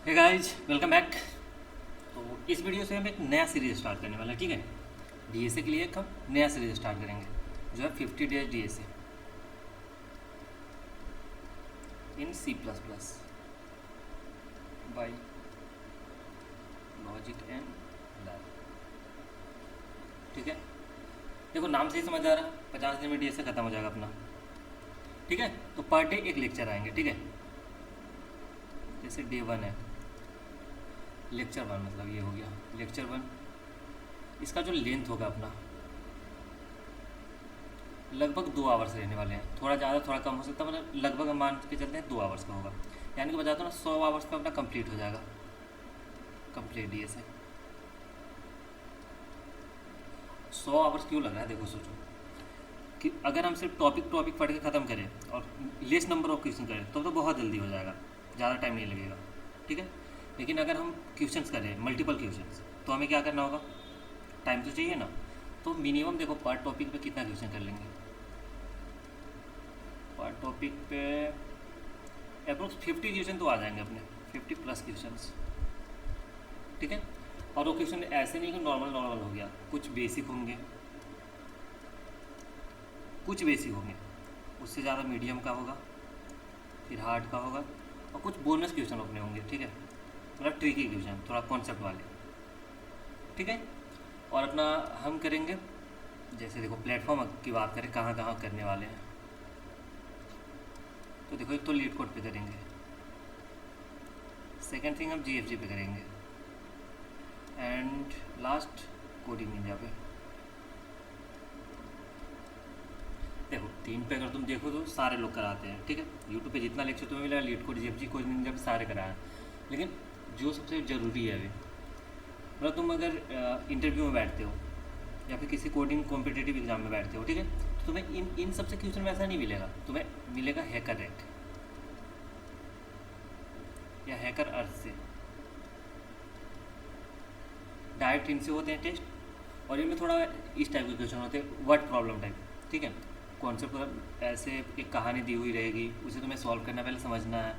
Hey guys, welcome back. तो इस video से हम एक नया सीरीज स्टार्ट करने वाला है, ठीक है। डीएसए के लिए एक हम नया सीरीज स्टार्ट करेंगे जो है 50 days DSA in C plus plus by logic and lab, ठीक है। देखो, नाम से ही समझ आ रहा, 50 दिन में डीएसए खत्म हो जाएगा अपना, ठीक है। तो पर डे एक लेक्चर आएंगे, ठीक है। जैसे डे 1 है, लेक्चर 1 मतलब ये हो गया लेक्चर 1। इसका जो लेंथ होगा अपना लगभग 2 आवर्स रहने वाले हैं, थोड़ा ज़्यादा थोड़ा कम हो सकता है, मतलब लगभग हम मान के चलते हैं 2 आवर्स का होगा। यानी कि बताता हूँ ना, 100 आवर्स का अपना कंप्लीट हो जाएगा, कंप्लीट डीएसए। 100 आवर्स क्यों लग रहा है, देखो सोचो कि अगर हम सिर्फ टॉपिक टॉपिक पढ़ के ख़त्म करें और लेस नंबर ऑफ क्वेश्चन करें तो बहुत जल्दी हो जाएगा, ज़्यादा टाइम नहीं लगेगा, ठीक है। लेकिन अगर हम क्वेश्चंस करें, मल्टीपल क्वेश्चंस, तो हमें क्या करना होगा, टाइम तो चाहिए ना। तो मिनिमम देखो, पर टॉपिक पे कितना क्वेश्चन कर लेंगे। पर टॉपिक पे अप्रोक्स 50 क्वेश्चन तो आ जाएंगे अपने, 50+ क्वेश्चन, ठीक है। और वो क्वेश्चन ऐसे नहीं कि नॉर्मल नॉर्मल हो गया, कुछ बेसिक होंगे, कुछ बेसिक होंगे, उससे ज़्यादा मीडियम का होगा, फिर हार्ड का होगा, और कुछ बोनस क्वेश्चन अपने होंगे, ठीक है। थोड़ा ट्रिकी क्वेश्चन, थोड़ा कॉन्सेप्ट वाले, ठीक है। और अपना हम करेंगे, जैसे देखो प्लेटफॉर्म की बात करें कहाँ कहाँ करने वाले हैं, तो देखो एक तो लीड कोड पे करेंगे, सेकेंड थिंग हम जीएफजी पे करेंगे, एंड लास्ट कोडिंग निंजा पे। देखो 3 पे अगर तुम देखो तो सारे लोग कराते हैं, ठीक है। यूट्यूब पे जितना लेक्चर तुम्हें मिलेगा, leet code, GFG, coding Ninja पे सारे कराए। लेकिन जो सबसे ज़रूरी है अभी, मतलब तुम अगर इंटरव्यू में बैठते हो या फिर किसी कोडिंग कॉम्पिटेटिव एग्जाम में बैठते हो, ठीक है, तो तुम्हें इन इन सबसे क्वेश्चन में ऐसा नहीं मिलेगा, तुम्हें मिलेगा हैकर रैंक या हैकर अर्थ से। डायरेक्ट इनसे होते हैं टेस्ट, और इनमें थोड़ा इस टाइप के क्वेश्चन होते हैं, वर्ड प्रॉब्लम टाइप, ठीक है। कॉन्सेप्ट ऐसे एक कहानी दी हुई रहेगी, उसे तुम्हें सॉल्व करना, पहले समझना है,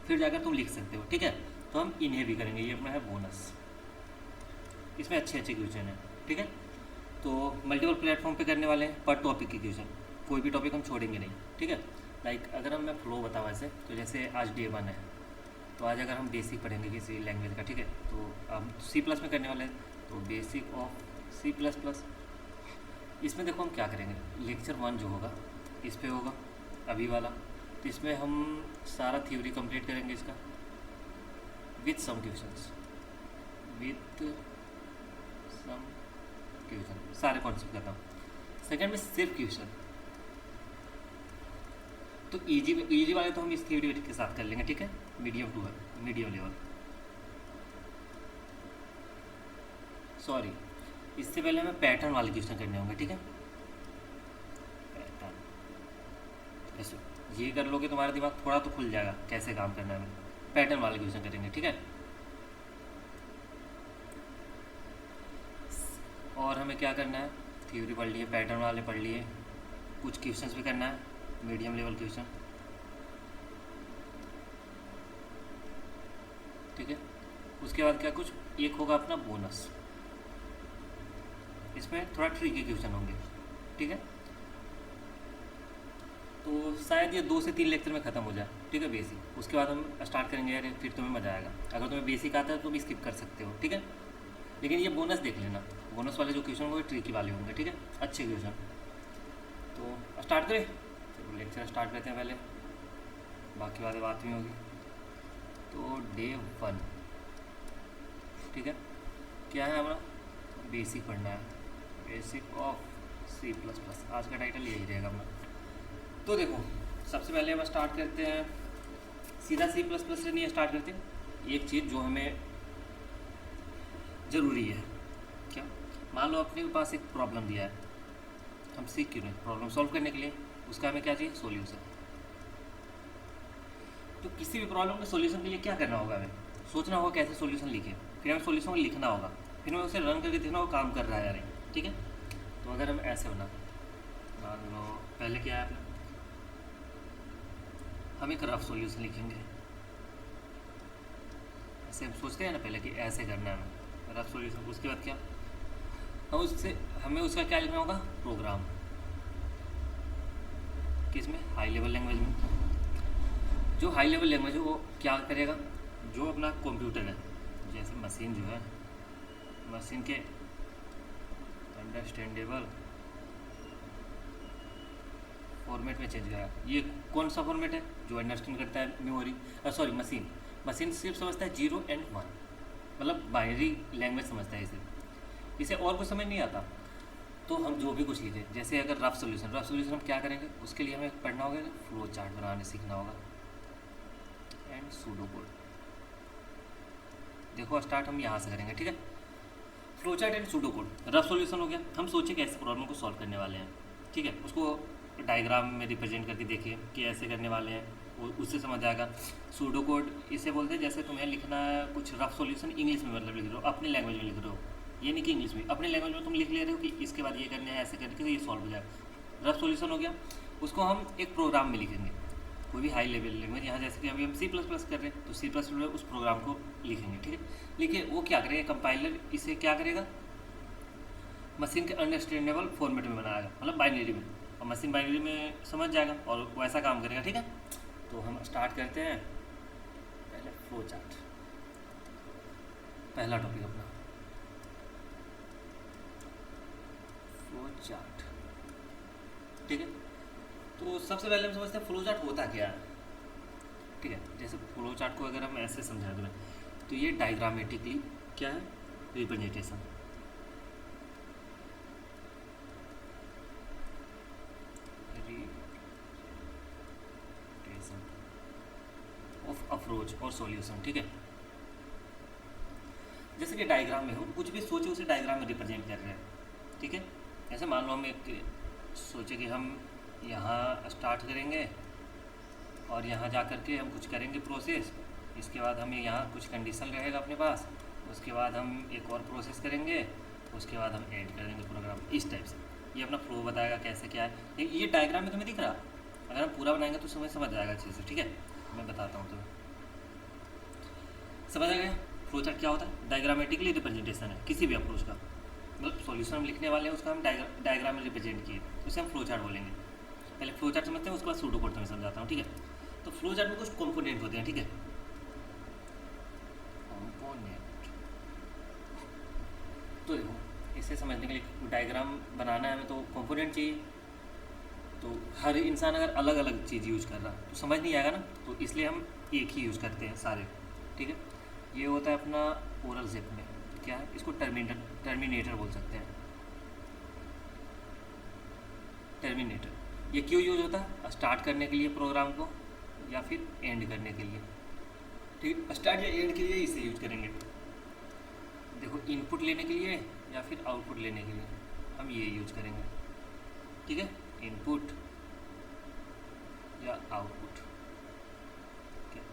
फिर जाकर तुम लिख सकते हो, ठीक है। तो हम इन्हें भी करेंगे, ये अपना है बोनस, इसमें अच्छे अच्छे क्वेश्चन हैं, ठीक है। तो मल्टीपल प्लेटफॉर्म पे करने वाले हैं, पर टॉपिक की क्वेश्चन, कोई भी टॉपिक हम छोड़ेंगे नहीं, ठीक है। लाइक अगर हम मैं फ्लो बताऊँ ऐसे, तो जैसे आज डे 1 है, तो आज अगर हम बेसिक पढ़ेंगे किसी लैंग्वेज का, ठीक है, तो हम सी प्लस में करने वाले हैं, तो basic of C plus plus. इसमें देखो हम क्या करेंगे, लेक्चर 1 जो होगा इस पे होगा अभी वाला, तो इसमें हम सारा थ्योरी कंप्लीट करेंगे इसका, with some questions, with some question, सारे कॉन्सेप्ट खत्म। सेकेंड में सिर्फ क्वेश्चन, तो इजी वाले तो हम इस थ्योरी के साथ कर लेंगे, ठीक है। मीडियम टू है, मीडियम लेवल, सॉरी, इससे पहले हमें पैटर्न वाले क्वेश्चन करने होंगे, ठीक है। पैटर्न, ऐसे ये कर लोगे तुम्हारा दिमाग थोड़ा तो खुल जाएगा कैसे काम करना है। हमें पैटर्न वाले क्वेश्चन करेंगे, ठीक है। और हमें क्या करना है, थ्योरी पढ़ लिए, पैटर्न वाले पढ़ लिए, कुछ क्वेश्चंस भी करना है, मीडियम लेवल क्वेश्चन, ठीक है। उसके बाद क्या, कुछ एक होगा अपना बोनस, इसमें थोड़ा ट्रिकी क्वेश्चन होंगे, ठीक है। तो शायद ये 2 से 3 लेक्चर में ख़त्म हो जाए, ठीक है, बेसिक। उसके बाद हम स्टार्ट करेंगे यार, फिर तुम्हें मज़ा आएगा। अगर तुम्हें बेसिक आता है तो भी स्किप कर सकते हो, ठीक है। लेकिन ये बोनस देख लेना, बोनस वाले जो क्वेश्चन होंगे ट्रिकी वाले होंगे, ठीक है, अच्छे क्वेश्चन। तो स्टार्ट करें, चलो लेक्चर स्टार्ट करते हैं पहले, बाकी बातें बात में होगी। तो डे 1, ठीक है, क्या है हमारा, बेसिक पढ़ना है, basic of C plus plus, आज का टाइटल यही रहेगा अपना। तो देखो, सबसे पहले हम स्टार्ट करते हैं, सीधा सी प्लस प्लस से नहीं स्टार्ट करते, एक चीज़ जो हमें ज़रूरी है, क्या, मान लो अपने पास एक प्रॉब्लम दिया है, हम सीख क्यों नहीं, प्रॉब्लम सॉल्व करने के लिए उसका हमें क्या चाहिए, सॉल्यूशन। तो किसी भी प्रॉब्लम के सॉल्यूशन के लिए क्या करना होगा, हमें सोचना होगा कैसे सॉल्यूशन लिखें, फिर हमें सॉल्यूशन को लिखना होगा, फिर हमें उसे रन करके देखना होगा काम कर रहा है या नहीं, ठीक है। तो अगर हम ऐसे बना, मान लो पहले क्या है अपना, हम एक रफ सॉल्यूशन लिखेंगे, ऐसे हम सोचते हैं ना पहले कि ऐसे करना है हमें रफ सॉल्यूशन, उसके बाद क्या हम उससे हमें उसका क्या लिखना होगा, प्रोग्राम, किस में, हाई लेवल लैंग्वेज में। जो हाई लेवल लैंग्वेज है वो क्या करेगा, जो अपना कंप्यूटर है, जैसे मशीन जो है, मशीन के अंडरस्टैंडेबल फॉर्मेट में चेंज करेगा। ये कौन सा फॉर्मेट है, जो अंडरस्टैंड करता है मेमोरी, सॉरी मशीन, मशीन सिर्फ समझता है 0 और 1, मतलब बाइनरी लैंग्वेज समझता है इसे और कुछ समझ नहीं आता। तो हम जो भी कुछ लिखे, जैसे अगर रफ सॉल्यूशन हम क्या करेंगे, उसके लिए हमें पढ़ना होगा, फ्लो चार्ट बनाने सीखना होगा एंड सूडो कोड। देखो स्टार्ट हम यहाँ से करेंगे, ठीक है। Flow chart and pseudo code, rough solution हो गया। हम सोचे कि ऐसे प्रॉब्लम को सॉल्व करने वाले हैं, ठीक है, उसको डायग्राम में रिप्रेजेंट करके देखिए कि ऐसे करने वाले हैं, वो उससे समझ आएगा। सूडो कोड इसे बोलते हैं, जैसे तुम्हें लिखना है कुछ रफ सॉल्यूशन इंग्लिश में, मतलब लिख रहे हो अपनी लैंग्वेज में लिख रहे हो, ये नहीं कि इंग्लिश में, अपने लैंग्वेज में तुम लिख ले रहे हो कि इसके बाद ये करने हैं, ऐसे करके ये सॉल्व हो जाएगा। रफ सॉल्यूशन हो गया, उसको हम एक प्रोग्राम में लिखेंगे, कोई भी हाई लेवल लैंग्वेज, यहाँ जैसे कि अभी हम C++ कर रहे हैं तो C++ में उस प्रोग्राम को लिखेंगे, ठीक है। लिखिए वो क्या करेगा, कंपाइलर इसे क्या करेगा, मशीन के अंडरस्टैंडेबल फॉर्मेट में बनाएगा, मतलब बाइनरी में, और मशीन बाइनरी में समझ जाएगा और वैसा काम करेगा, ठीक है। तो हम स्टार्ट करते हैं, पहले फ्लो चार्ट, पहला टॉपिक अपना फ्लो चार्ट, ठीक है। तो सबसे पहले हम समझते हैं फ्लो चार्ट होता क्या है, ठीक है। जैसे फ्लो चार्ट को अगर हम ऐसे समझा दें तो ये डायग्रामेटिकली क्या है, रिप्रेजेंटेशन, ऑफ अप्रोच और सॉल्यूशन, ठीक है। जैसे कि डायग्राम में हो, कुछ भी सोचे उसे डायग्राम में रिप्रेजेंट कर रहे हैं, ठीक है। जैसे मान लो हम एक सोचे कि हम यहाँ स्टार्ट करेंगे और यहाँ जा कर के हम कुछ करेंगे प्रोसेस, इसके बाद हम यहाँ कुछ कंडीशन रहेगा अपने पास, उसके बाद हम एक और प्रोसेस करेंगे, उसके बाद हम ऐड कर देंगे प्रोग्राम, इस टाइप से। ये अपना फ्लो बताएगा कैसे क्या है। ये डायग्राम में तुम्हें दिख रहा, अगर हम पूरा बनाएंगे तो समझ जाएगा अच्छे से, ठीक है। मैं बताता हूँ तुम्हें, समझ आ गया। फ्लो चार्ट क्या होता है, डायग्रामेटिकली रिप्रेजेंटेशन है किसी भी अप्रोच का, मतलब सॉल्यूशन हम लिखने वाले हैं उसका हम डायग्राम में रिप्रेजेंट किए, उसे हम फ्लो चार्ट बोलेंगे। पहले फ्लो चार्ट समझते हैं, उसके बाद सूडो कोड में समझाता हूँ, ठीक है। तो फ्लो चार्ट में कुछ कंपोनेंट होते हैं, ठीक है। कंपोनेंट, तो देखो इसे समझने के लिए डायग्राम बनाना है हमें तो कंपोनेंट चाहिए। तो हर इंसान अगर अलग अलग चीज़ यूज़ कर रहा तो समझ नहीं आएगा ना, तो इसलिए हम एक ही यूज़ करते हैं सारे, ठीक है। ये होता है अपना ओरल ज़िप में क्या है, इसको टर्मिनेटर बोल सकते हैं, टर्मिनेटर। ये क्यों यूज होता है, स्टार्ट करने के लिए प्रोग्राम को या फिर एंड करने के लिए, ठीक। स्टार्ट या एंड के लिए इसे यूज करेंगे। देखो इनपुट लेने के लिए या फिर आउटपुट लेने के लिए हम ये यूज करेंगे, ठीक है। इनपुट या आउटपुट,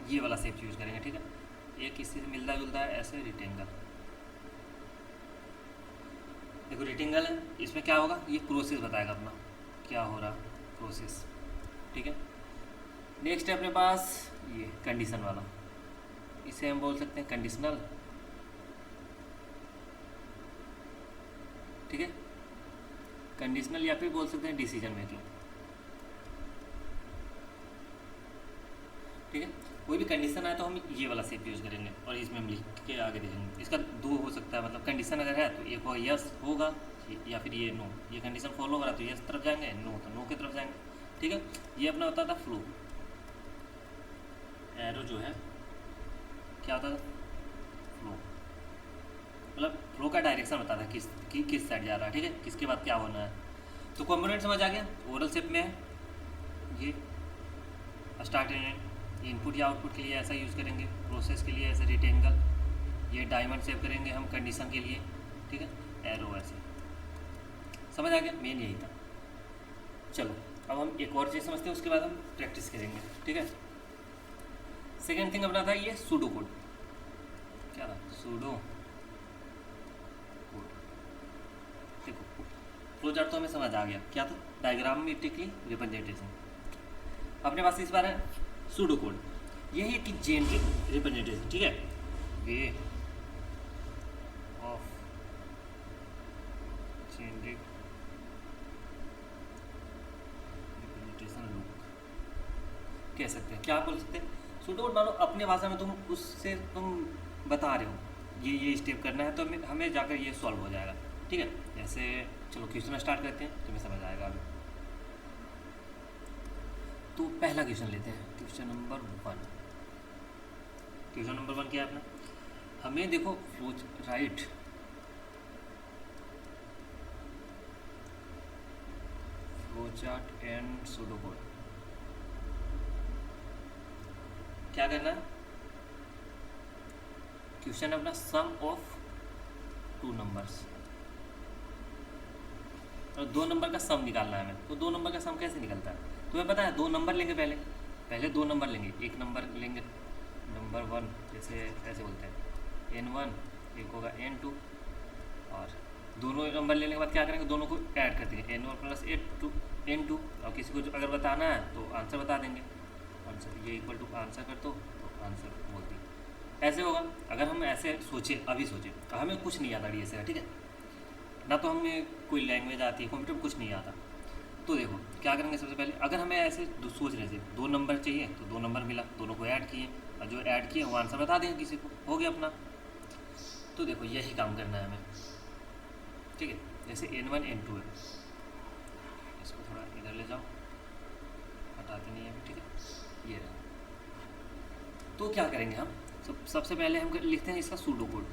ये वाला शेप यूज करेंगे, ठीक है। एक इससे मिलता जुलता है ऐसे रेक्टेंगल, देखो रेक्टेंगल है, इसमें क्या होगा, ये प्रोसेस बताएगा अपना क्या हो रहा, प्रोसेस, ठीक है। नेक्स्ट है अपने पास ये कंडीशन वाला, इसे हम बोल सकते हैं कंडीशनल, ठीक है। कंडीशनल या फिर बोल सकते हैं डिसीजन मेकिंग, ठीक है। कोई भी कंडीशन आए तो हम ये वाला शेप यूज़ करेंगे और इसमें हम लिख के आगे देखेंगे। इसका दो हो सकता है, मतलब कंडीशन अगर है तो एक हो यस होगा या फिर ये नो, ये कंडीशन फॉलो हो रहा तो यस तरफ जाएंगे, नो तो नो की तरफ जाएंगे, ठीक है। ये अपना होता था फ्लो, एरो जो है क्या होता था, फ्लो, मतलब फ्लो का डायरेक्शन बताता है किस साइड जा रहा है, ठीक है, किसके बाद क्या होना है। तो कंपोनेंट समझ आ गया, ओरल शेप में है ये, स्टार्ट एंड एंड, इनपुट या आउटपुट के लिए ऐसा यूज़ करेंगे, प्रोसेस के लिए ऐसे रेक्टेंगल, ये डायमंड शेप करेंगे हम कंडीशन के लिए, ठीक है, एरो ऐसे। समझ आ गया, मेन यही था। चलो अब हम एक और चीज़ समझते हैं, उसके बाद हम प्रैक्टिस करेंगे, ठीक है। सेकेंड थिंग अपना था ये सूडो कोड, क्या था, सूडो कोड। देखो फ्लो चार्ट तो हमें समझ आ गया, क्या था, डायग्रामेटिकली रिप्रेजेंटेशन। अपने पास इस बार है सूडो कोड, यही है कि जेनरिक रिप्रेजेंटेशन, ठीक है। Way of changing representation loop कह सकते हैं। क्या बोल सकते हैं, सूडोकोड मानो अपने भाषा में तुम उससे तुम बता रहे हो ये स्टेप करना है, तो हमें जाकर ये सॉल्व हो जाएगा। ठीक है, जैसे चलो क्वेश्चन स्टार्ट करते हैं, तुम्हें समझ आएगा अभी। तो पहला क्वेश्चन लेते हैं, क्वेश्चन नंबर 1। क्वेश्चन नंबर 1 क्या है अपना, हमें देखो राइट फ्लोचार्ट एंड सूडोकोड क्या करना है, क्वेश्चन अपना सम ऑफ 2 नंबर्स, और 2 नंबर का सम निकालना है हमें। तो 2 नंबर का सम कैसे निकलता है, तुम्हें पता है 2 नंबर लेंगे, पहले 2 नंबर लेंगे, एक नंबर लेंगे नंबर 1, जैसे ऐसे बोलते हैं n1, एक होगा n2, और दोनों नंबर लेने के बाद क्या करेंगे, दोनों को ऐड कर देंगे n1 प्लस n2, और किसी को अगर बताना है तो आंसर बता देंगे, आंसर ये इक्वल टू आंसर कर दो तो आंसर बोल दिए। ऐसे होगा। अगर हम ऐसे सोचे, अभी सोचे, हमें कुछ नहीं आता डीएसए का, ठीक है ना, तो हमें कोई लैंग्वेज आती है, कंप्यूटर कुछ नहीं आता, तो देखो क्या करेंगे, सबसे पहले अगर हमें ऐसे सोच रहे थे 2 नंबर चाहिए तो 2 नंबर मिला, दोनों को ऐड किए, और जो ऐड किए वो आंसर बता देंगे किसी को, हो गया अपना। तो देखो यही काम करना है हमें, ठीक है। जैसे n1 n2 है, इसको थोड़ा इधर ले जाओ, हटाते नहीं है अभी, ठीक है, ये रहा। तो क्या करेंगे हम, सबसे पहले हम लिखते हैं इसका सूडो कोड।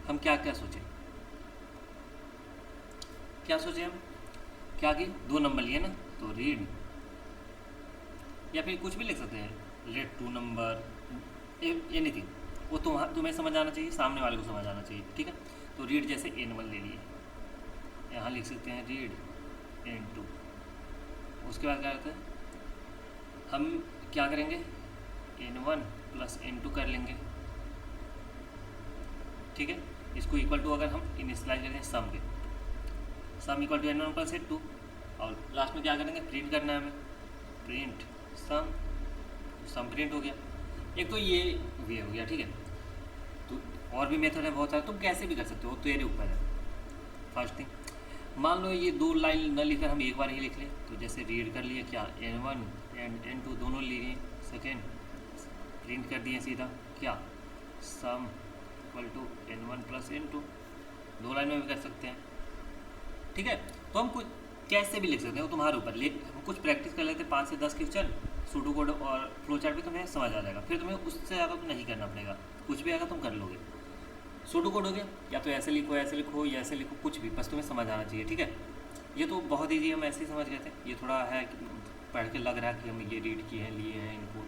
हम क्या क्या सोचें, हम क्या कि 2 नंबर लिए ना, तो रीड, या फिर कुछ भी लिख सकते हैं, लेट 2 नंबर, एनीथिंग, वो तुम्हें समझ आना चाहिए, सामने वाले को समझ आना चाहिए, ठीक है। तो रीड जैसे n1 ले लिए, यहाँ लिख सकते हैं रीड n2। उसके बाद क्या करते हैं, हम क्या करेंगे, n1 प्लस n2 कर लेंगे, ठीक है। इसको इक्वल टू अगर हम इनिशियलाइज करते हैं सम के, सम equal to n1 plus n2, और लास्ट में क्या करेंगे, प्रिंट करना है हमें, प्रिंट सम प्रिंट हो गया। एक तो ये वे हो गया, ठीक है। तो और भी मेथड है बहुत सारे, तुम कैसे भी कर सकते हो, तेरे ऊपर है। फर्स्ट थिंग, मान लो ये 2 लाइन न लिखकर हम एक बार ही लिख लें, तो जैसे रीड कर लिए क्या, n1 एंड n2 दोनों ले लिए, सेकेंड प्रिंट कर दिए सीधा क्या, sum equal to n1 plus n2, 2 line में भी कर सकते हैं, ठीक है। तो हम कुछ कैसे भी लिख सकते हैं, वो तुम्हारे ऊपर। हम कुछ प्रैक्टिस कर लेते हैं, 5 से 10 क्वेश्चन सूडो कोड और फ्लो चार्ट भी तुम्हें समझ आ जाएगा, फिर तुम्हें उससे ज़्यादा तो नहीं करना पड़ेगा, कुछ भी आएगा तुम कर लोगे। सूडो कोड हो गया, या तो ऐसे लिखो या ऐसे लिखो, कुछ भी, बस तुम्हें समझ आना चाहिए, ठीक है। ये तो बहुत ईजी, हम ऐसे ही समझ गए थे। ये थोड़ा है पढ़ के लग रहा है कि हम ये रीड किए हैं, लिए हैं इनको,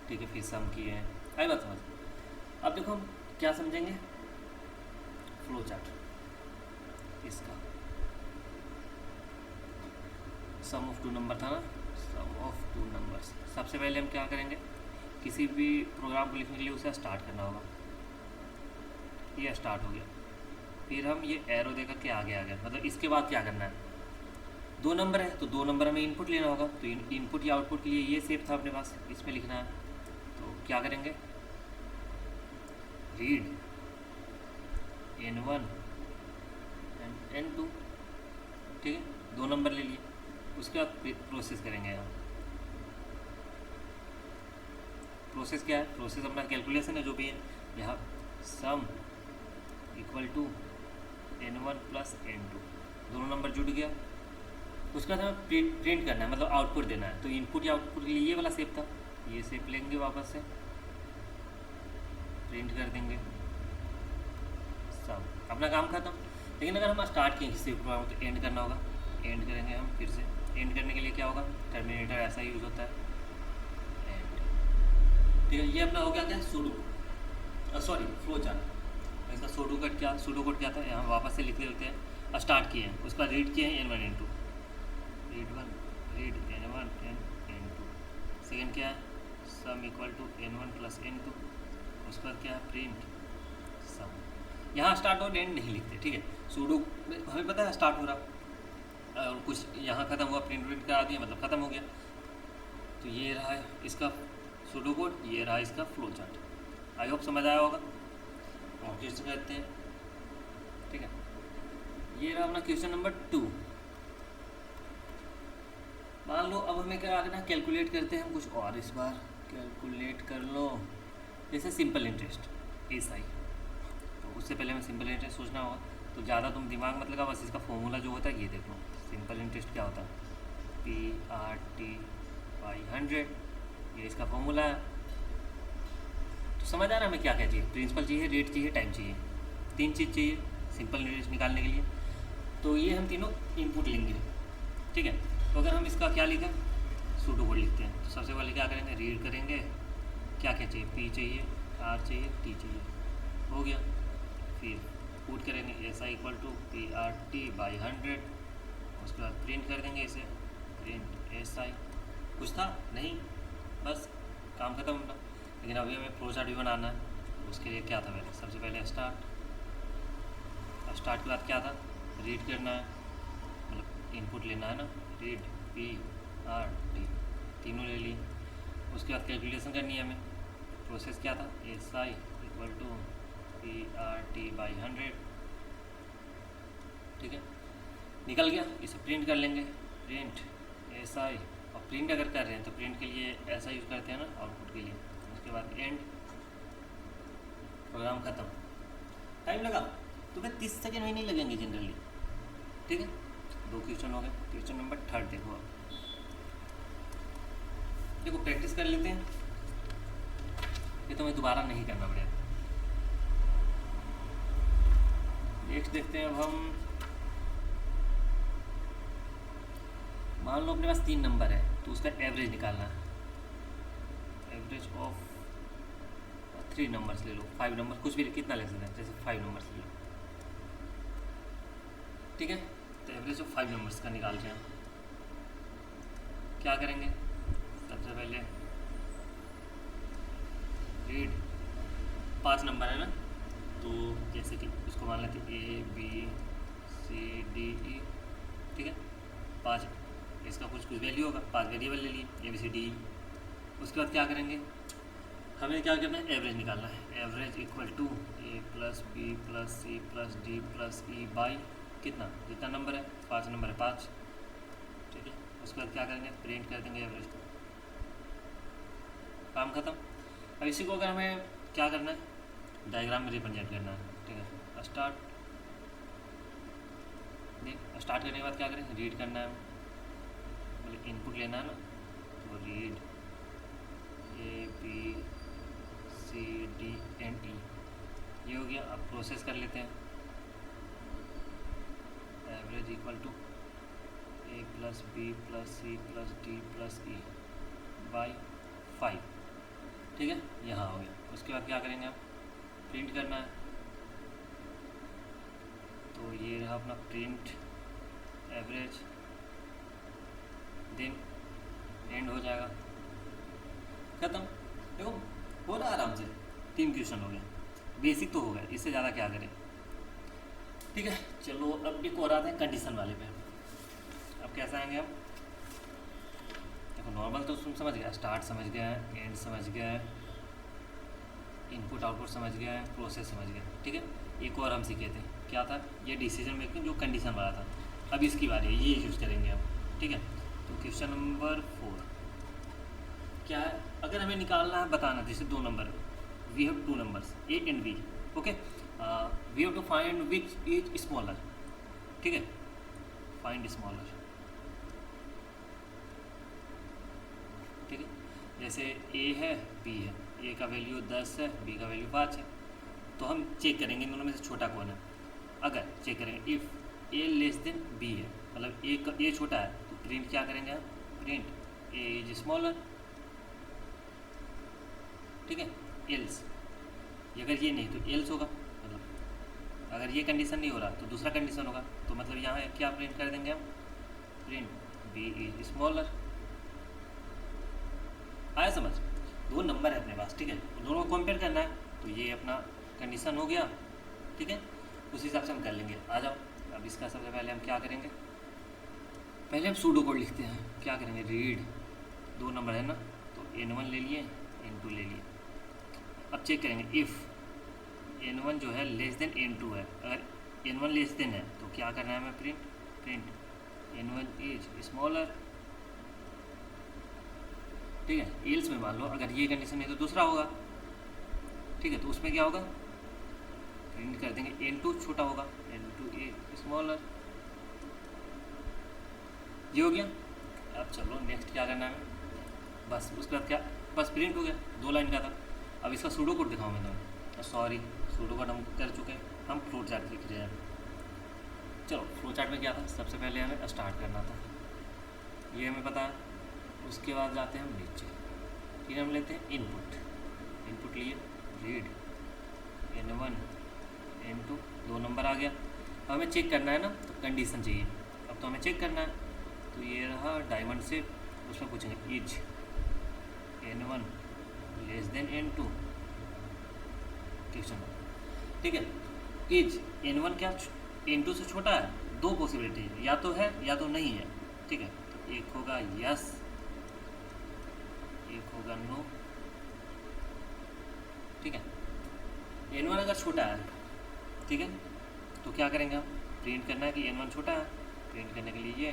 ठीक है, फिर सम किए हैं, आई बात समझ। अब देखो हम क्या समझेंगे, फ्लो चार्ट इसका सम ऑफ 2 नंबर था ना, सम ऑफ 2 नंबर्स। सबसे पहले हम क्या करेंगे, किसी भी प्रोग्राम को लिखने के लिए उसे स्टार्ट करना होगा, ये स्टार्ट हो गया, फिर हम ये एरो देकर के आगे आ गया, मतलब इसके बाद क्या करना है, 2 नंबर है तो 2 नंबर हमें इनपुट लेना होगा, तो इनपुट या आउटपुट के लिए ये सेप था अपने पास, इसमें लिखना है। तो क्या करेंगे, रीड n1 एंड n2, ठीक है, 2 नंबर ले लिए। उसके बाद प्रोसेस करेंगे यहाँ, प्रोसेस क्या है, प्रोसेस अपना कैलकुलेशन है जो भी है, यहाँ सम equal to n1 plus n2, दोनों नंबर जुड़ गया। उसके बाद हमें प्रिंट करना है, मतलब आउटपुट देना है, तो इनपुट या आउटपुट के लिए ये वाला सेप था, ये सेप लेंगे वापस से, प्रिंट कर देंगे सम, अपना काम खत्म। लेकिन अगर हम स्टार्ट किए किसी प्रोग्राम तो एंड करना होगा, एंड करेंगे हम, फिर से एंड करने के लिए क्या होगा, टर्मिनेटर ऐसा यूज होता है, एंड, ठीक है। ये अपना हो गया क्या, सूडो, सॉरी फ्लो चार्ट। इसका सूडो कोड क्या था, यहाँ वापस से लिख देते हैं, स्टार्ट किए हैं, उसका रीड किए हैं n1 n2, read n1 n2, second क्या है, सम equal to n1 plus n2, उसके बाद क्या है, प्रिंट सम। यहाँ स्टार्ट और एंड नहीं लिखते, ठीक है। सूडो हमें पता है स्टार्ट हो रहा, और कुछ यहाँ ख़त्म हुआ, प्रिंट करा दिया, मतलब ख़त्म हो गया। तो ये रहा है इसका सूडो कोड, ये रहा इसका फ्लो चार्ट। आई होप समझ आया होगा। और क्वेश्चन करते हैं, ठीक है। ये रहा अपना क्वेश्चन नंबर 2। मान लो अब हमें क्या करना, कैलकुलेट करते हैं हम कुछ और। इस बार कैलकुलेट कर लो, जैसे सिंपल इंटरेस्ट SI। तो उससे पहले हमें सिंपल इंटरेस्ट सोचना होगा, तो ज़्यादा तुम दिमाग मत लगा, बस इसका फॉर्मूला जो होता है ये देख लो। सिंपल इंटरेस्ट क्या होता है, PRT/100, ये इसका फॉर्मूला है। तो समझ आ रहा है हमें क्या क्या चाहिए, प्रिंसिपल चाहिए, रेट चाहिए, टाइम चाहिए, 3 चीज़ चाहिए सिंपल इंटरेस्ट निकालने के लिए। तो ये हम तीनों इनपुट लेंगे, ठीक है। तो अगर हम इसका क्या लिखें, सूडो कोड लिखते हैं। तो सबसे पहले क्या करेंगे, रीड करेंगे क्या क्या चाहिए, P चाहिए, R चाहिए, T चाहिए, हो गया। फिर पुट करेंगे SI = PRT/100, उसके बाद प्रिंट कर देंगे इसे, प्रिंट SI। कुछ था नहीं, बस काम खत्म होना। लेकिन अभी हमें फ्लो चार्ट भी बनाना है। उसके लिए क्या था, पहले सबसे पहले स्टार्ट के बाद क्या था, रीड करना है, मतलब इनपुट लेना है ना, रीड PRT, तीनों ले ली। उसके बाद कैलकुलेशन करनी है हमें। प्रोसेस क्या था, SI = PRT/100, ठीक है। निकल गया, इसे प्रिंट कर लेंगे, प्रिंट SI। और प्रिंट अगर कर रहे हैं तो प्रिंट के लिए ऐसा यूज़ करते हैं ना, आउटपुट के लिए। उसके बाद एंड, प्रोग्राम ख़त्म। टाइम लगा तो फिर 30 सेकेंड भी नहीं लगेंगे जनरली, ठीक है। 2 क्वेश्चन हो गए। क्वेश्चन नंबर 3 देखो। अब देखो प्रैक्टिस कर लेते हैं, ये तो हमें दोबारा नहीं करना पड़ेगा। नेक्स्ट देखते हैं अब हम। मान लो अपने पास 3 नंबर है, तो उसका एवरेज निकालना है। एवरेज ऑफ 3 नंबर्स ले लो, 5 नंबर, कुछ भी कितना ले सकते हैं, जैसे 5 नंबर्स ले लो, ठीक है। तो एवरेज ऑफ 5 नंबर्स का निकालते हैं। क्या करेंगे, सबसे पहले रीड, 5 नंबर है ना, तो जैसे कि उसको मान लेते ABCDE, ठीक है। 5, इसका कुछ वैल्यू होगा, 5 वेरिएबल ले लिए ABCD। उसके बाद क्या करेंगे, हमें क्या करना है, एवरेज निकालना है। Average = A + B + C + D + E by कितना, जितना नंबर है, 5 नंबर है 5, ठीक है। उसके बाद क्या करेंगे, प्रिंट कर देंगे एवरेज को, काम खत्म। अब इसी को अगर हमें क्या करना है, डायग्राम में रिप्रेजेंट करना है, ठीक है। स्टार्ट करने के बाद क्या करें, रीड करना है, मतलब इनपुट लेना है ना, तो रीड ABCDE, ये हो गया। अब प्रोसेस कर लेते हैं। Average = A + B + C + D + E by 5, ठीक है, यहाँ हो गया। उसके बाद क्या करेंगे, आप प्रिंट करना है, तो ये रहा अपना प्रिंट एवरेज, देन एंड हो जाएगा, खत्म। देखो हो रहा आराम से। 3 क्वेश्चन हो गए, बेसिक तो हो गया, इससे ज़्यादा क्या करें, ठीक है। चलो अब एक और आते हैं कंडीशन वाले पे। अब कैसे आएंगे हम, देखो नॉर्मल तो तुम समझ गया, स्टार्ट समझ गया, एंड समझ गया, इनपुट आउटपुट समझ गया, प्रोसेस समझ गया, ठीक है। एक और हम सीखे थे, क्या था, ये डिसीजन मेकिंग जो कंडीशन वाला था। अब इसकी बारी है, ये यूज़ करेंगे हम, ठीक है। तो क्वेश्चन नंबर 4 क्या है, अगर हमें निकालना है, बताना, जैसे 2 number, we have 2 numbers A and B, okay. We have to find which is smaller, ठीक है, फाइंड स्मॉलर, ठीक है। जैसे A है, B है, A का वैल्यू 10 है, B का वैल्यू 5 है। तो हम चेक करेंगे इन दोनों में से छोटा कौन है। अगर चेक करेंगे इफ़ A < B है, मतलब A छोटा है, तो प्रिंट क्या करेंगे हम, प्रिंट A इज स्मॉलर, ठीक है। एल्स, अगर ये नहीं तो एल्स होगा, मतलब अगर ये कंडीशन नहीं हो रहा तो दूसरा कंडीशन होगा। तो मतलब यहाँ क्या प्रिंट कर देंगे हम, प्रिंट B इज स्मॉलर। आया समझ, 2 नंबर है अपने पास, ठीक है, दोनों को कंपेयर करना है, तो ये अपना कंडीशन हो गया, ठीक है। उस हिसाब से हम कर लेंगे। आ जाओ, अब इसका सबसे पहले हम क्या करेंगे, पहले हम सूडो कोड लिखते हैं। क्या करेंगे, रीड, 2 नंबर है ना, तो N1 ले लिए, अब चेक करेंगे इफ़ n1 जो है लेस देन n2 है, अगर n1 लेस देन है तो क्या करना है हमें, प्रिंट n1 इज स्मॉलर। ठीक है, एल्स में मान लो अगर ये कंडीशन है तो दूसरा होगा। ठीक है, तो उसमें क्या होगा, प्रिंट कर देंगे n2 छोटा होगा, n2 इज स्मॉलर। ये हो गया। अब चलो नेक्स्ट क्या करना है, बस उसके बाद क्या, बस प्रिंट हो गया, 2 लाइन का था। अब इसका सूडो कोड दिखाऊँ मैं तुम्हें, सॉरी सूडो कोड हम कर चुके हैं, हम फ्लो चार्ट लिख रहे हैं। चलो फ्लो चार्ट में क्या था, सबसे पहले हमें स्टार्ट करना था, ये हमें पता है। उसके बाद जाते हैं हम नीचे, फिर हम लेते हैं इनपुट लिए रीड n1 n2, 2 नंबर आ गया। अब हमें चेक करना है ना, तो कंडीशन चाहिए। अब तो हमें चेक करना है, तो ये रहा डायमंड से, उसमें पूछेंगे is n1 less than n2 question. ठीक है, इज n1 क्या n2 से छोटा है, 2 पॉसिबिलिटी है, या तो है या तो नहीं है। ठीक है, तो एक होगा यस, एक होगा नो। ठीक है, n1 अगर छोटा है, ठीक है, तो क्या करेंगे हम, प्रिंट करना है कि n1 छोटा है। प्रिंट करने के लिए ये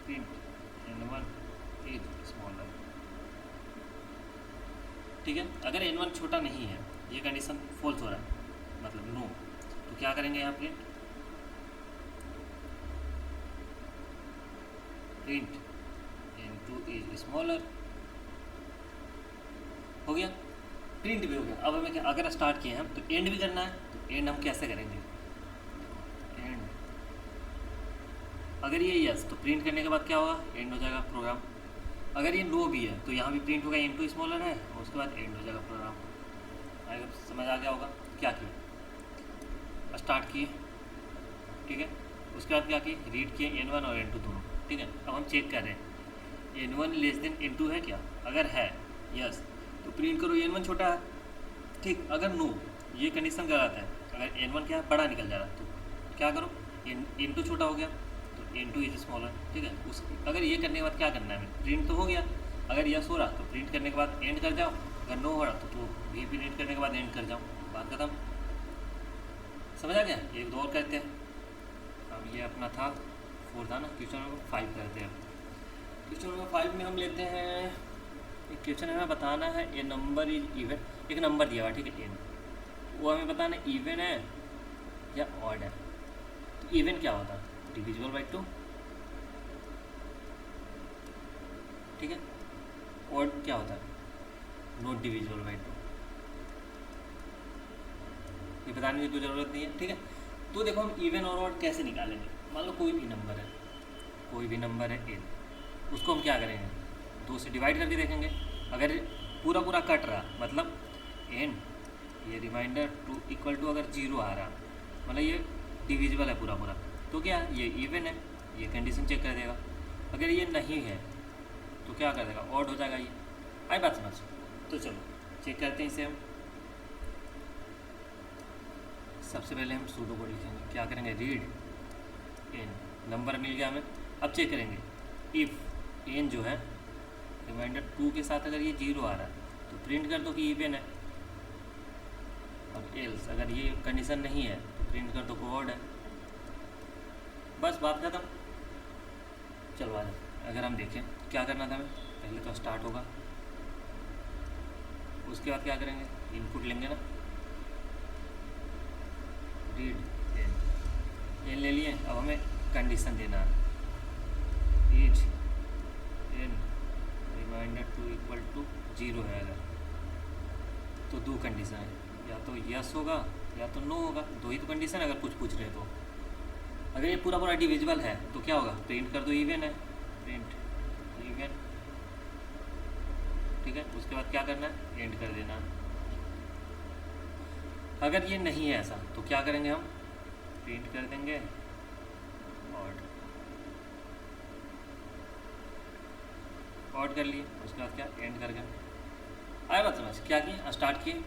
प्रिंट n1 इज स्मॉलर। ठीक है, अगर n1 छोटा नहीं है, ये कंडीशन फॉल्स हो रहा है, मतलब नो, तो क्या करेंगे यहाँ प्रिंट n2 इज स्मॉलर। हो गया, प्रिंट भी हो गया। अब हमें क्या, अगर स्टार्ट किए हम तो एंड भी करना है, तो एंड हम कैसे करेंगे, एंड अगर ये यस तो प्रिंट करने के बाद क्या होगा, एंड हो जाएगा प्रोग्राम। अगर ये नो भी है तो यहाँ भी प्रिंट होगा n2 स्मॉलर है, और उसके बाद एंड हो जाएगा प्रोग्राम। आएगा, समझ आ गया होगा। क्या किए, स्टार्ट किए, ठीक है, उसके बाद क्या किए, रीड किए n1 और n2 दोनों। ठीक है, अब हम चेक कर रहे हैं n1 लेस देन n2 है क्या, अगर है यस तो प्रिंट करो n1 छोटा है। ठीक, अगर नो, ये कंडीशन गलत है, अगर n1 क्या है बड़ा निकल जा रहा है, तो क्या करो, n2 छोटा हो गया तो n2 इज स्मॉलर। ठीक है, उस अगर ये करने के बाद क्या करना है, प्रिंट तो हो गया, अगर यस हो रहा तो प्रिंट करने के बाद एंड कर जाओ, अगर नो हो रहा तो भी प्रिंट करने के बाद एंड कर जाओ, बात खत्म। समझ आ गया। एक दो और करते हैं। अब ये अपना था 4 था ना, क्वेश्चन नंबर 5 करते हैं। क्वेश्चन नंबर 5 में हम लेते हैं, एक क्वेश्चन हमें बताना है ए नंबर इज इवन, एक नंबर दिया हुआ, ठीक है एन, वो हमें बताना इवन है या ऑड है। तो इवन क्या होता है, डिविजिबल बाई 2। ठीक है, ऑड क्या होता है, नॉट डिविजिबल बाई 2। ये बताने की कोई ज़रूरत नहीं है। ठीक है, तो देखो हम इवन और ऑड कैसे निकालेंगे। मान लो कोई भी नंबर है, कोई भी नंबर है एन, उसको हम क्या करेंगे, 2 से डिवाइड करके देखेंगे। अगर पूरा पूरा कट रहा, मतलब एन ये रिमाइंडर 2 इक्वल टू अगर 0 आ रहा, मतलब ये डिविजिबल है पूरा पूरा, तो क्या ये इवन है, ये कंडीशन चेक कर देगा। अगर ये नहीं है तो क्या कर देगा, ऑड हो जाएगा। ये आई बात समझ। तो चलो चेक करते हैं इसे हम। सबसे पहले हम सूडो कोड लिखेंगे, क्या करेंगे, रीड एन, नंबर मिल गया हमें। अब चेक करेंगे इफ़ एन जो है रिमाइंडर 2 के साथ अगर ये 0 आ रहा है तो प्रिंट कर दो कि इवन है, और एल्स अगर ये कंडीशन नहीं है तो प्रिंट कर दो कि ऑड है। बस बात खत्म। चलो आ जाओ। अगर हम देखें क्या करना था हमें, पहले तो स्टार्ट होगा, उसके बाद क्या करेंगे, इनपुट लेंगे ना, रीड एन ले लिए। अब हमें कंडीशन देना है, is N remainder 2 equal to 0 है अगर, तो 2 कंडीशन है, या तो यस होगा या तो नो होगा, 2 ही तो कंडीशन अगर कुछ पूछ रहे तो। अगर ये पूरा पूरा डिविजिबल है तो क्या होगा, प्रिंट कर दो इवन है, प्रिंट इवन। ठीक है, उसके बाद क्या करना है, एंड कर देना। अगर ये नहीं है ऐसा तो क्या करेंगे हम, प्रिंट कर देंगे ऑड कर लिए, उसके बाद क्या, एंड कर गए। आया बात समझ। क्या किए, स्टार्ट किए,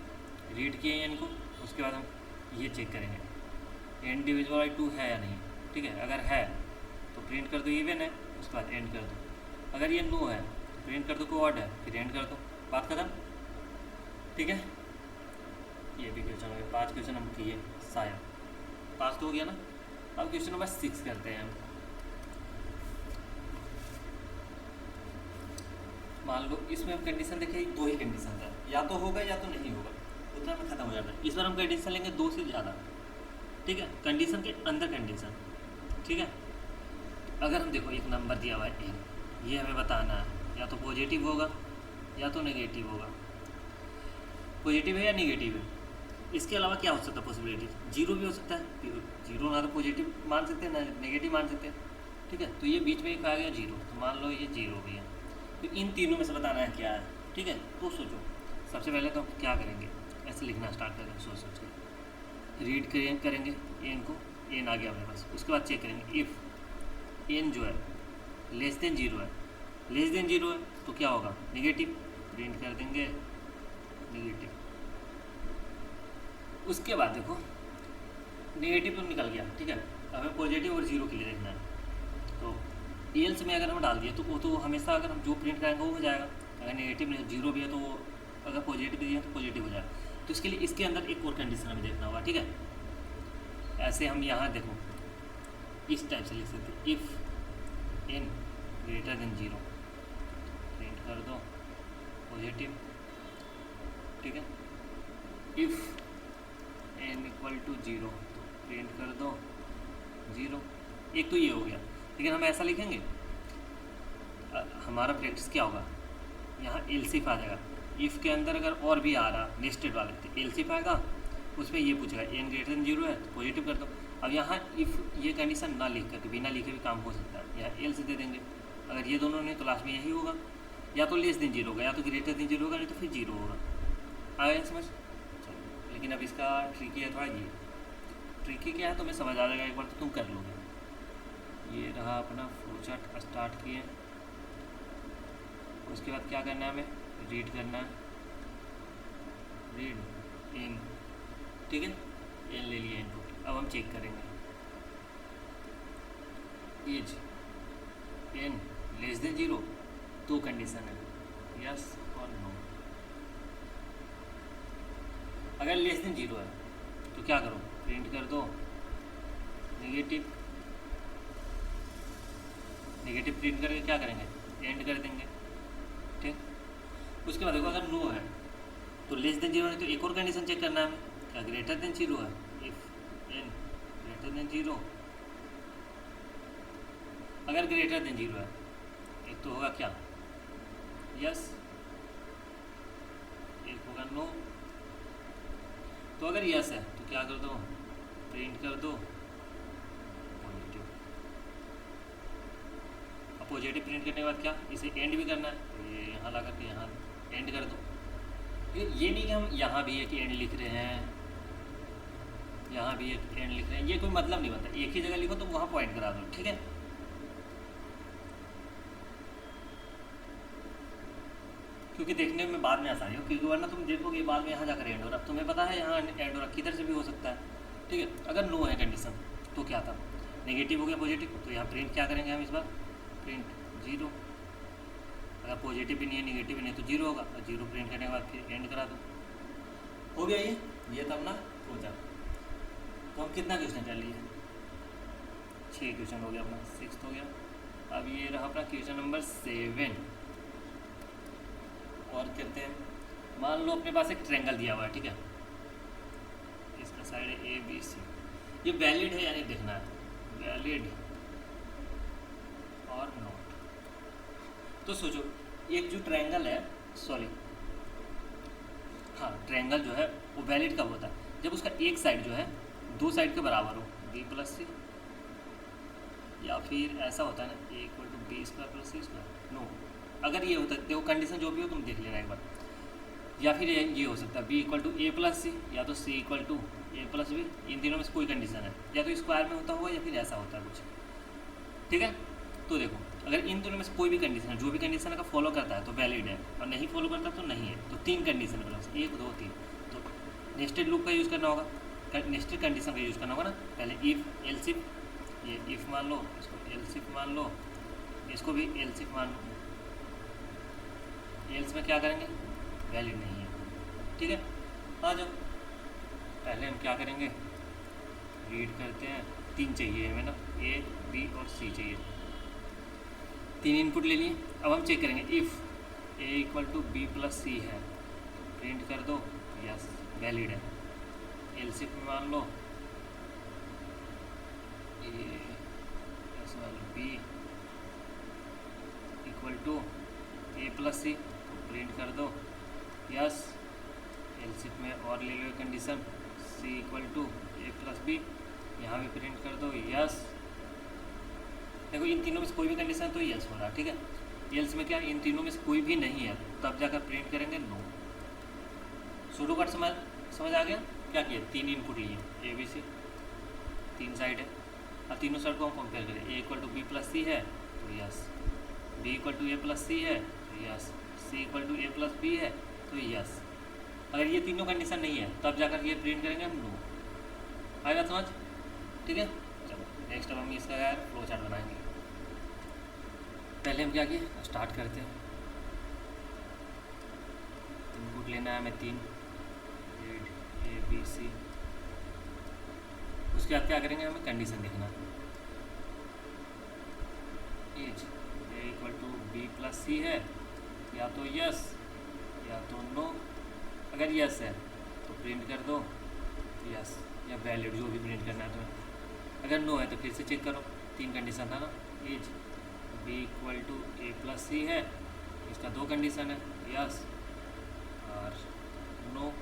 रीड किए इनको, उसके बाद हम ये चेक करेंगे एन डिविजिबल बाई 2 है या नहीं। ठीक है, अगर है तो प्रिंट कर दो इवन है, उसके बाद एंड कर दो। अगर ये नो है तो प्रिंट कर दो कि ऑड है, फिर एंड कर दो, बात खत्म। ठीक है, ये भी क्वेश्चन हो गया, 5 क्वेश्चन हम किए शायद, 5 तो हो गया ना। अब क्वेश्चन नंबर 6 करते हैं हम। मान लो इसमें हम कंडीशन देखिए, 2 ही कंडीशन था, या तो होगा या तो नहीं होगा, उतना में खत्म हो जाता है। इस बार हम कंडीशन लेंगे 2 से ज़्यादा, ठीक है, कंडीशन के अंदर कंडीशन, ठीक है। अगर हम देखो एक नंबर दिया हुआ है n, ये हमें बताना है या तो पॉजिटिव होगा या तो नेगेटिव होगा, पॉजिटिव है या नेगेटिव है। इसके अलावा क्या हो सकता है पॉसिबिलिटी, जीरो भी हो सकता है, जीरो ना तो पॉजिटिव मान सकते हैं ना नेगेटिव मान सकते हैं, ठीक है। तो ये बीच में एक आ गया जीरो, तो मान लो ये जीरो भी है। तो इन तीनों में से बताना है क्या है, ठीक है। तो सोचो, सबसे पहले तो क्या करेंगे, ऐसे लिखना स्टार्ट करेंगे, सोच सोच के रीड करेंगे एन को, एन आ गया अपने पास। उसके बाद चेक करेंगे इफ़ एन जो है लेस देन जीरो है, लेस देन जीरो है तो क्या होगा, नेगेटिव, प्रिंट कर देंगे नेगेटिव। उसके बाद देखो नेगेटिव तो निकल गया, ठीक है। हमें पॉजिटिव और जीरो के लिए देखना है, तो एल्स में अगर हम डाल दिए तो वो तो हमेशा अगर हम जो प्रिंट करेंगे वो हो जाएगा। अगर नेगेटिव में जीरो भी है तो वो, अगर पॉजिटिव दिया तो पॉजिटिव हो जाएगा। तो इसके लिए इसके अंदर एक और कंडीशन हमें देखना होगा, ठीक है। ऐसे हम यहाँ देखो इस टाइप से लिख सकते हैं, if N greater than zero, print कर दो पॉजिटिव, ठीक है। If N equal to zero तो प्रिंट कर दो जीरो। एक तो ये हो गया, लेकिन हम ऐसा लिखेंगे, हमारा प्रैक्टिस क्या होगा, यहाँ एलसिफ आ जाएगा। इफ़ के अंदर अगर और भी आ रहा नेस्टेड वाले तो एलसिफ आएगा, उसमें ये पूछेगा एन ग्रेटर देन जीरो है तो पॉजिटिव कर दो। अब यहाँ इफ़ ये कंडीशन ना लिख करके, बिना लिखे भी काम हो सकता है, यहाँ एल से दे देंगे। अगर ये दोनों नहीं तो लास्ट में यही होगा, या तो लेस देन जीरो होगा या तो ग्रेटर देन जीरो होगा, नहीं तो फिर जीरो होगा। आया समझ, चलो। लेकिन अब इसका ट्रिकी है थोड़ा, ये ट्रिकी क्या है तो मैं समझ आ जाएगा, एक बार तो तुम कर लोगे। ये रहा अपना फ्लो चार्ट स्टार्ट किए, उसके बाद क्या करना है, हमें रीड करना है, रीड इन, ठीक है, एन ले लिया इनपुट। अब हम चेक करेंगे as N less than zero, तो कंडीशन है यस और नो। अगर लेस देन जीरो है तो क्या करो, प्रिंट कर दो नेगेटिव, नेगेटिव प्रिंट करके क्या करेंगे, एंड कर देंगे, ठीक। उसके बाद देखो अगर नो है तो लेस देन जीरो है तो एक और कंडीशन चेक करना है हमें, क्या ग्रेटर देन जीरो है, if N greater than zero. अगर ग्रेटर देन जीरो है एक तो होगा क्या यस, एक होगा नो। तो अगर यस है तो क्या कर दो, प्रिंट कर दो पॉजिटिव। अब पॉजिटिव प्रिंट करने के बाद क्या, इसे एंड भी करना है, तो ये यहाँ ला करके यहाँ एंड कर दो। ये नहीं कि हम यहाँ भी एक एंड लिख रहे हैं, यहाँ भी एक एंड लिख रहे हैं, ये कोई मतलब नहीं बनता। एक ही जगह लिखो तो वहाँ पॉइंट करा दो, ठीक है। क्योंकि देखने में बाद में आसानी हो, क्योंकि वरना तुम देखोगे बाद में यहाँ जाकर एंड हो रहा, तुम्हें पता है यहाँ एंड हो रहा, किधर से भी हो सकता है, ठीक है। अगर नो है कंडीशन तो क्या था, नेगेटिव हो गया पॉजिटिव, तो यहाँ प्रिंट क्या करेंगे हम इस बार, प्रिंट जीरो। अगर पॉजिटिव भी नहीं है नेगेटिव भी नहीं तो जीरो होगा, और जीरो प्रिंट करने के बाद फिर एंड करा दो, हो गया ये तो अपना हो जाए। तो हम कितना क्वेश्चन कर लिए, 6 क्वेश्चन हो गया अपना, 6 हो गया। अब ये रहा अपना क्वेश्चन नंबर 7 और करते हैं। मान लो अपने पास एक ट्रायंगल दिया हुआ है, ठीक है, इसका साइड है ए बी सी, ये वैलिड है यानी देखना है वैलिड और नॉट। तो सोचो एक जो ट्रायंगल है, सॉरी हाँ, ट्रायंगल जो है वो वैलिड कब होता है, जब उसका एक साइड जो है दो साइड के बराबर हो, बी प्लस सी, या फिर ऐसा होता है ना A equal to B square plus C square. No, अगर ये होता है देखो कंडीशन जो भी हो तुम देख लेना एक बार, या फिर ये हो सकता है B equal to A plus C, या तो C equal to A plus B, इन तीनों में से कोई कंडीशन है, या तो स्क्वायर में होता होगा या फिर ऐसा होता है कुछ, ठीक है। तो देखो अगर इन दोनों में से कोई भी कंडीशन है, जो भी कंडीशन का फॉलो करता है तो वैलिड है, और नहीं फॉलो करता तो नहीं है। तो 3 कंडीशन प्लस 1 2 3, तो नेस्टेड लूप का यूज़ करना होगा, नेस्टेड कंडीशन का यूज़ करना होगा ना। पहले इफ़ एलसिफ, ये इफ़ मान लो, इसको एलसिफ मान लो, इसको भी एलसिफ मान लो। एल्स में क्या करेंगे, वैलिड नहीं है, ठीक है, आ जाओ। पहले हम क्या करेंगे, रीड करते हैं। 3 चाहिए हमें ना, ए बी और सी चाहिए। 3 इनपुट ले लिए। अब हम चेक करेंगे if A equal to B plus C है, प्रिंट कर दो, यस वैलिड है। एलसीएफ में मान लो A plus B equal to A plus C, तो प्रिंट कर दो, यस। एलसीएफ में और ले लो condition, C equal to A plus B, यहाँ भी प्रिंट कर दो, यस। देखो इन तीनों में से कोई भी कंडीशन है तो यस हो रहा है, ठीक है। एल्स में क्या, इन तीनों में से कोई भी नहीं है तब जाकर प्रिंट करेंगे नो। सूडो कोड समझ आ गया। क्या किया, 3 इनपुट लिए, ए बी सी, 3 साइड है। अब तीनों साइड को हम कंपेयर करें, A equal to B plus C है तो yes, B equal to A plus C है तो yes, C equal to A plus B है तो यस। अगर ये तीनों कंडीशन नहीं है तब जाकर ये प्रिंट करेंगे हम नो। आएगा समझ, ठीक है। चलो नेक्स्ट अब हम इसका यार फ्लो चार्ट बनाएंगे। पहले हम क्या किए, स्टार्ट करते हैं। इनपुट लेना है हमें 3, ए बी सी। उसके बाद क्या करेंगे, हमें कंडीशन देखना है। As A equal to B plus C है, या तो यस या तो नो। अगर यस है तो प्रिंट कर दो यस या वैलिड, जो भी प्रिंट करना है तुम्हें। अगर नो है तो फिर से चेक करो, 3 कंडीशन था ना। As B equal to A plus C है, इसका 2 कंडीशन है, यस और नो।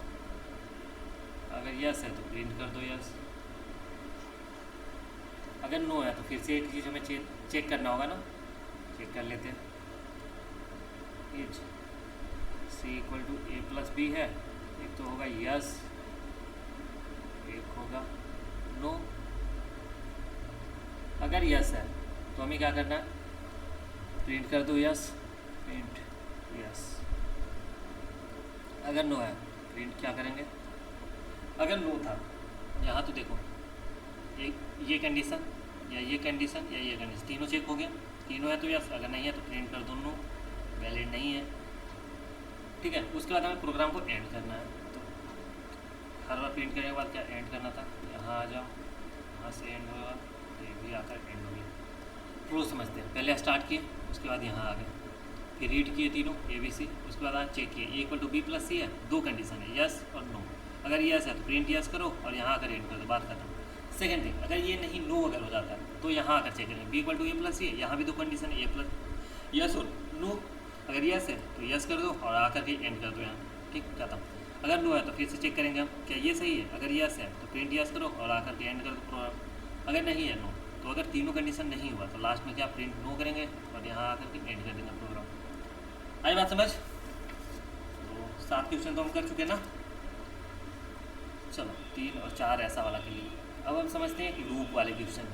अगर यस है तो प्रिंट कर दो यस। अगर नो है तो फिर से एक चीज़ हमें चेक करना होगा ना, चेक कर लेते हैं। As C equal to A plus B है, एक तो होगा यस, एक होगा नो। अगर यस है तो हमें क्या करना है, प्रिंट कर दो यस, प्रिंट यस। अगर नो है प्रिंट क्या करेंगे, अगर नो था, यहाँ तो देखो ये कंडीशन या ये कंडीशन या ये कंडीशन, तीनों चेक हो गया। तीनों है तो यस, अगर नहीं है तो प्रिंट कर दो नो, वैलिड नहीं है, ठीक है। उसके बाद हमें प्रोग्राम को एंड करना है। तो हर बार प्रिंट करने के बाद क्या एंड करना था, यहाँ आ जाओ, यहाँ से एंड होगा, ये भी आकर एंड हो गया। फ्लो समझते हैं, पहले स्टार्ट किए, उसके बाद यहाँ आ गए, फिर रीड किए तीनों ए बी सी, उसके बाद आज चेक किए। ए equal to B plus C है, 2 कंडीशन है, यस और नो। अगर यस है तो प्रिंट यस करो और यहाँ आकर एंड कर दो, बात खत्म। सेकेंड थिंग, अगर ये नहीं नो अगर हो जाता है तो यहाँ आकर चेक करेंगे, B equal to A plus C है, यहाँ भी 2 कंडीशन है, ए प्लस यस और नो। अगर यस है तो यस कर दो और आकर के एंड कर दो यहाँ, ठीक, खत्म। अगर नो है तो फिर से चेक करेंगे हम क्या ये सही है। अगर यस है तो प्रिंट यस करो और आकर के एंड कर दो प्रोग्राम। अगर नहीं है नो, तो अगर तीनों कंडीशन नहीं हुआ तो लास्ट में क्या प्रिंट नो करेंगे और यहाँ आकर के एंड कर देंगे प्रोग्राम। आई बात समझ। तो 7 क्वेश्चन तो हम कर चुके ना। चलो 3 और 4 ऐसा वाला के लिए। अब हम समझते हैं लूप वाले क्वेश्चन,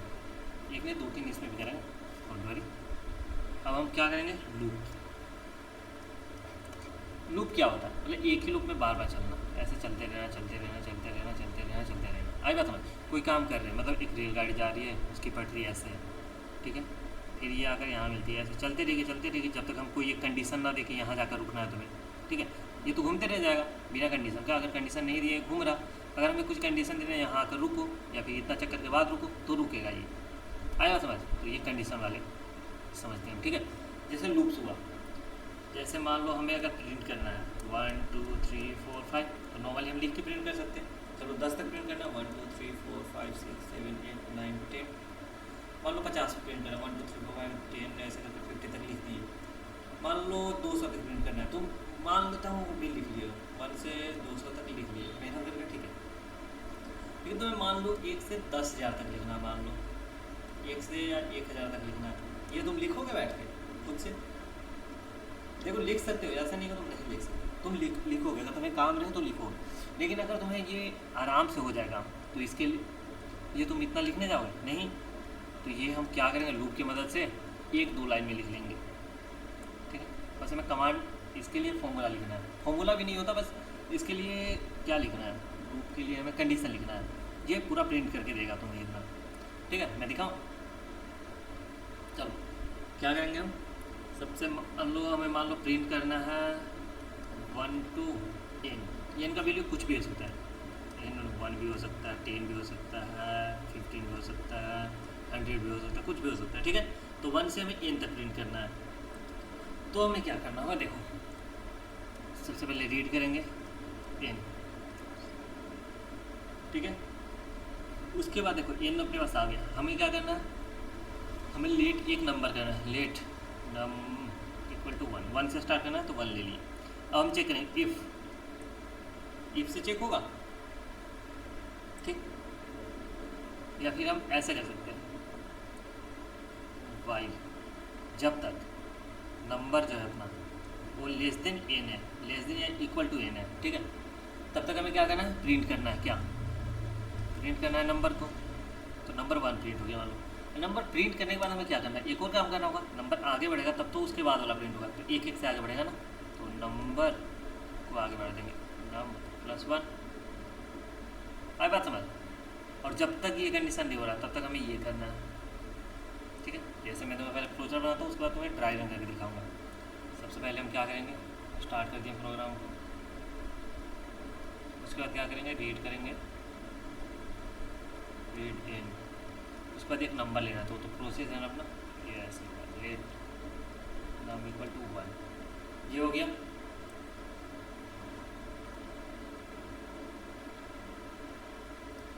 एक नहीं 2-3 इसमें भी करेंगे, डोंट वरी। अब हम क्या करेंगे, लूप क्या होता है, मतलब एक ही लूप में बार बार चलना, ऐसे चलते रहना चलते रहना चलते रहना चलते रहना चलते रहना। आई बात समझ। कोई काम कर रहे हैं, मतलब एक रेलगाड़ी जा रही है, उसकी पटरी ऐसे है, ठीक है, फिर ये आकर यहाँ मिलती है, ऐसे चलते रहिए जब तक हम कोई एक कंडीशन ना देखें यहाँ जाकर रुकना है तुम्हें, ठीक है। ये तो घूमते रह जाएगा बिना कंडीशन का। अगर कंडीशन नहीं दिए घूम रहा, अगर हमें कुछ कंडीशन दे रहे हैं यहाँ आकर रुको या फिर इतना चक्कर के बाद रुको तो रुकेगा ये। आया समझ। तो ये कंडीशन वाले समझते हैं, ठीक है। जैसे लूप्स हुआ, जैसे मान लो हमें अगर प्रिंट करना है 1 2 3 4 5, तो नॉर्मली हम लिख के प्रिंट कर सकते हैं। चलो 10 तक प्रिंट करना है, 1 2 3 4 5 6 7 8 9 10। मान लो 50 प्रिंट करना है, 1 2 3 4 5 10, ऐसे करके 50 तक लिख दिए। मान लो 200 तक प्रिंट करना है, तो मान लेता हूँ भी लिख लिया, 1 से 200 तक लिख लिए मेहनत करके, ठीक है। लेकिन तुम्हें मान लो 1 से 10,000 तक लिखना, मान लो 1 से या 1000 तक लिखना है, ये तुम लिखोगे बैठ के खुद से? देखो लिख सकते हो, ऐसा नहीं कि तुम नहीं लिख सकते, तुम लिखोगे। अगर तुम्हें काम नहीं तो लिखोगे, लेकिन अगर तुम्हें ये आराम से हो जाएगा तो इसके लिए ये तुम इतना लिखने जाओगे नहीं। तो ये हम क्या करेंगे, लूप की मदद से 1-2 लाइन में लिख लेंगे, ठीक है। बस हमें कमांड, इसके लिए फॉर्मूला लिखना है, फॉर्मूला भी नहीं होता, बस इसके लिए क्या लिखना है, लूप के लिए हमें कंडीशन लिखना है, ये पूरा प्रिंट करके देगा तुम्हें इतना, ठीक है। मैं दिखाऊँ, चलो क्या करेंगे हम। सबसे मान लो हमें प्रिंट करना है 1 2 एन का वैल्यू कुछ भी हो सकता है, एन 1 भी हो सकता है, 10 भी हो सकता है, 15 भी हो सकता है, 100 भी हो सकता है, कुछ भी हो सकता है, ठीक है। तो 1 से हमें एन तक प्रिंट करना है। तो हमें क्या करना होगा, देखो सबसे पहले रीड करेंगे एन, ठीक है। उसके बाद देखो एन अपने पास आ गया, हमें क्या करना है, हमें लेट एक नंबर करना है, लेट नम इक्वल टू 1, 1 से स्टार्ट करना है तो 1 ले लिए। अब हम चेक करेंगे इफ से चेक होगा, ठीक। या फिर हम ऐसे कर सकते हैं, वाइल जब तक नंबर जो है अपना वो लेस देन एन है, लेस देन या इक्वल टू एन है, ठीक है, तब तक हमें क्या करना है, प्रिंट करना है, क्या प्रिंट करना है नंबर को। तो नंबर 1 प्रिंट हो गया, मान लो। नंबर प्रिंट करने के बाद हमें क्या करना है, एक और काम करना होगा, नंबर आगे बढ़ेगा तब तो उसके बाद वाला प्रिंट होगा, तो एक एक से आगे बढ़ेगा ना, तो नंबर को आगे बढ़ा देंगे, नम +1, आई बात समझ। और जब तक ये कंडीशन नहीं हो रहा तब तक हमें ये करना है, ठीक है। जैसे मैं तुम्हें पहले फ्लोचार्ट बनाता हूँ, उसके बाद तुम्हें ड्राई रन करके दिखाऊंगा। सबसे पहले हम क्या करेंगे, स्टार्ट कर दिए प्रोग्राम को, उसके बाद क्या करेंगे, रीड करेंगे, रीड एन, उसके बाद एक नंबर लेना, तो प्रोसेस है ना अपना, ये ऐसे लेट नम इक्वल टू 1, ये हो गया।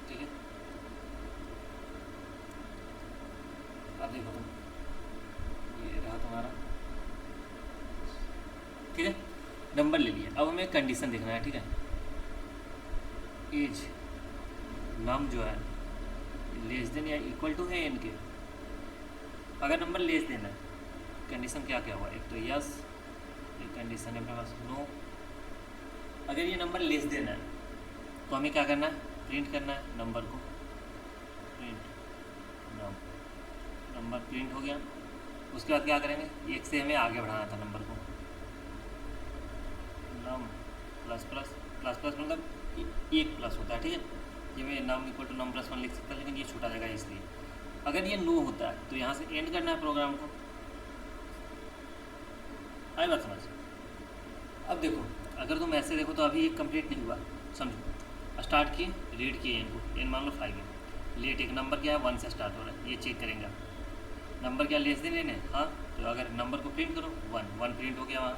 ठीक है, अब देखो तुम, ये रहा तुम्हारा, ठीक है, नंबर ले लिया। अब हमें कंडीशन देखना है, ठीक है, एज नम जो है लेस देन या इक्वल टू है एन के। अगर नंबर लेस देना है, कंडीशन क्या क्या हुआ, एक तो यस, एक कंडीशन है अपने पास नो। अगर ये नंबर लेस देना है तो हमें क्या करना है, प्रिंट करना है नंबर को, प्रिंट नंबर प्रिंट हो गया। उसके बाद क्या करेंगे, एक से हमें आगे बढ़ाना था नंबर को, num plus plus plus plus मतलब एक प्लस होता है, ठीक है। ये मैं नम इक्वल टू नम +1 लिख सकता, लेकिन ये छोटा जगह है इसलिए। अगर ये नो होता है तो यहाँ से एंड करना है प्रोग्राम को, आई बात समझ। अब देखो, अगर तुम ऐसे देखो तो अभी ये कंप्लीट नहीं हुआ, समझो। स्टार्ट किए, रीड किए एन को, एन मान लो 5 है, लेट एक नंबर क्या है 1 से स्टार्ट हो रहा है, ये चेक करेंगे नंबर क्या लेस देन एन है, हाँ। तो अगर नंबर को प्रिंट करो 1 प्रिंट हो गया, वहाँ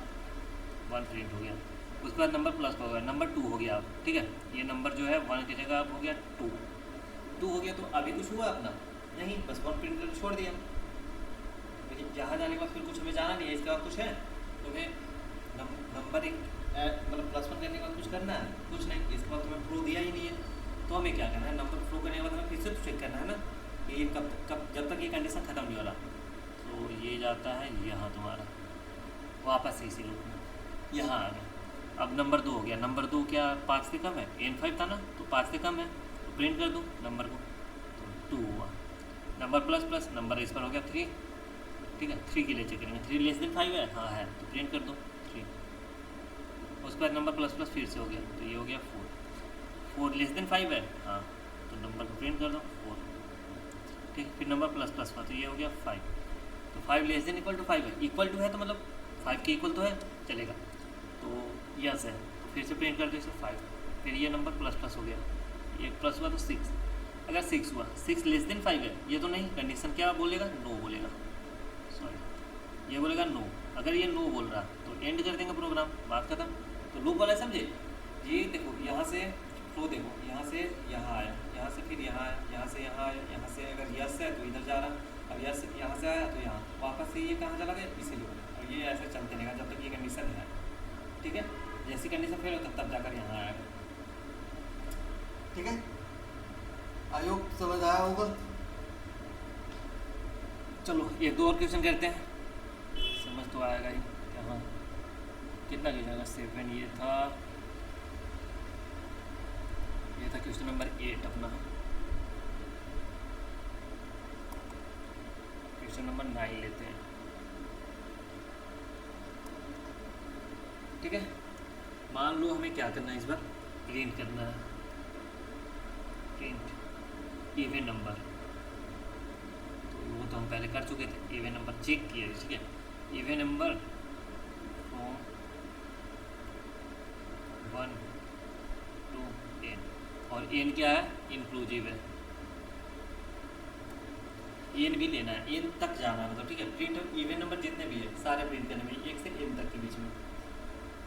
1 प्रिंट हो गया। उसके बाद नंबर प्लस हो गया, नंबर 2 हो गया अब, ठीक है। ये नंबर जो है 1 की जगह अब हो गया 2 हो गया। तो अभी कुछ हुआ अपना नहीं, बस 1 प्रिंट करके छोड़ दिया। लेकिन जहाँ जाने के बाद फिर कुछ हमें जाना नहीं है, इसके बाद कुछ है तो हमें नंबर एक मतलब +1 करने के बाद कुछ करना है, कुछ नहीं। इसके बाद तुम्हें फ्लो दिया ही नहीं है, तो हमें क्या करना है, नंबर फ्लो करने के बाद हमें फिर से चेक करना है ना कि ये कब जब तक ये कंडीशन ख़त्म नहीं हो रहा। तो ये जाता है यहाँ तुम्हारा वापस इसी लूप में, यहाँ आ गया। अब नंबर 2 हो गया, नंबर 2 क्या 5 से कम है, n5 था ना, तो 5 से कम है तो प्रिंट कर दो नंबर को, तो 2 हुआ। नंबर प्लस प्लस नंबर इस पर हो गया 3, ठीक है। 3 के लिए चेक करेंगे, 3 लेस देन 5 है, हाँ है, तो प्रिंट कर दो 3। उसके बाद नंबर प्लस प्लस फिर से हो गया, तो ये हो गया 4 लेस देन 5 है, हाँ, तो नंबर को प्रिंट कर दो 4, ठीक है। फिर नंबर प्लस प्लस हुआ, तो ये हो गया 5, तो 5 लेस देन इक्वल टू 5 है, इक्वल टू है तो मतलब 5 के इक्वल तो है, चलेगा, तो यस है, तो फिर से प्रिंट कर दो इसे 5। फिर ये नंबर प्लस प्लस हो गया, ये प्लस हुआ तो 6। अगर 6 हुआ, 6 लेस देन 5 है, ये तो नहीं, कंडीशन क्या बोलेगा, नो बोलेगा, सॉरी ये बोलेगा नो। अगर ये नो बोल रहा तो एंड कर देंगे प्रोग्राम, बात खत्म। तो लूप वाला समझे, ये देखो यहाँ से फ्लो देखो, यहाँ से यहाँ आया, यहाँ से फिर यहाँ आया, यहाँ से यहाँ आया, यहाँ से अगर यस है तो इधर जा रहा, अब यस यहाँ से आया तो यहाँ वापस से ये कहाँ चला गया, इसी लूप में। और ये ऐसे चलते रहेगा जब तक ये कंडीशन है, ठीक है। जैसी कंडीशन फेल हो तब जाकर यहाँ आएगा, ठीक है। आई होप समझ आया होगा। चलो एक दो और क्वेश्चन करते हैं, समझ तो आएगा ही। हाँ, कितना क्वेश्चन 7, ये था क्वेश्चन नंबर 8 अपना। क्वेश्चन नंबर 9 लेते हैं, ठीक है। मान लो हमें क्या करना है, इस बार प्रिंट करना है, प्रिंट इवन नंबर। तो वो तो हम पहले कर चुके थे, इवन नंबर चेक किया, ठीक है। Even number from 1 to n, और n क्या है, इंक्लूसिव है, n भी लेना है, n तक जाना है, मतलब ठीक है। प्रिंट इवन नंबर जितने भी है सारे प्रिंट करने में 1 से n तक के बीच में,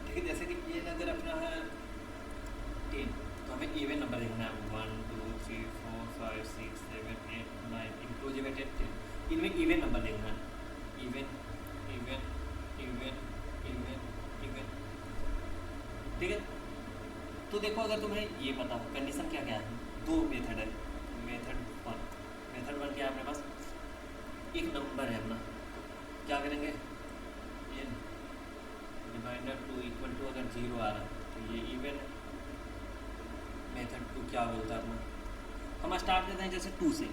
ठीक है। जैसे कि n अगर अपना है 10, तो हमें इवन नंबर देखना है 1 2 3 4 5 6 7 8 9, इंक्लूसिव है 10, इनमें इवन नंबर देखना है, even even even even even, ठीक है। तो देखो अगर तुम्हें ये पता हो कंडीशन क्या क्या है, दो मेथड है, मेथड वन क्या है अपने पास, एक नंबर है अपना, क्या करेंगे, n डिवाइडर 2 इक्वल टू अगर 0 आ रहा तो ये इवन है। मेथड 2 क्या बोलता है अपना, हम स्टार्ट करते हैं जैसे 2 से,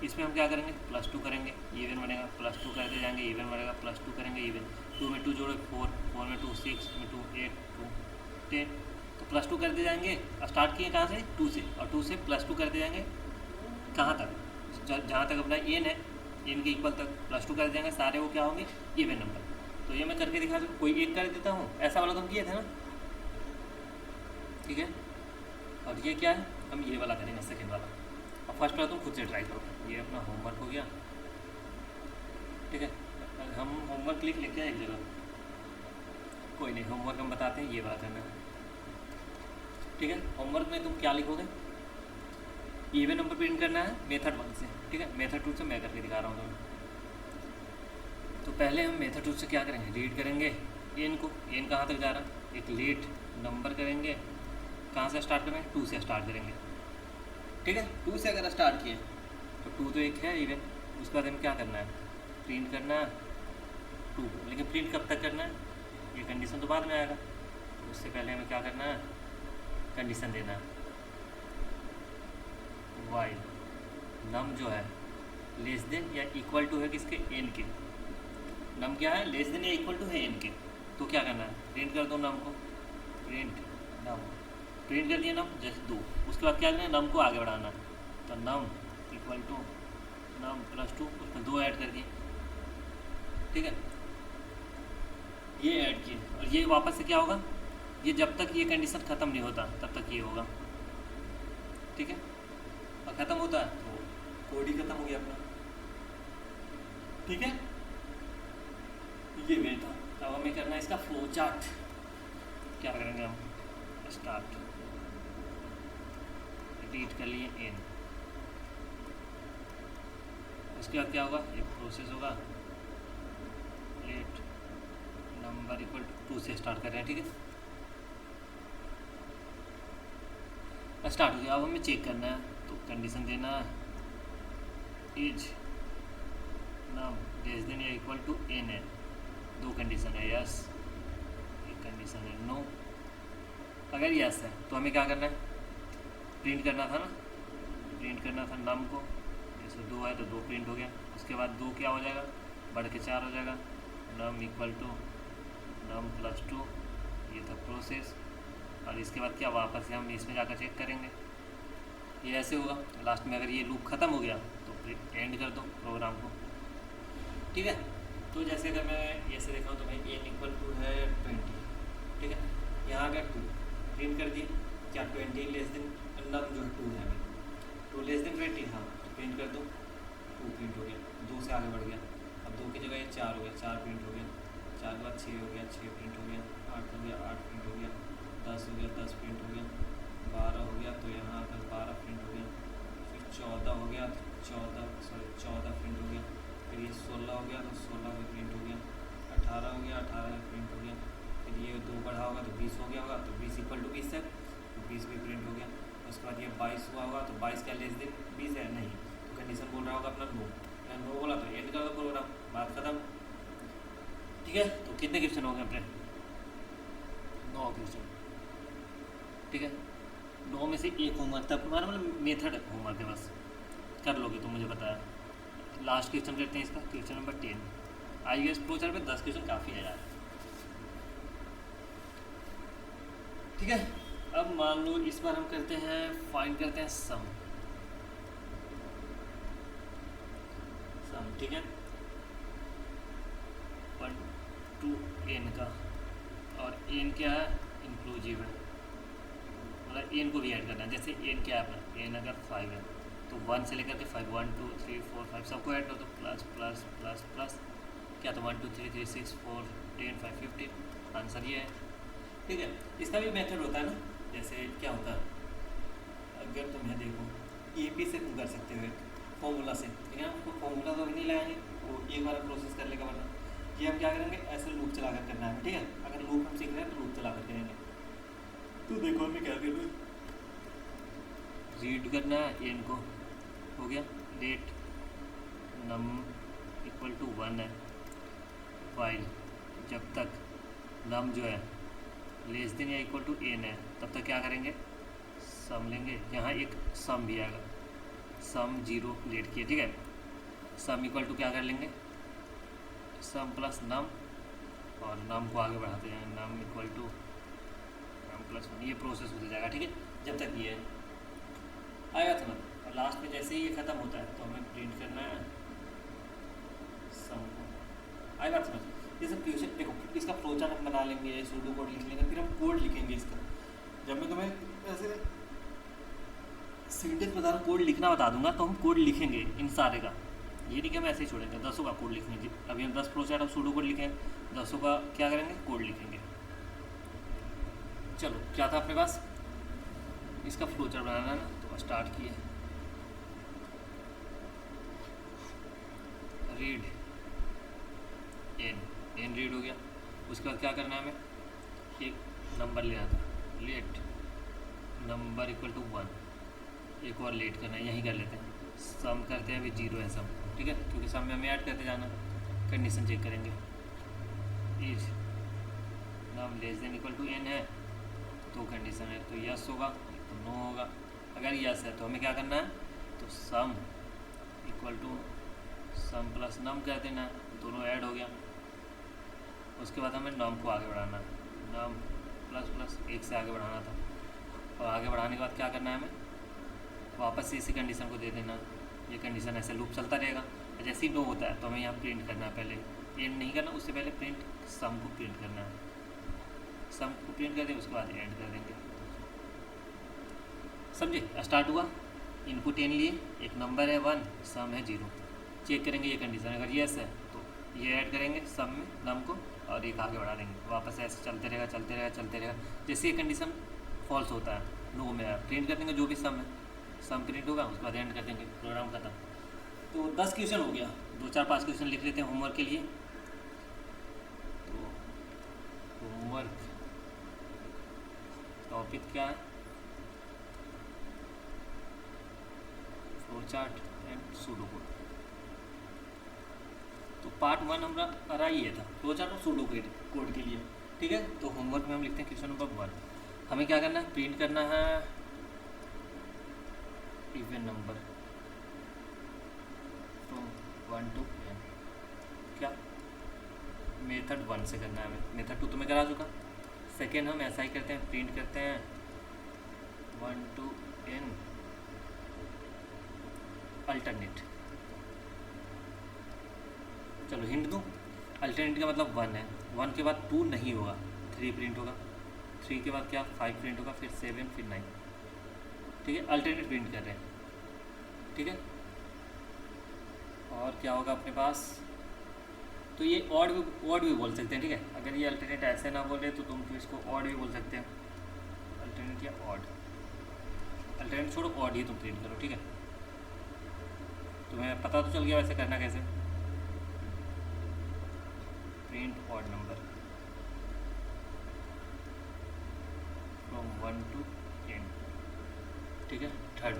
इसमें हम क्या करेंगे +2 करेंगे, इवन बनेगा, +2 करते जाएंगे, इवन बनेगा, +2 करेंगे, इवन, 2 में 2 जोड़ो 4, 4 में 2 6, में 2 8, 2 10, तो +2 करते जाएंगे। स्टार्ट किए कहाँ से, 2 से, और 2 से +2 करते जाएंगे कहाँ तक, जहाँ तक अपना n है, n के इक्वल तक +2 करते जाएंगे, सारे वो क्या होंगे, इवन नंबर। तो ये मैं करके दिखा दूँ, कोई एक कर देता हूँ, ऐसा वाला तो हम किए थे ना, ठीक है। और ये क्या है, हम ये वाला करेंगे, सेकेंड वाला। और फर्स्ट वाला तुम खुद से ट्राई करो, ये अपना होमवर्क हो गया, ठीक है। हम होमवर्क लिख लेते हैं एक जगह, कोई नहीं, होमवर्क हम बताते हैं, ये वाला करना है, ठीक है। होमवर्क में तुम क्या लिखोगे, इवन नंबर प्रिंट करना है मेथड 1 से, ठीक है। मेथड 2 से मैं करके दिखा रहा हूँ तुम्हें। तो पहले हम मेथड 2 से क्या करेंगे, रीड करेंगे n को, n कहाँ तक जा रहा है, एक लेट नंबर करेंगे, कहाँ से स्टार्ट करेंगे, 2 से स्टार्ट करेंगे, ठीक है। 2 से अगर स्टार्ट किए तो 2 तो एक है इवन, उसके बाद हमें क्या करना है, प्रिंट करना है 2, लेकिन प्रिंट कब तक करना है, ये कंडीशन तो बाद में आएगा, तो उससे पहले हमें क्या करना है, कंडीशन देना है, वाइल नम जो है लेस देन या इक्वल टू है किसके, n के, नम क्या है, लेस देन या इक्वल टू है n के, तो क्या करना है, प्रिंट कर दो नम को, प्रिंट नम, प्रिंट कर दिया नम जैसे 2, उसके बाद क्या करना है, नम को आगे बढ़ाना, तो नम इक्वल टू नम +2, उसमें 2 ऐड कर दिए, ठीक है। ये ऐड किए, और ये वापस से क्या होगा, ये जब तक ये कंडीशन ख़त्म नहीं होता तब तक ये होगा, ठीक है। और ख़त्म होता है तो कोड ही ख़त्म हो गया अपना, ठीक है। ये वे था। अब हमें करना है इसका फ्लो चार्ट, क्या करेंगे हम, स्टार्ट, रीड कर लिए n, उसके बाद क्या होगा, एक प्रोसेस होगा, लेट नंबर इक्वल टू 2 से स्टार्ट कर रहे हैं, ठीक है। स्टार्ट हो गया, अब हमें चेक करना है, तो कंडीशन देना है, इज नम लेस देन या इक्वल टू n है, 2 कंडीशन है, यस, एक कंडीशन है नो। अगर यस है तो हमें क्या करना है, प्रिंट करना था ना, प्रिंट करना था नम को, जैसे 2 है तो 2 प्रिंट हो गया, उसके बाद 2 क्या हो जाएगा, बढ़ के 4 हो जाएगा, नम इक्वल टू नम +2, ये था प्रोसेस। और इसके बाद क्या, वापस से हम इसमें जाकर चेक करेंगे, ये ऐसे होगा, लास्ट में अगर ये लूप ख़त्म हो गया तो फिर एंड कर दो प्रोग्राम को, ठीक है। तो जैसे अगर मैं ऐसे देखा हूँ तो भाई n इक्वल टू है 20, ठीक है, यहाँ अगर 2 प्रिंट कर दिए, क्या 20 लेस देन नम जो है 2 है अभी, 2 लेस देन 20, हाँ, तो प्रिंट कर दो, 2 प्रिंट हो गया, 2 से आगे बढ़ गया, अब 2 की जगह ये 4 हो गया, 4 प्रिंट हो गया, 4 के बाद 6 हो गया, 6 प्रिंट हो गया, 8 हो गया, 8 प्रिंट हो गया, 10 हो गया, 10 प्रिंट हो गया, 12 हो गया, तो यहाँ पर 12 प्रिंट हो गया, फिर 14 हो गया, 14 प्रिंट हो गया, फिर ये 16 हो गया तो 16 भी प्रिंट हो गया, 18 हो गया, 18 भी प्रिंट हो गया, फिर ये 2 बढ़ा होगा तो 20 हो गया होगा, तो 20 इक्वल टू 20 है, तो 20 भी प्रिंट हो गया। उसके बाद ये 22 हुआ होगा, तो 22 क्या लेस देन 20 है, नहीं, तो कंडीशन बोल रहा होगा अपना नो, नो बोला तो एंड कर दो प्रोग्राम, बात खत्म, ठीक है। तो कितने क्वेश्चन हो गए अपने, 9 क्वेश्चन, ठीक है। 9 में से एक होमवर्क था तुम्हारा, मतलब मेथड होमवर्क है, बस कर लोगे तो मुझे बताया। लास्ट क्वेश्चन करते हैं इसका, question number 10, I guess flow chart पे 10 क्वेश्चन काफ़ी है यार, ठीक है। अब मान लो इस बार हम करते हैं, फाइंड करते हैं सम, ठीक है, 1 to n का, और n क्या है, इंक्लूसिव इंक्लूसिव है, मतलब एन को भी ऐड करना है। जैसे एन क्या है अपना, एन अगर 5 है तो 1 से लेकर के 5, 1 2 3 4 5 सबको ऐड कर दो, प्लस प्लस प्लस प्लस क्या, तो 1 2 3 3 6 4 10 5 15, आंसर ये है। ठीक है, इसका भी मेथड होता है ना, जैसे क्या होता है, अगर तुम्हें देखो ईपी से तुम कर सकते हो फॉर्मूला से, ठीक है ना, तो फॉर्मूला तो अभी नहीं लगाएंगे, वो एक बार प्रोसेस कर लेगा, वरना ये हम क्या करेंगे, ऐसे लूप चला कर करना है, ठीक है। अगर लूप हम सीख रहे हैं तो लूप चला कर करेंगे। तो देखो हमें क्या करना है, रीड करना है एन को, हो गया, डेट नम इक्वल टू 1 है, फाइल जब तक नम जो है लेस देन या इक्वल टू एन है तब तक क्या करेंगे, सम लेंगे। यहाँ एक सम भी आएगा, सम 0 लेट किया, ठीक है। सम इक्वल टू क्या कर लेंगे, सम प्लस नम, और नम को आगे बढ़ाते हैं, num equal to num plus 1, ये प्रोसेस होता जाएगा, ठीक है, जब तक ये आएगा समझ। और लास्ट में जैसे ही ये ख़त्म होता है तो हमें प्रिंट करना है सम को, आएगा समझ। ये सब क्वेश्चन देखो, इसका फ्लो चार्ट हम बना लेंगे, सूडो कोड लिख लेंगे, फिर हम कोड लिखेंगे इसका। जब मैं तुम्हें ऐसे सिंटेक्स बता रहा हूँ, कोड लिखना बता दूंगा, तो हम कोड लिखेंगे इन सारे का, ये नहीं कि हम ऐसे ही छोड़ेंगे, 10 का कोड लिखेंगे। अभी हम 10 फ्लो चार्ट हम सूडो कोड लिखेंगे, 10 का क्या करेंगे, कोड लिखेंगे। चलो क्या था अपने पास, इसका फ्लो चार्ट बनाना है ना, तो स्टार्ट किए, रीड एन रीड हो गया। उसके बाद क्या करना है हमें, एक नंबर लेना था, लेट नंबर इक्वल टू 1, एक और लेट करना है, यहीं कर लेते हैं, सम करते हैं, अभी 0 है सम, ठीक है, क्योंकि सम में हमें ऐड करते जाना। कंडीशन चेक करेंगे, is num less than equal to N है तो कंडीशन है तो यस होगा, तो नो होगा। अगर यस है तो हमें क्या करना है, तो sum equal to sum plus num कर देना, दोनों ऐड हो गया। उसके बाद हमें नम को आगे बढ़ाना है, नम प्लस प्लस 1 से आगे बढ़ाना था, और आगे बढ़ाने के बाद क्या करना है हमें, वापस से इसी कंडीशन को दे देना। ये कंडीशन ऐसे लूप चलता रहेगा, जैसे ही नो होता है तो हमें यहाँ प्रिंट करना है, पहले एंड नहीं करना, उससे पहले प्रिंट सम को प्रिंट करना है, सम को प्रिंट कर दें, उसके बाद एंड कर देंगे। समझे, स्टार्ट हुआ, इनपुट एन लिए, एक नंबर है 1, सम है 0, चेक करेंगे ये कंडीशन, अगर यस है तो ये ऐड करेंगे सम में नम को, और एक आगे बढ़ा देंगे, वापस ऐसे चलते रहेगा चलते रहेगा चलते रहेगा। जैसे ये कंडीशन फॉल्स होता है, नो में प्रिंट कर देंगे जो भी सम है, सम प्रिंट होगा, उसके बाद एंड कर देंगे, प्रोग्राम खत्म। तो 10 क्वेश्चन हो गया, 2 4 5 क्वेश्चन लिख लेते हैं होमवर्क के लिए। तो होमवर्क टॉपिक क्या है, flow chart and pseudo code. तो पार्ट 1 हमारा ये था, फ्लो चार्ट और सूडो कोड के लिए, ठीक है। तो होमवर्क में हम लिखते हैं क्वेश्चन नंबर 1, हमें क्या करना है, प्रिंट करना है even number from 1 to n, क्या मेथड 1 से करना है हमें, मेथड 2 तो मैं करा चुका। सेकेंड हम ऐसा ही करते हैं, प्रिंट करते हैं 1 to n अल्टरनेट। चलो हिंट दूँ, अल्टरनेट का मतलब 1 है, 1 के बाद 2 नहीं होगा, 3 प्रिंट होगा, 3 के बाद क्या 5 प्रिंट होगा, फिर 7 फिर 9, ठीक है, अल्टरनेट प्रिंट कर रहे हैं, ठीक है। और क्या होगा अपने पास, तो ये ऑड भी बोल सकते हैं, ठीक है। अगर ये अल्टरनेट ऐसे ना बोले तो तुम तो इसको ऑड भी बोल सकते हैं, अल्टरनेट या ऑड, अल्टरनेट छोड़ो, ऑड ही तुम प्रिंट करो, ठीक है। तुम्हें पता तो चल गया वैसे करना कैसे, print odd number from 1 to n, ठीक है। थर्ड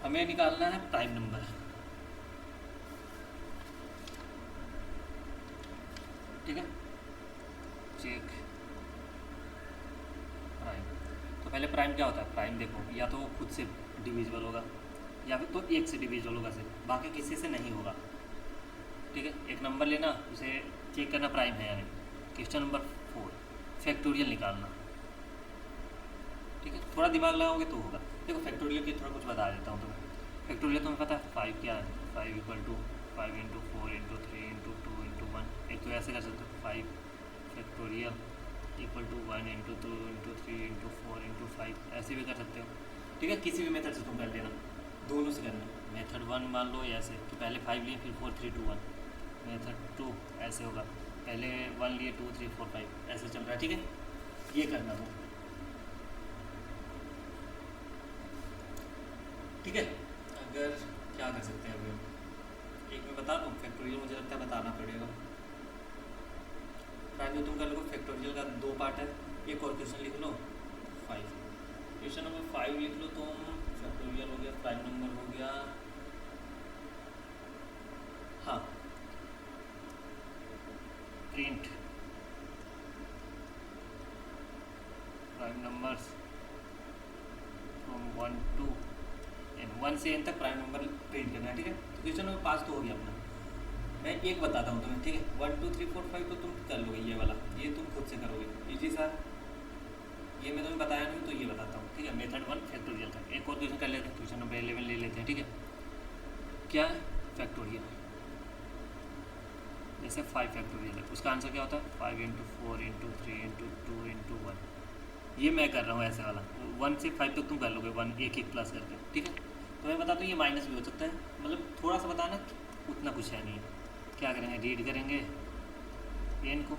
हमें निकालना है प्राइम नंबर, ठीक है, चेक प्राइम। तो पहले प्राइम क्या होता है, प्राइम देखो या तो खुद से डिविजिबल होगा या फिर तो 1 से डिविजिबल होगा, सिर्फ बाकी किसी से नहीं होगा, ठीक है। एक नंबर लेना, उसे चेक करना प्राइम है यानी। क्वेश्चन नंबर 4 फैक्टोरियल निकालना, ठीक है, थोड़ा दिमाग लगाओगे तो होगा। देखो फैक्टोरियल की थोड़ा कुछ बता देता हूँ तुम्हें। फैक्टोरियल तुम्हें पता है 5 क्या है, 5 equal to 5 into 4 into 3 into 2 into 1, एक तो ऐसे कर सकते हो 5 factorial equal to 1 1 into 2 into 3 into 4 into 5 ऐसे भी कर सकते हो। ठीक है, किसी भी मेथड से तुम कर लेना, दोनों से करना। मेथड 1 मान लो ऐसे कि पहले 5 लिए फिर 4 3 2 1। मेथड 2 ऐसे होगा, पहले 1 लिए 2 3 4 5 ऐसे चल रहा है। ठीक है, ये करना हो। ठीक है, अगर क्या कर सकते हैं अभी हम, एक मैं बता दूँ फैक्टोरियल, मुझे लगता है बताना पड़ेगा। प्राइम जो तुम कर लो फैक्टोरियल का 2 पार्ट है। एक और क्वेश्चन लिख लो 5, क्वेश्चन नंबर 5 लिख लो तुम। फैक्टोरियल हो गया, प्राइम नंबर हो गया, हाँ print prime numbers from 1 to n, 1 से n तक प्राइम नंबर प्रिंट करना है। ठीक है, तो क्वेश्चन नंबर 5 तो हो गया अपना। मैं एक बताता हूँ तुम्हें। ठीक है, 1 2 3 4 5 तो तुम कर लोगे, ये वाला ये तुम खुद से करोगे इजी सा। ये मैं तुम्हें बताया नहीं तो ये बताता हूँ। ठीक है, मेथड 1 फैक्टोरियल का। एक और क्वेश्चन कर लेते हैं, क्वेश्चन नंबर 11 ले लेते हैं। ठीक है, क्या है फैक्टोरियल, जैसे 5 फैक्टोरियल है, उसका आंसर क्या होता है 5 इंटू 4 इंटू 3 इंटू 2 इंटू 1। ये मैं कर रहा हूँ ऐसे वाला, 1 से 5 तक तुम कर लोगे, 1 एक एक प्लस करके। ठीक है, तो मैं बताता हूँ ये माइनस भी हो सकता है, मतलब थोड़ा सा बताना, उतना कुछ है नहीं है। क्या करेंगे, रीड करेंगे एन को,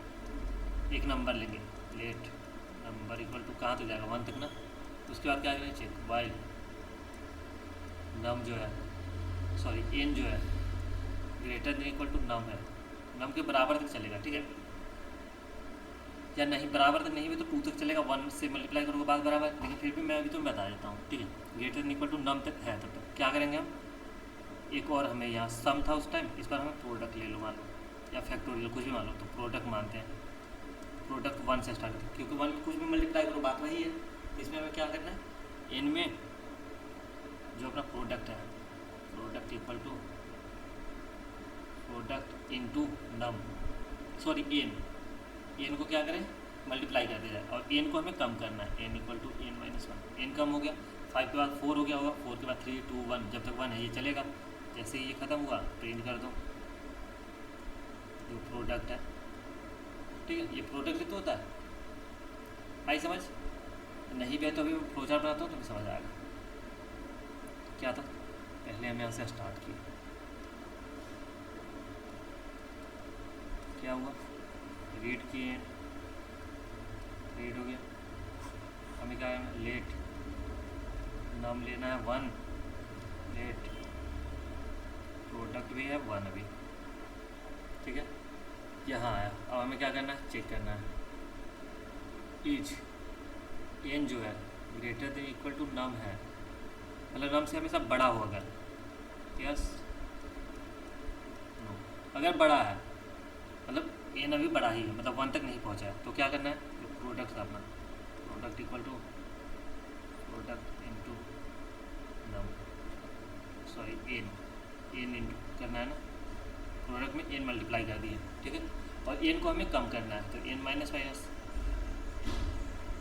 एक नंबर लेंगे, लेट नंबर इक्वल टू कहाँ तक जाएगा 1 तक ना। उसके बाद क्या करेंगे, चेक वाइल नम जो है, सॉरी एन जो है ग्रेटर देन इक्वल टू नम है, नम के बराबर तक चलेगा। ठीक है, या नहीं बराबर तक नहीं भी तो 2 तक चलेगा, 1 से मल्टीप्लाई करोगे बाद बराबर, लेकिन फिर भी मैं अभी तो बता देता हूँ। ठीक है, ग्रेटर देन इक्वल टू नम तक है तब तक क्या करेंगे हम, एक और हमें यहाँ सम था उस टाइम, इस बार हमें प्रोडक्ट ले लो मान लो, या फैक्टोरियल कुछ भी मान लो, तो प्रोडक्ट मानते हैं। प्रोडक्ट 1 से स्टार्ट करते हैं, क्योंकि 1 कुछ भी मल्टीप्लाई करो बात वही है। इसमें हमें क्या करना है, एन में जो अपना प्रोडक्ट है, product equal to product into num, sorry N को क्या करें मल्टीप्लाई कर दिया जाए, और एन को हमें कम करना है, N equal to N minus 1। N कम हो गया, 5 के बाद 4 हो गया होगा, 4 के बाद 3 2 1, जब तक 1 है ये चलेगा। जैसे ही ये ख़त्म हुआ प्रिंट कर दो जो प्रोडक्ट है। ठीक है, ये प्रोडक्ट ही तो होता है। आई समझ, नहीं भी है तो अभी मैं फ्लोचार्ट बनाता हूँ तो समझ आएगा क्या था। पहले हम यहाँ से स्टार्ट किए, क्या हुआ, रीड किए, रीड हो गया, हमें क्या है लेट नाम लेना है 1, लेट प्रोडक्ट भी है 1 अभी। ठीक है, यहाँ आया, अब हमें क्या करना है, चेक करना है इज एन जो है ग्रेटर देन इक्वल टू नम है, मतलब नम से हमेशा बड़ा होगा। यस नो, अगर बड़ा है मतलब एन अभी बड़ा ही है, मतलब 1 तक नहीं पहुँचा है, तो क्या करना है, तो प्रोडक्ट था अपना, product equal to product into num, sorry N into करना है ना, प्रोडक्ट में एन मल्टीप्लाई कर दिए। ठीक है, और एन को हमें कम करना है, तो एन माइनस माइनस,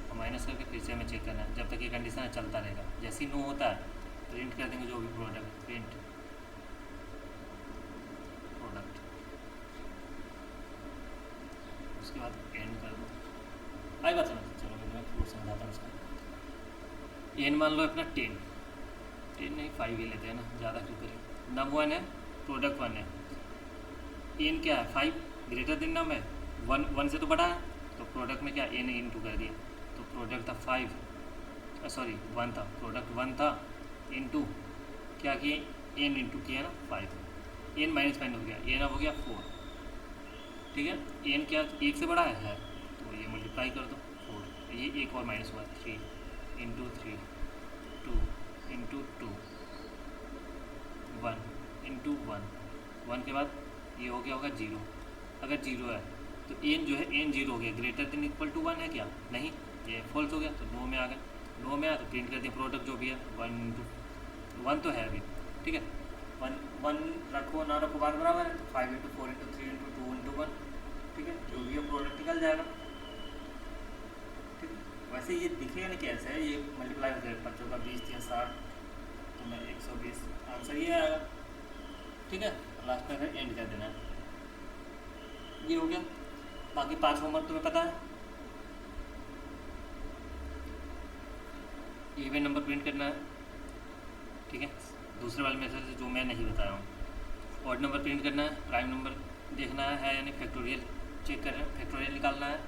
और माइनस करके फिर से हमें चेक करना है, जब तक ये कंडीशन है चलता रहेगा। जैसे ही नो होता है प्रिंट कर देंगे जो भी प्रोडक्ट, प्रिंट प्रोडक्ट, उसके बाद एंड कर दो। आई बात समझ, चलो मैं पूरा समझाता हूँ उसका। एन मान लो अपना 10 नहीं 5 ही लेते हैं ना, ज़्यादा क्यों करें। नम 1 है, प्रोडक्ट 1 है, एन क्या है 5, ग्रेटर देन नम है 1 से तो बड़ा है, तो प्रोडक्ट में क्या एन इंटू कर दिया, तो प्रोडक्ट था 5, सॉरी 1 था, प्रोडक्ट 1 था इंटू क्या किए एन इंटू किया ना 5, एन माइनस हो गया, एन अब हो गया 4। ठीक है, एन क्या 1 से बड़ा है, तो ये मल्टीप्लाई कर दो 4, ये एक और माइनस हुआ 3 इंटू 3 2 इंटू 2 1 इंटू 1 के बाद ये हो गया होगा 0। अगर 0 है तो एन जो है एन 0 हो गया, ग्रेटर देन इक्वल टू 1 है क्या, नहीं ये फॉल्स हो गया, तो नो में आ गया। नो में आया तो प्रिंट कर दिया प्रोडक्ट जो भी है 1 इंटू 1 तो है अभी। ठीक है, 1 रखो ना रखो बात बराबर है, तो 5 इंटू 4 इंटू 3 इंटू 2 इंटू 1। ठीक है, जो भी है प्रोडक्ट निकल जाएगा। ठीक है, वैसे ये दिखेगा नहीं कैसे है, ये मल्टीप्लाई हो जाएगा, 5 का 20 या 60, तो मैं 120 आंसर ये आएगा। ठीक है, लास्ट में एंड कर देना है, ये हो गया। बाकी 5 होमवर्क तुम्हें पता है, इवन नंबर प्रिंट करना है, ठीक है, दूसरे वाले मेथड से जो मैं नहीं बताया हूँ। ऑड नंबर प्रिंट करना है, प्राइम नंबर देखना है यानी फैक्टोरियल चेक करना है, फैक्टोरियल निकालना है,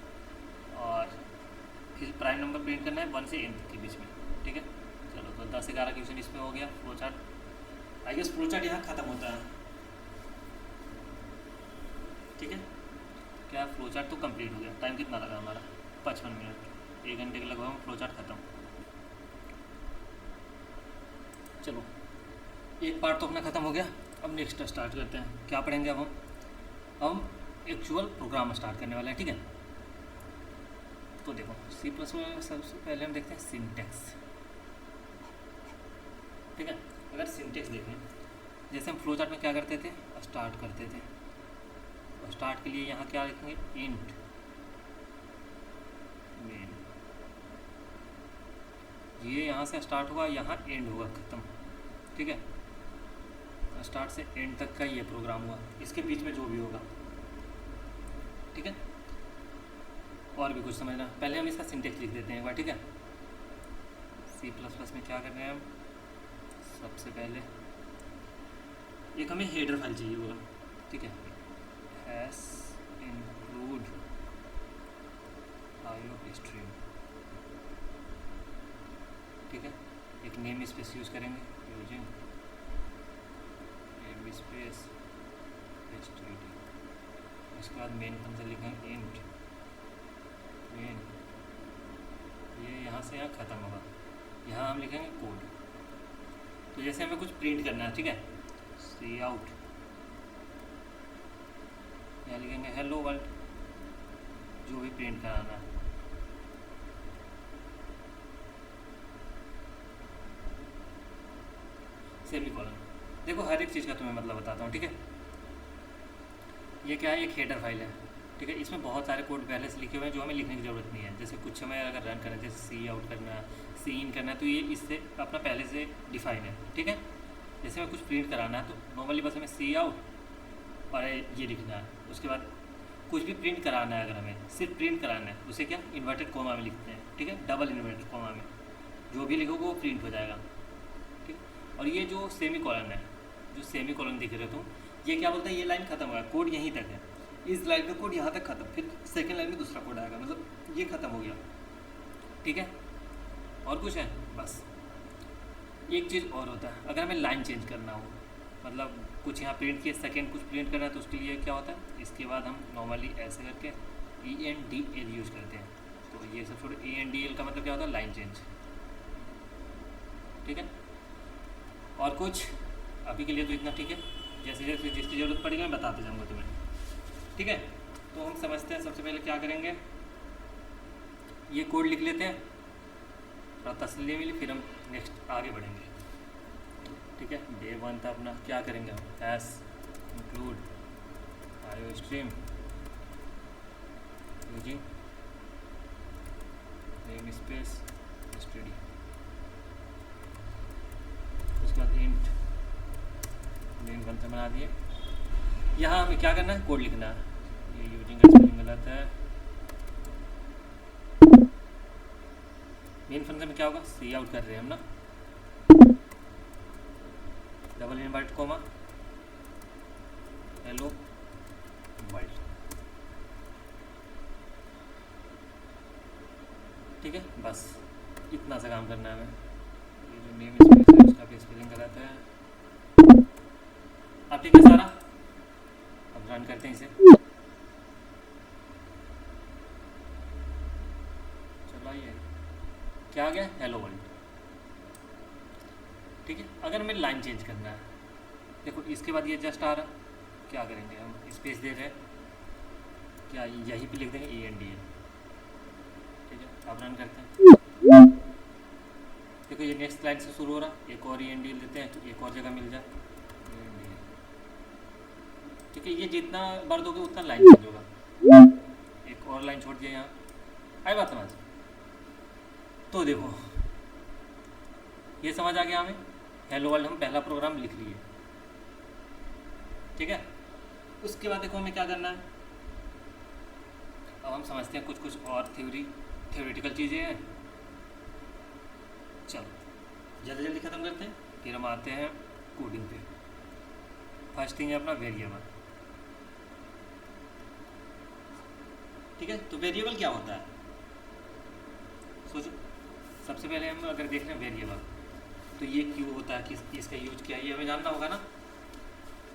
और फिर प्राइम नंबर प्रिंट करना है 1 से n तक के बीच में, ठीक है। चलो तो 10-11 क्वेश्चन इसमें हो गया। Flow chart, I guess flow chart यहाँ ख़त्म होता है, ठीक है। क्या फ्लो चार्ट तो कंप्लीट हो गया। टाइम कितना लगा हमारा? 55 मिनट, 1 घंटे के लगभग फ्लो चार्ट ख़त्म। चलो एक पार्ट तो अपना ख़त्म हो गया, अब नेक्स्ट स्टार्ट करते हैं। क्या पढ़ेंगे अब हम एक्चुअल प्रोग्राम स्टार्ट करने वाले हैं, ठीक है। तो देखो C++ में सबसे पहले हम देखते हैं सिंटेक्स, ठीक है। अगर सिंटेक्स देखें, जैसे हम फ्लो चार्ट में क्या करते थे, स्टार्ट करते थे, और स्टार्ट के लिए यहाँ क्या लिखेंगे, इंट मेन, ये यहाँ से स्टार्ट होगा, यहाँ एंड होगा, ख़त्म, ठीक है। स्टार्ट से एंड तक का ये प्रोग्राम हुआ, इसके बीच में जो भी होगा, ठीक है। और भी कुछ समझना, पहले हम इसका सिंटेक्स लिख देते हैं एक बार, ठीक है। C++ में क्या कर रहे हैं हम, सबसे पहले एक हमें हेडर फाइल चाहिए होगा, ठीक है। हैश इंक्लूड IO स्ट्रीम, ठीक है। एक नेम स्पेस यूज़ करेंगे, यूजिंग नेम स्पेस std। उसके बाद मेन फंक्शन लिखेंगे इंट मेन, ये यहाँ से यहाँ ख़त्म होगा, यहाँ हम लिखेंगे कोड। तो जैसे हमें कुछ प्रिंट करना है, ठीक है, सी आउट, यहाँ लिखेंगे हेलो वर्ल्ड, जो भी प्रिंट कराना है, सेमीकोलन। देखो हर एक चीज़ का तुम्हें मतलब बताता हूँ, ठीक है। ये क्या है, एक हेडर फाइल है, ठीक है। इसमें बहुत सारे कोड पहले से लिखे हुए हैं जो हमें लिखने की ज़रूरत नहीं है। जैसे कुछ हमें अगर रन करना है, जैसे सी आउट करना है, सी इन करना है, तो ये इससे अपना पहले से डिफाइन है, ठीक है। जैसे हमें कुछ प्रिंट कराना है तो नॉर्मली बस हमें सी आउट और ये लिखना है। उसके बाद कुछ भी प्रिंट कराना है, अगर हमें सिर्फ प्रिंट कराना है, उसे क्या इन्वर्टेड कॉमा में लिखते हैं, ठीक है, डबल इन्वर्टेड कॉमा में, जो भी लिखोगे वो प्रिंट हो जाएगा, ठीक। और ये जो सेमी कॉलन है, जो सेमी कॉलन दिख रहे हो तुम, ये क्या बोलता है, ये लाइन खत्म हुआ, कोड यहीं तक है, इस लाइन का कोड यहाँ तक खत्म, फिर सेकेंड लाइन में दूसरा कोड आएगा, मतलब ये खत्म हो गया, ठीक है। और कुछ है, बस एक चीज़ और होता है, अगर हमें लाइन चेंज करना हो, मतलब कुछ यहाँ प्रिंट किया, सेकेंड कुछ प्रिंट करना है, तो उसके लिए क्या होता है, इसके बाद हम नॉर्मली ऐसे करके ENDL यूज़ करते हैं। तो ये सब छोड़ो, ENDL का मतलब क्या होता है, लाइन चेंज, ठीक है। और कुछ अभी के लिए तो इतना, ठीक है। जैसे जैसे जिसकी ज़रूरत पड़ेगी मैं बताते जाऊँगा तुम्हें, ठीक है। तो हम समझते हैं, सबसे पहले क्या करेंगे, ये कोड लिख लेते हैं, थोड़ा तसल्ली मिली, फिर हम नेक्स्ट आगे बढ़ेंगे, ठीक है। डे 1 था अपना, क्या करेंगे हम, hash include IO stream using name space std। उसके बाद इंट मेन फंक्शन बना दिए। यहाँ हमें क्या करना है, कोड लिखना है। ये यूजिंग का स्पेलिंग गलत है, मेन फंक्शन में क्या होगा, सी आउट कर रहे हैं हम ना, double inverted comma hello world, ठीक है। बस इतना सा काम करना है हमें। ये जो नेम स्पेस है उसका भी स्पेलिंग गलत है। अब ठीक है सारा, अब रन करते हैं इसे। चलाइए, क्या आ गया, हेलो वर्ल्ड, ठीक है। अगर हमें लाइन चेंज करना है, देखो इसके बाद ये जस्ट आ रहा, क्या करेंगे हम, स्पेस दे रहे हैं, क्या यहीं पे लिख देंगे ENDL, ठीक है। अब रन करते हैं, देखो ये नेक्स्ट लाइन से शुरू हो रहा, एक और ENDL देते हैं तो एक और जगह मिल जाए ENDL, ठीक है। ये जितना बार दोगे उतना लाइन चेंज होगा। एक और लाइन छोड़ दिया यहाँ, आई बात समझ। तो देखो ये समझ आ गया हमें, हेलो वर्ल्ड हम पहला प्रोग्राम लिख लिए, ठीक है। उसके बाद देखो हमें क्या करना है, अब हम समझते हैं कुछ कुछ और थ्योरेटिकल चीज़ें हैं। चलो जल्दी जल्दी ख़त्म करते हैं, फिर हम आते हैं कोडिंग पे। फर्स्ट थिंग है अपना वेरिएबल। ठीक है, तो वेरिएबल क्या होता है सोचो। सबसे पहले हम अगर देख रहे हैं वेरिएबल, तो ये क्यों होता है, किस इसका यूज क्या है, ये हमें जानना होगा ना।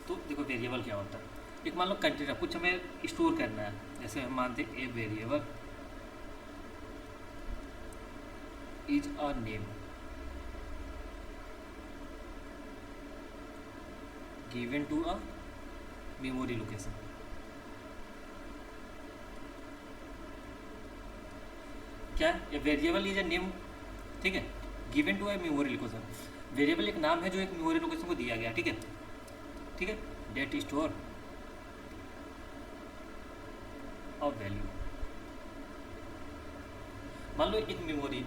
तो देखो वेरिएबल क्या होता है, एक मान लो कंटेनर, कुछ हमें स्टोर करना है। जैसे हम मानते हैं a variable is a name given to a memory location. क्या है, ये वेरिएबल इज अ नेम, ठीक है, given to a memory location. Variable एक नाम है जो एक मेमोरी लोकेशन को दिया गया, ठीक है, ठीक है। डेट स्टोर और वैल्यू, मान लो एक मेमोरी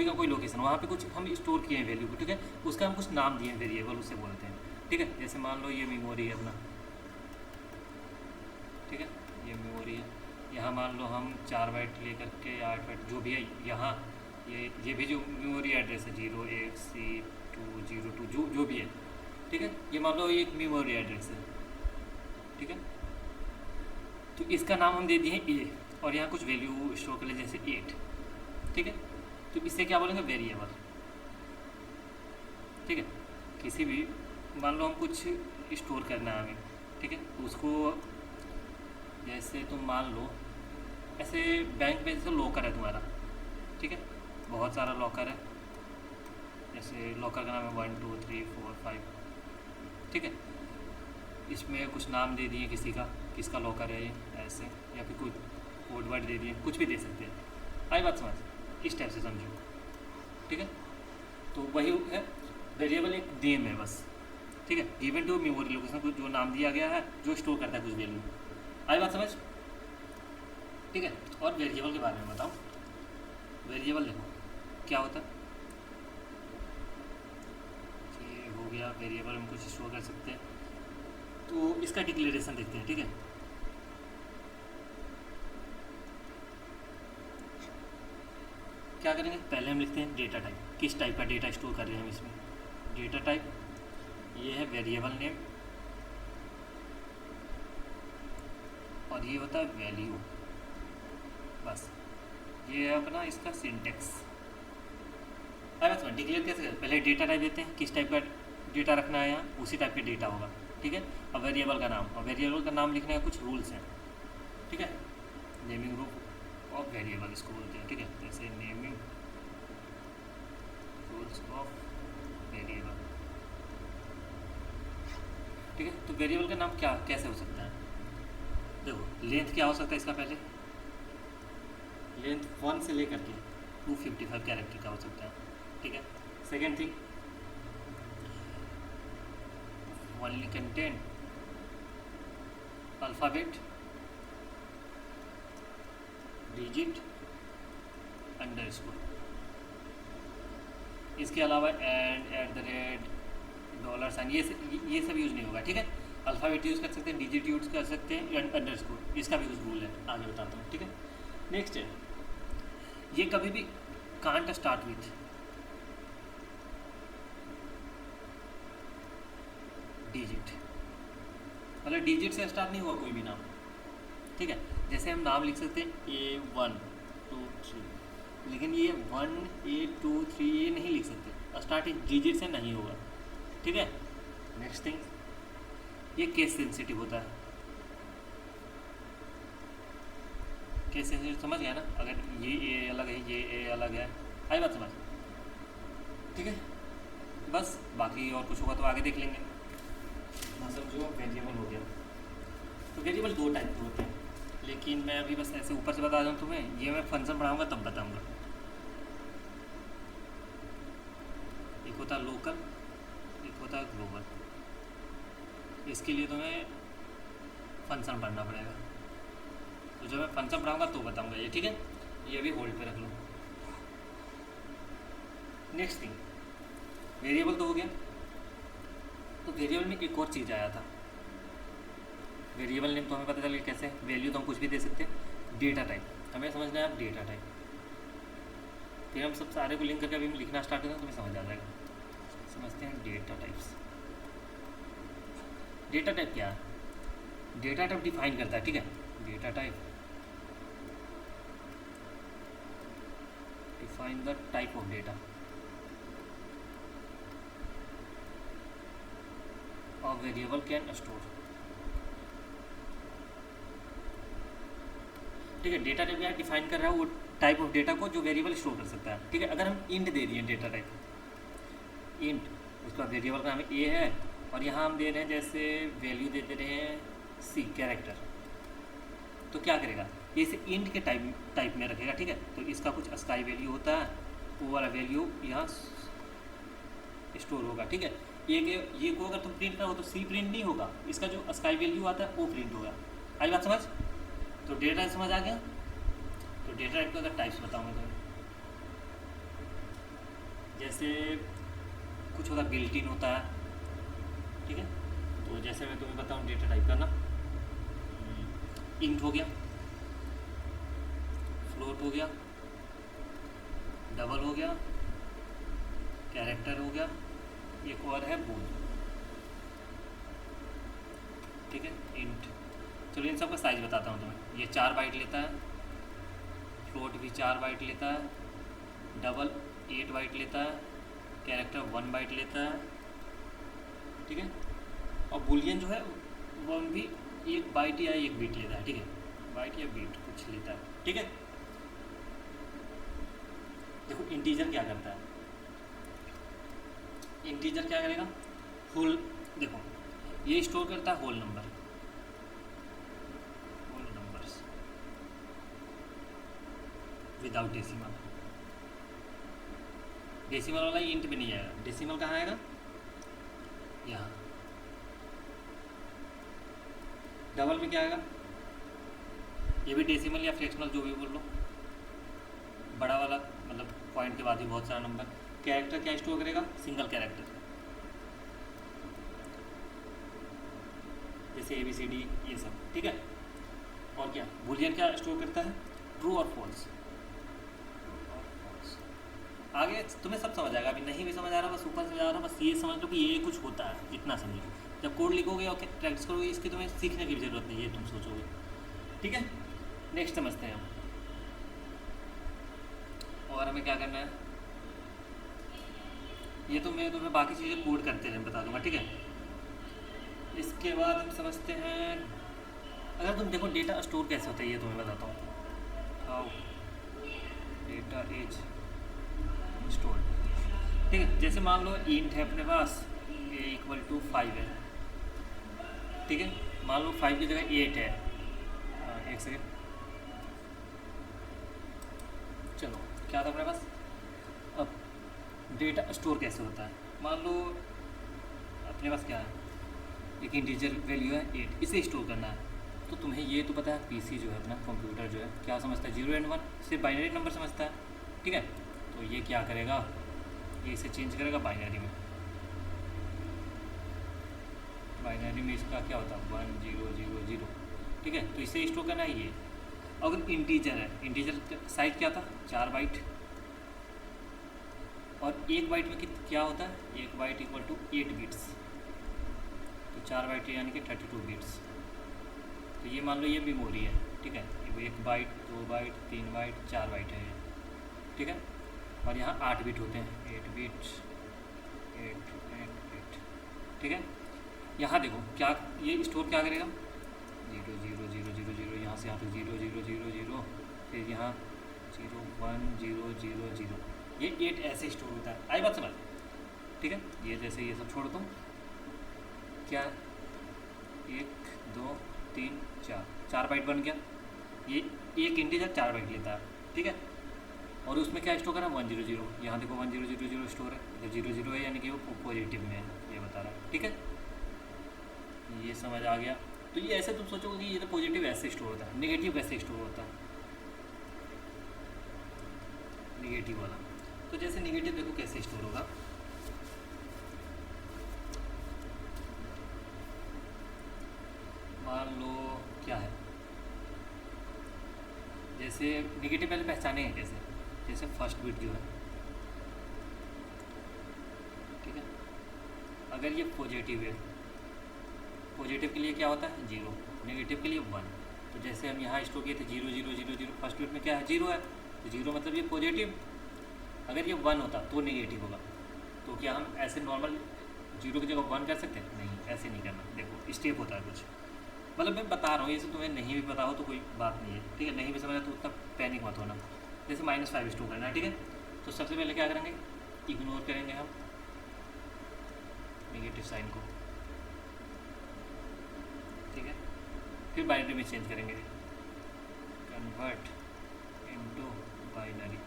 का कोई लोकेशन, वहाँ पे कुछ हम स्टोर किए हैं वैल्यू को, ठीक है, उसका हम कुछ नाम दिए हैं, वेरिएबल उसे बोलते हैं, ठीक है। जैसे मान लो ये मेमोरी है अपना, ठीक है, ये मेमोरी है, यहाँ मान लो हम 4 बाइट लेकर के 8 बाइट जो भी है, यहाँ ये भी जो मेमोरी एड्रेस है 0xC202 जो भी है, ठीक है, ये मान लो ये एक मेमोरी एड्रेस है, ठीक है। तो इसका नाम हम दे दिए ए, और यहाँ कुछ वैल्यू स्टोर कर ले जैसे 8, ठीक है। तो इससे क्या बोलेंगे, वेरिएबल, ठीक है। किसी भी मान लो हम कुछ स्टोर करना है हमें, ठीक है, तो उसको जैसे तुम मान लो ऐसे बैंक में जैसे लॉकर है तुम्हारा, ठीक है, बहुत सारा लॉकर है, जैसे लॉकर का नाम है 1 2 3 4 5, ठीक है। इसमें कुछ नाम दे दिए किसी का, किसका लॉकर है ये, ऐसे, या फिर कोई कोड वर्ड दे दिए, कुछ भी दे सकते हैं। आई बात समझ, इस टाइप से समझो, ठीक है। तो वही है वेरिएबल, एक नेम है बस, ठीक है, गिवन टू मेमोरी लोकेशन को जो नाम दिया गया है जो स्टोर करता है कुछ वैल्यू। आई बात समझ, ठीक है। और वेरिएबल के बारे में बताओ। वेरिएबल देखो क्या होता है, ये हो गया वेरिएबल, हम कुछ स्टोर कर सकते हैं। तो इसका डिक्लेरेशन देखते हैं, ठीक है। क्या करेंगे, पहले हम लिखते हैं डेटा टाइप, किस टाइप का डेटा स्टोर कर रहे हैं हम इसमें। डेटा टाइप ये है वेरिएबल नेम, और ये होता है वैल्यू, बस ये है अपना इसका सिंटेक्स। अरे बस डिक्लेयर कैसे करें, पहले डेटा टाइप देते हैं, किस टाइप का डेटा रखना है यहाँ, उसी टाइप का डेटा होगा, ठीक है। अब वेरिएबल का नाम, और वेरिएबल का नाम लिखने का कुछ रूल्स हैं, ठीक है। नेमिंग रूल ऑफ वेरिएबल इसको बोलते हैं, ठीक है। जैसे नेमिंग रूल्स ऑफ वेरिएबल, ठीक है। तो वेरिएबल का नाम क्या कैसे हो सकता है, देखो लेंथ क्या हो सकता है इसका, पहले लेंथ 1 से लेकर के 255 कैरेक्टर का हो सकता है, ठीक है। Second thing, only content alphabet, digit, underscore. इसके अलावा एंड, एट द रेट, $, ये सब यूज़ नहीं होगा, ठीक है। अल्फ़ाबेट यूज़ कर सकते हैं, डिजिट यूज़ कर सकते हैं, एंड अंडरस्कोर, इसका भी कुछ रूल है, आगे बताता हूँ, ठीक है। नेक्स्ट है, ये कभी भी कांट स्टार्ट विथ डिजिट, मतलब डिजिट से स्टार्ट नहीं हुआ कोई भी नाम, ठीक है। जैसे हम नाम लिख सकते हैं A1 2 3, लेकिन ये 1 A 2 3 ये नहीं लिख सकते, स्टार्टिंग डिजिट से नहीं होगा, ठीक है। नेक्स्ट थिंग, ये केस सेंसिटिव होता है, केस सेंसिटिव समझ गया ना, अगर ये ए अलग है, ये ए अलग है, आई बात समझ, ठीक है। बस बाकी और कुछ होगा तो आगे देख लेंगे। मतलब जो वेरिएबल हो गया, तो वेरिएबल 2 टाइप के होते हैं, लेकिन मैं अभी बस ऐसे ऊपर से बता दूँ तुम्हें, ये मैं फंक्शन पढ़ाऊँगा तब बताऊँगा। एक होता है लोकल, एक होता है ग्लोबल, इसके लिए तुम्हें फंक्शन पढ़ना पड़ेगा, तो जब मैं फंक्शन पढ़ाऊँगा तो बताऊँगा ये, ठीक है। ये अभी होल्ड पे रख लो। नेक्स्ट थिंग, वेरिएबल तो हो गया, तो वेरिएबल में एक और चीज़ आया था, वेरिएबल नेम तो हमें पता चल गया कैसे, वैल्यू तो हम कुछ भी दे सकते हैं। डेटा टाइप हमें समझना है, अब डेटा टाइप फिर हम सब सारे को लिंक करके अभी हम लिखना स्टार्ट करें तो तुम्हें समझ आ जाएगा। समझते हैं डेटा टाइप्स। डेटा टाइप क्या है? डेटा टाइप डिफाइन करता है, ठीक है। Data type define the type of data a variable can store। ठीक है, डेटा टाइप यहाँ डिफाइन कर रहा है वो टाइप ऑफ डेटा को जो वेरिएबल स्टोर कर सकता है, ठीक है। अगर हम इंट दे दिए डेटा टाइप इंट, उसका वेरिएबल का नाम ए है और यहाँ हम दे रहे हैं जैसे वैल्यू दे दे रहे हैं सी कैरेक्टर, तो क्या करेगा ये इसे इंट के टाइप में रखेगा, ठीक है। तो इसका कुछ स्काई वैल्यू होता है, वो वाला वैल्यू यहाँ स्टोर होगा, ठीक है। ये को अगर तुम प्रिंट करो तो सी प्रिंट नहीं होगा, इसका जो स्काई वैल्यू आता है वो प्रिंट होगा। आई बात समझ? तो डेटा टाइप समझ आ गया। तो डेटा टाइप का अगर टाइप्स बताऊंगा तो जैसे कुछ होता बिल्ट इन होता है, ठीक है। तो जैसे मैं तुम्हें बताऊं डेटा टाइप का ना, इंट हो गया, फ्लोट हो गया, डबल हो गया, कैरेक्टर हो गया, एक और है बूल, ठीक है। इंट, चलो इन सब का साइज बताता हूँ तुम्हें। ये 4 बाइट लेता है, फ्लोट भी 4 बाइट लेता है, डबल 8 बाइट लेता है, कैरेक्टर 1 बाइट लेता है, ठीक है। और बुलियन जो है वो भी 1 बाइट या 1 बीट लेता है, ठीक है। बाइट या बीट कुछ लेता है, ठीक है। देखो इंटीजर क्या करता है, इंटीजर क्या करेगा, होल, देखो ये स्टोर करता है whole number, whole numbers without decimal. Decimal वाला इंट में नहीं आएगा, डेसिमल कहाँ आएगा, यहाँ। डबल में क्या आएगा, ये भी डेसिमल या फ्रैक्शनल जो भी बोल लो, बड़ा वाला मतलब पॉइंट के बाद ही बहुत सारा नंबर। कैरेक्टर क्या स्टोर करेगा, सिंगल कैरेक्टर, जैसे ABCD ये सब, ठीक है। और क्या बुलियन क्या स्टोर करता है, ट्रू और फॉल्स। आगे तुम्हें सब समझ आएगा, अभी नहीं भी समझ आ रहा बस ऊपर से जा रहा, बस ये समझ लो कि ये कुछ होता है, इतना समझो। जब कोड लिखोगे और प्रैक्टिस करोगे इसकी तुम्हें सीखने की भी ज़रूरत नहीं है, तुम सोचोगे, ठीक है। नेक्स्ट समझते हैं हम, और हमें क्या करना है, ये तो मैं तुम्हें बाकी चीज़ें कोड करते हुए बता दूंगा, ठीक है। इसके बाद हम समझते हैं, अगर तुम देखो डेटा स्टोर कैसे होता है ये तुम्हें बताता हूँ। हाउ डेटा इज स्टोर, ठीक है। जैसे मान लो इंट है अपने पास, ये = 5 है, ठीक है। मान लो 5 की जगह 8 है, एक सेकेंड, चलो क्या था अपने पास। अब डेटा स्टोर कैसे होता है, मान लो अपने पास क्या है, एक इंटीजर वैल्यू है 8, इसे स्टोर करना है। तो तुम्हें ये तो पता है पीसी जो है अपना कंप्यूटर जो है क्या समझता है, 0 और 1 सिर्फ बाइनरी नंबर समझता है, ठीक है। तो ये क्या करेगा, ये इसे चेंज करेगा बाइनरी में। बाइनरी में इसका क्या होता है 1 0 0 0, ठीक है। तो इसे स्टोर करना है ये। अगर इंटीजर है, इंटीजर साइज क्या था 4 बाइट, और 1 बाइट में क्या होता है, 1 बाइट = 8 बिट्स, तो 4 बाइट यानी कि 32 बिट्स। तो ये मान लो ये मेमोरी है, ठीक है। ये 1 बाइट 2 बाइट 3 बाइट 4 बाइट है ये, ठीक है। और यहाँ 8 बिट होते हैं, 8 बिट 8 8 8, ठीक है। यहाँ देखो क्या ये स्टोर क्या करेगा, 0 0 0 0 0, यहाँ से यहाँ तक 0 0 0 0, फिर यहाँ 0 1 0 0 0, ये 8 ऐसे स्टोर होता है। आई बात समझ, ठीक है। ये जैसे ये सब छोड़ दो, क्या 1 2 3 4 बाइट बन गया। ये एक इंटीजर 4 बाइट लेता है, ठीक है। और उसमें क्या स्टोर करा 1 0 0, यहाँ देखो 1 0 0 0 स्टोर है, तो 0 0 है यानी कि वो पॉजिटिव में है, ये बता रहा है, ठीक है। ये समझ आ गया। तो ये ऐसे तुम सोचोगे कि ये तो पॉजिटिव ऐसे स्टोर होता है, नेगेटिव कैसे स्टोर होता है, नेगेटिव वाला। तो जैसे नेगेटिव देखो कैसे स्टोर होगा, मान लो क्या है, जैसे नेगेटिव पहले पहचाने हैं कैसे, जैसे फर्स्ट बिट जो है, ठीक है, अगर ये पॉजिटिव है, पॉजिटिव के लिए क्या होता है 0, नेगेटिव के लिए 1। तो जैसे हम यहाँ स्टोर किए थे 0 0 0 0, फर्स्ट बिट में क्या है 0 है, तो 0 मतलब ये पॉजिटिव। अगर ये 1 होता तो नेगेटिव होगा। तो क्या हम ऐसे नॉर्मल 0 की जगह 1 कर सकते हैं? नहीं, ऐसे नहीं करना। देखो स्टेप होता है कुछ, मतलब मैं बता रहा हूँ, ये से तुम्हें नहीं भी पता हो तो कोई बात नहीं है, ठीक है, नहीं भी समझा तो उतना पैनिक मत होना। जैसे -5 स्टोर करना है, ठीक है, तो सबसे पहले क्या करेंगे, इग्नोर करेंगे हम नेगेटिव साइन को, ठीक है, फिर बाइनरी में चेंज करेंगे, कन्वर्ट इनटू बाइनरी,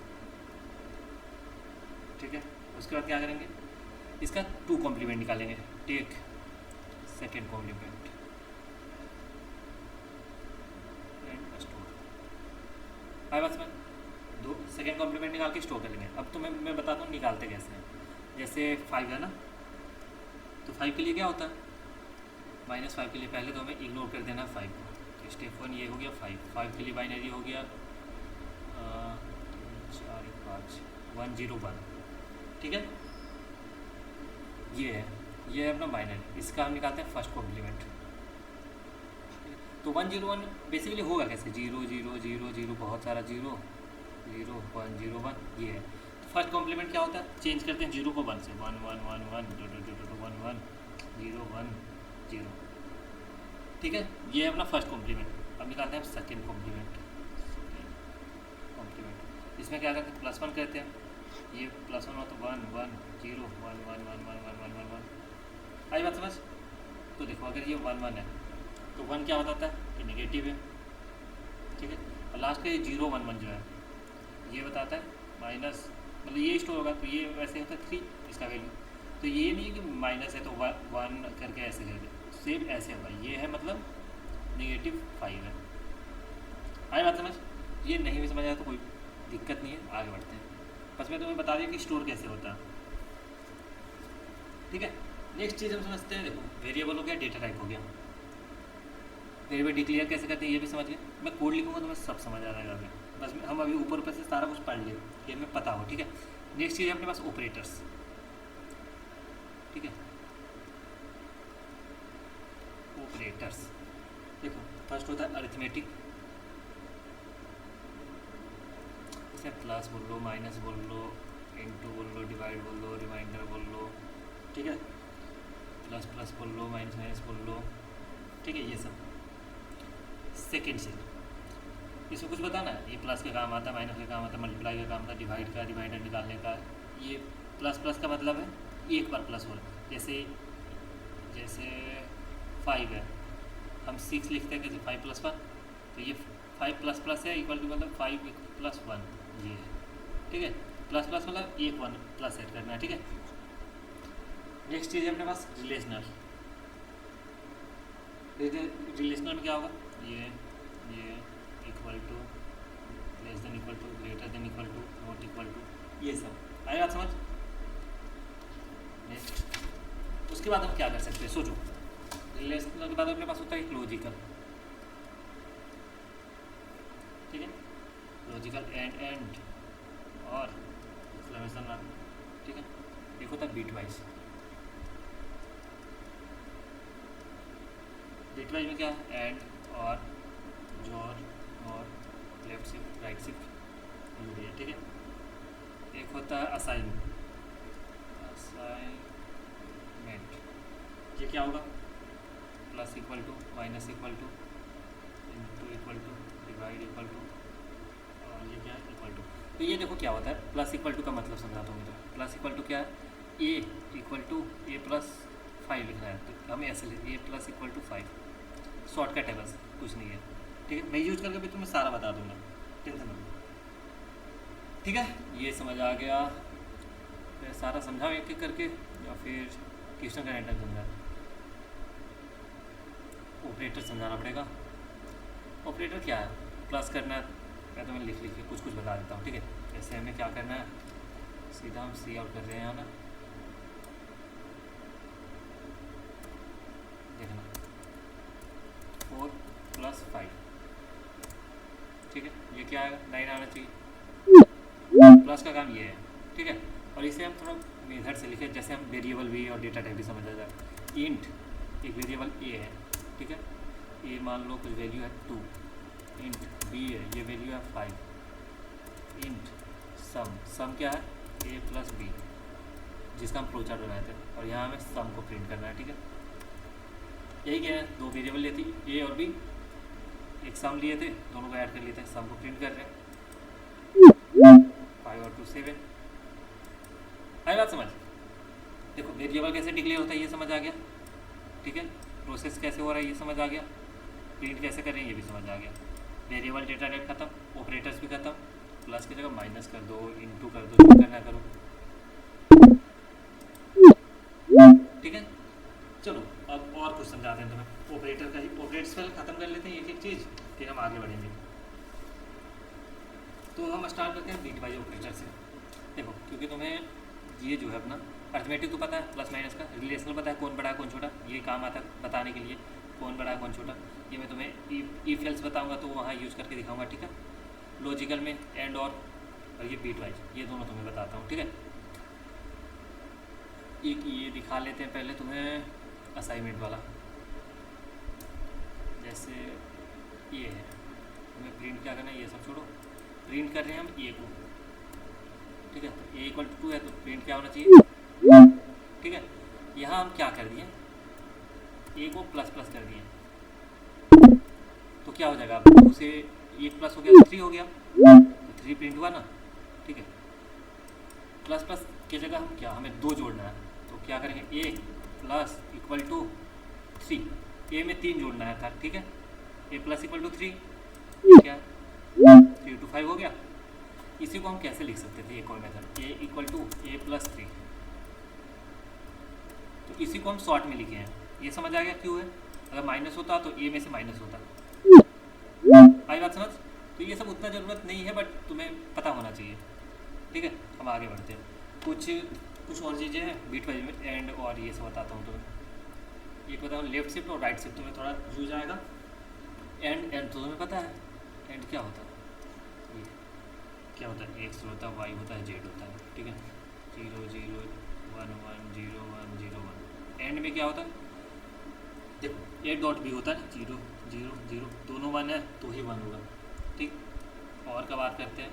ठीक है। उसके बाद क्या करेंगे, इसका 2 कॉम्प्लीमेंट निकालेंगे, take second complement and store. आए बात समझ, 2 सेकेंड कॉम्प्लीमेंट निकाल के स्टोर करेंगे। अब तो मैं बताता हूँ निकालते कैसे हैं। जैसे 5 है ना, तो 5 के लिए क्या होता है, -5 के लिए पहले तो हमें इग्नोर कर देना 5 को। तो स्टेप 1 ये हो गया 5 के लिए बाइनरी हो गया 4 5 1 0 1, ठीक है। ये है अपना बाइनरी, इसका हम निकालते हैं फर्स्ट कॉम्प्लीमेंट। तो 1 0 1 बेसिकली होगा कैसे, 0 0 0 0, बहुत सारा 0 0 1 0 1, ये है। तो फर्स्ट कॉम्प्लीमेंट क्या होता है, चेंज करते हैं 0 को 1 से, 1 1 1 1 2 2 2 2 1 1 0 1 0, ठीक है। ये है अपना फर्स्ट कॉम्प्लीमेंट। अब निकालते हैं सेकेंड कॉम्प्लीमेंट। इसमें क्या करते हैं, +1 करते हैं, ये +1 हो तो 1 1 0 1 1 1 1 1 1 1 1। आई बात समझ। तो देखो अगर ये 1 1 है तो 1 क्या बताता है कि नेगेटिव है, ठीक है। और लास्ट का ये 0 1 1 जो है ये बताता है माइनस, मतलब ये स्टोर होगा तो ये वैसे होता है 3 इसका वैल्यू। तो ये नहीं है कि माइनस है तो 1 करके ऐसे कर दे, सेम ऐसे होगा, ये है मतलब -5 है। आई बात समझ। ये नहीं भी समझ आया तो कोई दिक्कत नहीं है, आगे बढ़ते हैं। बस मैं तुम्हें बता दिया कि स्टोर कैसे होता है, ठीक है। नेक्स्ट चीज़ हम समझते हैं, देखो वेरिएबल हो गया, डेटा टाइप हो गया, वेरिएबल डिक्लेयर कैसे करते हैं ये भी समझ गए। मैं कोड लिखूंगा तो मैं सब समझ आ जाएगा अभी, बस हम अभी ऊपर से सारा कुछ पढ़ लिए, ये हमें पता हो, ठीक है। नेक्स्ट चीज़ है अपने पास ऑपरेटर्स, ठीक है। ऑपरेटर्स देखो, फर्स्ट होता है अरिथमेटिक, इसमें प्लस बोल लो, माइनस बोल लो, इनटू बोल लो, डिवाइड बोल लो, रिमाइंडर बोल लो, ठीक है, प्लस प्लस बोल लो, माइनस माइनस बोल लो, ठीक है, ये सब। सेकेंड चीज इसको कुछ बताना है, ये प्लस का काम आता है, माइनस का काम आता है, मल्टीप्लाई का काम आता है, डिवाइड का, रिमाइंडर निकालने का। ये प्लस प्लस का मतलब है एक बार प्लस हो, जैसे जैसे 5 है, हम 6 लिखते हैं कैसे 5 + 1, तो ये 5 प्लस प्लस है इक्वल टू मतलब 5 + 1, ये है, ठीक है। प्लस प्लस मतलब 1 प्लस ऐड करना है, ठीक है। नेक्स्ट चीज़ है अपने पास रिलेशनल। रिलेशनल में क्या होगा, ये equal to, less than equal to, greater than equal to, not equal to, ये सब आएगा समझ। नेक्स्ट उसके बाद हम क्या कर सकते हैं, सोचो। रिलेशनल के बाद अपने पास होता है एक लॉजिकल, ठीक है, लॉजिकल एंड और एक्सक्लेमेशन मार्क, ठीक है। एक होता है बिट वाइज। बिट वाइज में क्या है, एंड और जोर और लेफ्ट शिफ्ट राइट शिफ्ट जरूरी है, ठीक है। एक होता है असाइनमेंट, ये क्या होगा, plus equal to, minus equal to, into equal to, divide equal to, और ये क्या है इक्वल टू। तो ये देखो क्या होता है, प्लस इक्वल टू का मतलब समझाता हूँ मैं। तो प्लस इक्वल टू क्या है, ए इक्वल टू ए प्लस 5 लिखना है, तो हम ऐसे लिख ए प्लस इक्वल टू 5, शॉर्टकट है बस, कुछ नहीं है, ठीक है। मैं यूज करके भी तुम्हें सारा बता दूंगा, टेंशन मत लो, ठीक है। ये समझ आ गया, मैं सारा समझाऊँ एक एक करके या फिर ट्यूशन का टाइम समझा। ऑपरेटर समझाना पड़ेगा। ऑपरेटर क्या है, प्लस करना है, मैं तुम्हें लिख के कुछ कुछ बता देता हूँ, ठीक है। जैसे हमें क्या करना है, सीधा हम सी आउट कर रहे हैं ना, देखना 4 + 5, ठीक है। ये क्या है, 9 आना चाहिए, प्लस का काम ये है, ठीक है। और इसे हम थोड़ा मेथड से लिखे, जैसे हम वेरिएबल भी और डेटा टाइप भी समझ आ जाए। इंट एक वेरिएबल ए है, ठीक है, ए मान लो कुछ वैल्यू है 2, इंट बी है, ये वैल्यू है 5, इंट सम क्या है ए प्लस बी, जिसका हम फ्लोचार्ट बनाए थे, और यहाँ हमें सम को प्रिंट करना है, ठीक है। यही क्या है, दो वेरिएबल लेती ए और बी, एक सम लिए थे, दोनों को ऐड कर लिए थे, सम को प्रिंट कर रहे हैं, 5 और 2 7। आई बात समझ? देखो वेरिएबल कैसे डिक्लेयर होता है ये समझ आ गया, ठीक है, प्रोसेस कैसे हो रहा है ये समझ आ गया, प्रिंट कैसे कर रहे हैं ये भी समझ आ गया। वेरिएबल डेटा टाइप खत्म, ऑपरेटर्स भी खत्म, प्लस की जगह माइनस कर दो, इंटू कर दो, जो करना करो, ठीक है। चलो अब और कुछ समझाते हैं तुम्हें, ऑपरेटर का ही, ऑपरेटर्स पहले खत्म कर लेते हैं एक एक चीज़, फिर हम आगे बढ़ेंगे। तो हम स्टार्ट करते हैं बीट वाइज ऑपरेटर से। देखो क्योंकि तुम्हें ये जो है अपना अर्थमेटिक तो पता है, प्लस माइनस का रिलेशनल पता है, कौन बड़ा है कौन छोटा, ये काम आता है बताने के लिए कौन बड़ा है कौन छोटा। ये मैं तुम्हें इफ एल्स बताऊंगा तो वहाँ यूज़ करके दिखाऊंगा, ठीक है। लॉजिकल में एंड और ये बीट वाइज, ये दोनों तुम्हें बताता हूँ, ठीक है। एक ये दिखा लेते हैं पहले तुम्हें असाइनमेंट वाला, जैसे ये है, तुम्हें प्रिंट क्या करना है, ये सब छोड़ो, प्रिंट कर रहे हैं हम ए को, ठीक है। तो ए इक्वल टू 2 है तो प्रिंट क्या होना चाहिए, ठीक है। यहाँ हम क्या कर दिए, ए को प्लस प्लस कर दिए, तो क्या हो जाएगा, 2 से 1 प्लस हो गया तो 3 हो गया, तो 3 प्रिंट हुआ ना, ठीक है। प्लस प्लस की जगह हम क्या, हमें 2 जोड़ना है, तो क्या करेंगे, ए प्लस इक्वल टू 3, ए में 3 जोड़ना है था, ठीक है। ए प्लस इक्वल टू 3, क्या 3 to 5 हो गया। इसी को हम कैसे लिख सकते थे, एक और method, A equal to A plus 3, तो इसी को हम शॉर्ट में लिखे हैं, ये समझ आ गया क्यों है, अगर माइनस होता तो ए में से माइनस होता, आई बात समझ। तो ये सब उतना ज़रूरत नहीं है, बट तुम्हें पता होना चाहिए, ठीक है। हम आगे बढ़ते हैं, कुछ और चीज़ें हैं बीट वाइज में, एंड और ये सब बताता हूँ तुम्हें। एक बताऊँ लेफ्ट शिफ्ट और राइट शिफ्ट, तुम्हें थोड़ा यूज आएगा। एंड तो तुम्हें पता है एंड क्या होता है, ये क्या होता है, एक्स होता है, वाई होता है, जेड होता है, ठीक है। 0 0 1 1 0 1 0 1। एंड में क्या होता है, देखो ए डॉट भी होता है, 0 0 0, दोनों 1 है तो ही 1 होगा, ठीक। और का बात करते हैं,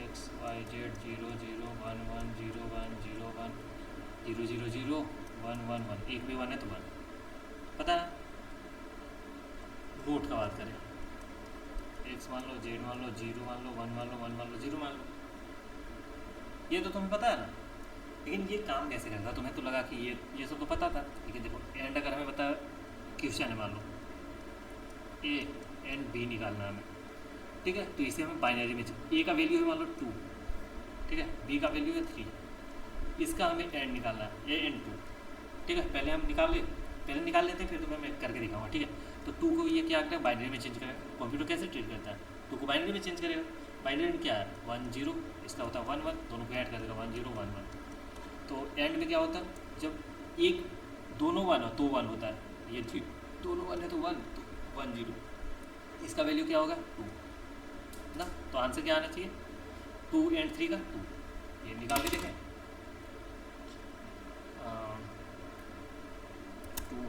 एक्स वाई जेड 0 0 1 1 0 1 0 1 0 0 0 1 1 1, एक भी 1 है तो 1, पता है। रूट का बात करें, एक्स मान लो, जेड मान लो, 0 मान लो, 1 मान लो, 1 मान लो, 0 मान लो, ये तो तुम्हें पता है ना। लेकिन ये काम कैसे करता है, तुम्हें तो लगा कि ये सब तो पता था, लेकिन देखो एंड अगर हमें पता क्वेश्चन है, मान लो ए एंड बी निकालना है हमें, ठीक है। तो इसे हमें बाइनरी में, ए का वैल्यू है मान लो 2, ठीक है, बी का वैल्यू है 3, इसका हमें एंड निकालना है, ए एंड 2, ठीक है। पहले हम पहले निकाल लेते हैं, फिर तुम्हें मैं करके दिखाऊंगा, ठीक है। तो 2 को ये क्या करता है, बाइनरी में चेंज करेगा। कंप्यूटर कैसे ट्रीट करता है, 2 को बाइनरी में चेंज करेगा। बाइनरी में क्या है, 1 0, इसका होता है 1 1, दोनों को ऐड कर देगा 1 0 1 1। तो एंड में क्या होता है, जब एक दोनों 1 हो तो 1 होता है, ये 3 दोनों 1 है तो 1, तो 1 0, इसका वैल्यू क्या होगा 2 ना। तो आंसर क्या आना चाहिए, 2 एंड 3 का 2, ये निकाल के देखें, 2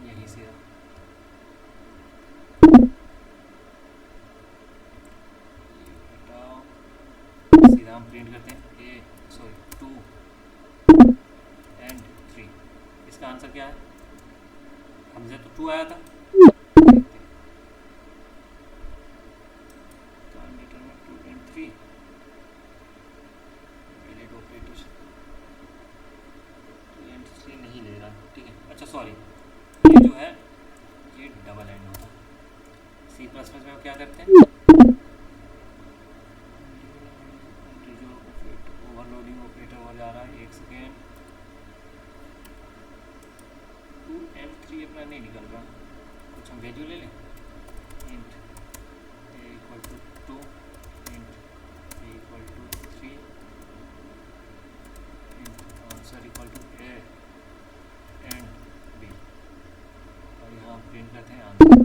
यहीं से हटाओ, सीधा हम प्रिंट करते हैं, 2 एंड 3, इसका आंसर क्या है, हमसे तो 2 आया था, नहीं ले रहा, ठीक है। अच्छा सॉरी, ये जो है ये डबल एंड होता है। C++ में क्या करते हैं, ओवरलोडिंग ऑपरेटर हो जा रहा है, एक सेकेंड, 2 एंड 3 अपना नहीं निकल रहा, कुछ हम वैल्यू ले लें, int A equal to 2, int A equal to 3, int answer equal to A and B, और यहाँ प्रिंट करते हैं आंसर।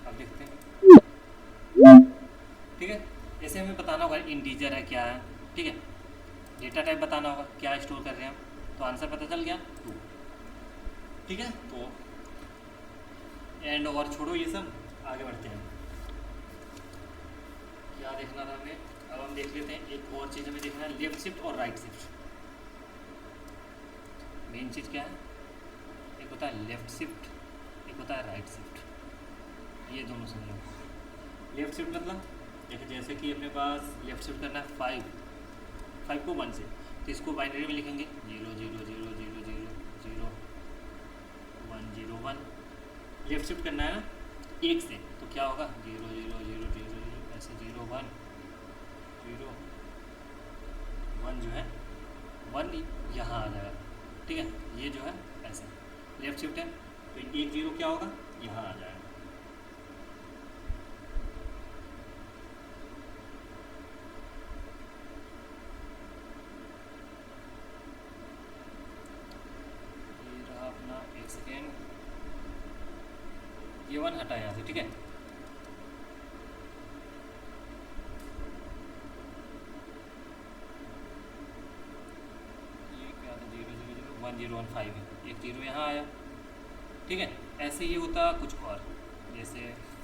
अब देखते हैं जैसे हमें बताना होगा इंटीजर है क्या है, ठीक है, डेटा टाइप बताना होगा क्या स्टोर कर रहे हैं हम, तो आंसर पता चल गया 2, ठीक है। तो एंड और छोड़ो ये सब, आगे बढ़ते हैं। क्या देखना था हमें, अब हम देख लेते हैं एक और चीज़ हमें देखना है, लेफ्ट शिफ्ट और राइट शिफ्ट। मेन चीज़ क्या है, एक होता है लेफ्ट शिफ्ट, एक होता है राइट शिफ्ट, ये दोनों समझ लो। लेफ्ट शिफ्ट मतलब देखो, जैसे कि अपने पास लेफ्ट शिफ्ट करना है 5 को 1 से, तो इसको बाइनरी में लिखेंगे 0 0 0 0 0 0 1 0 1। लेफ्ट शिफ्ट करना है ना 1 से, तो क्या होगा 0 0 0 0 0 ऐसे 0 1 0 1 जो है 1 यहाँ आ जाएगा, ठीक है। ये जो है ऐसे लेफ्ट शिफ्ट है, तो 1 0 क्या होगा यहाँ आ जाएगा। ये रहा अपना, एक सेकेंड, ये 1 हटा यहाँ से, ठीक है। ये क्या था 0 0 0 1 0 1 5 है, एक 0 यहाँ आया, ठीक है। ऐसे ही होता कुछ और, जैसे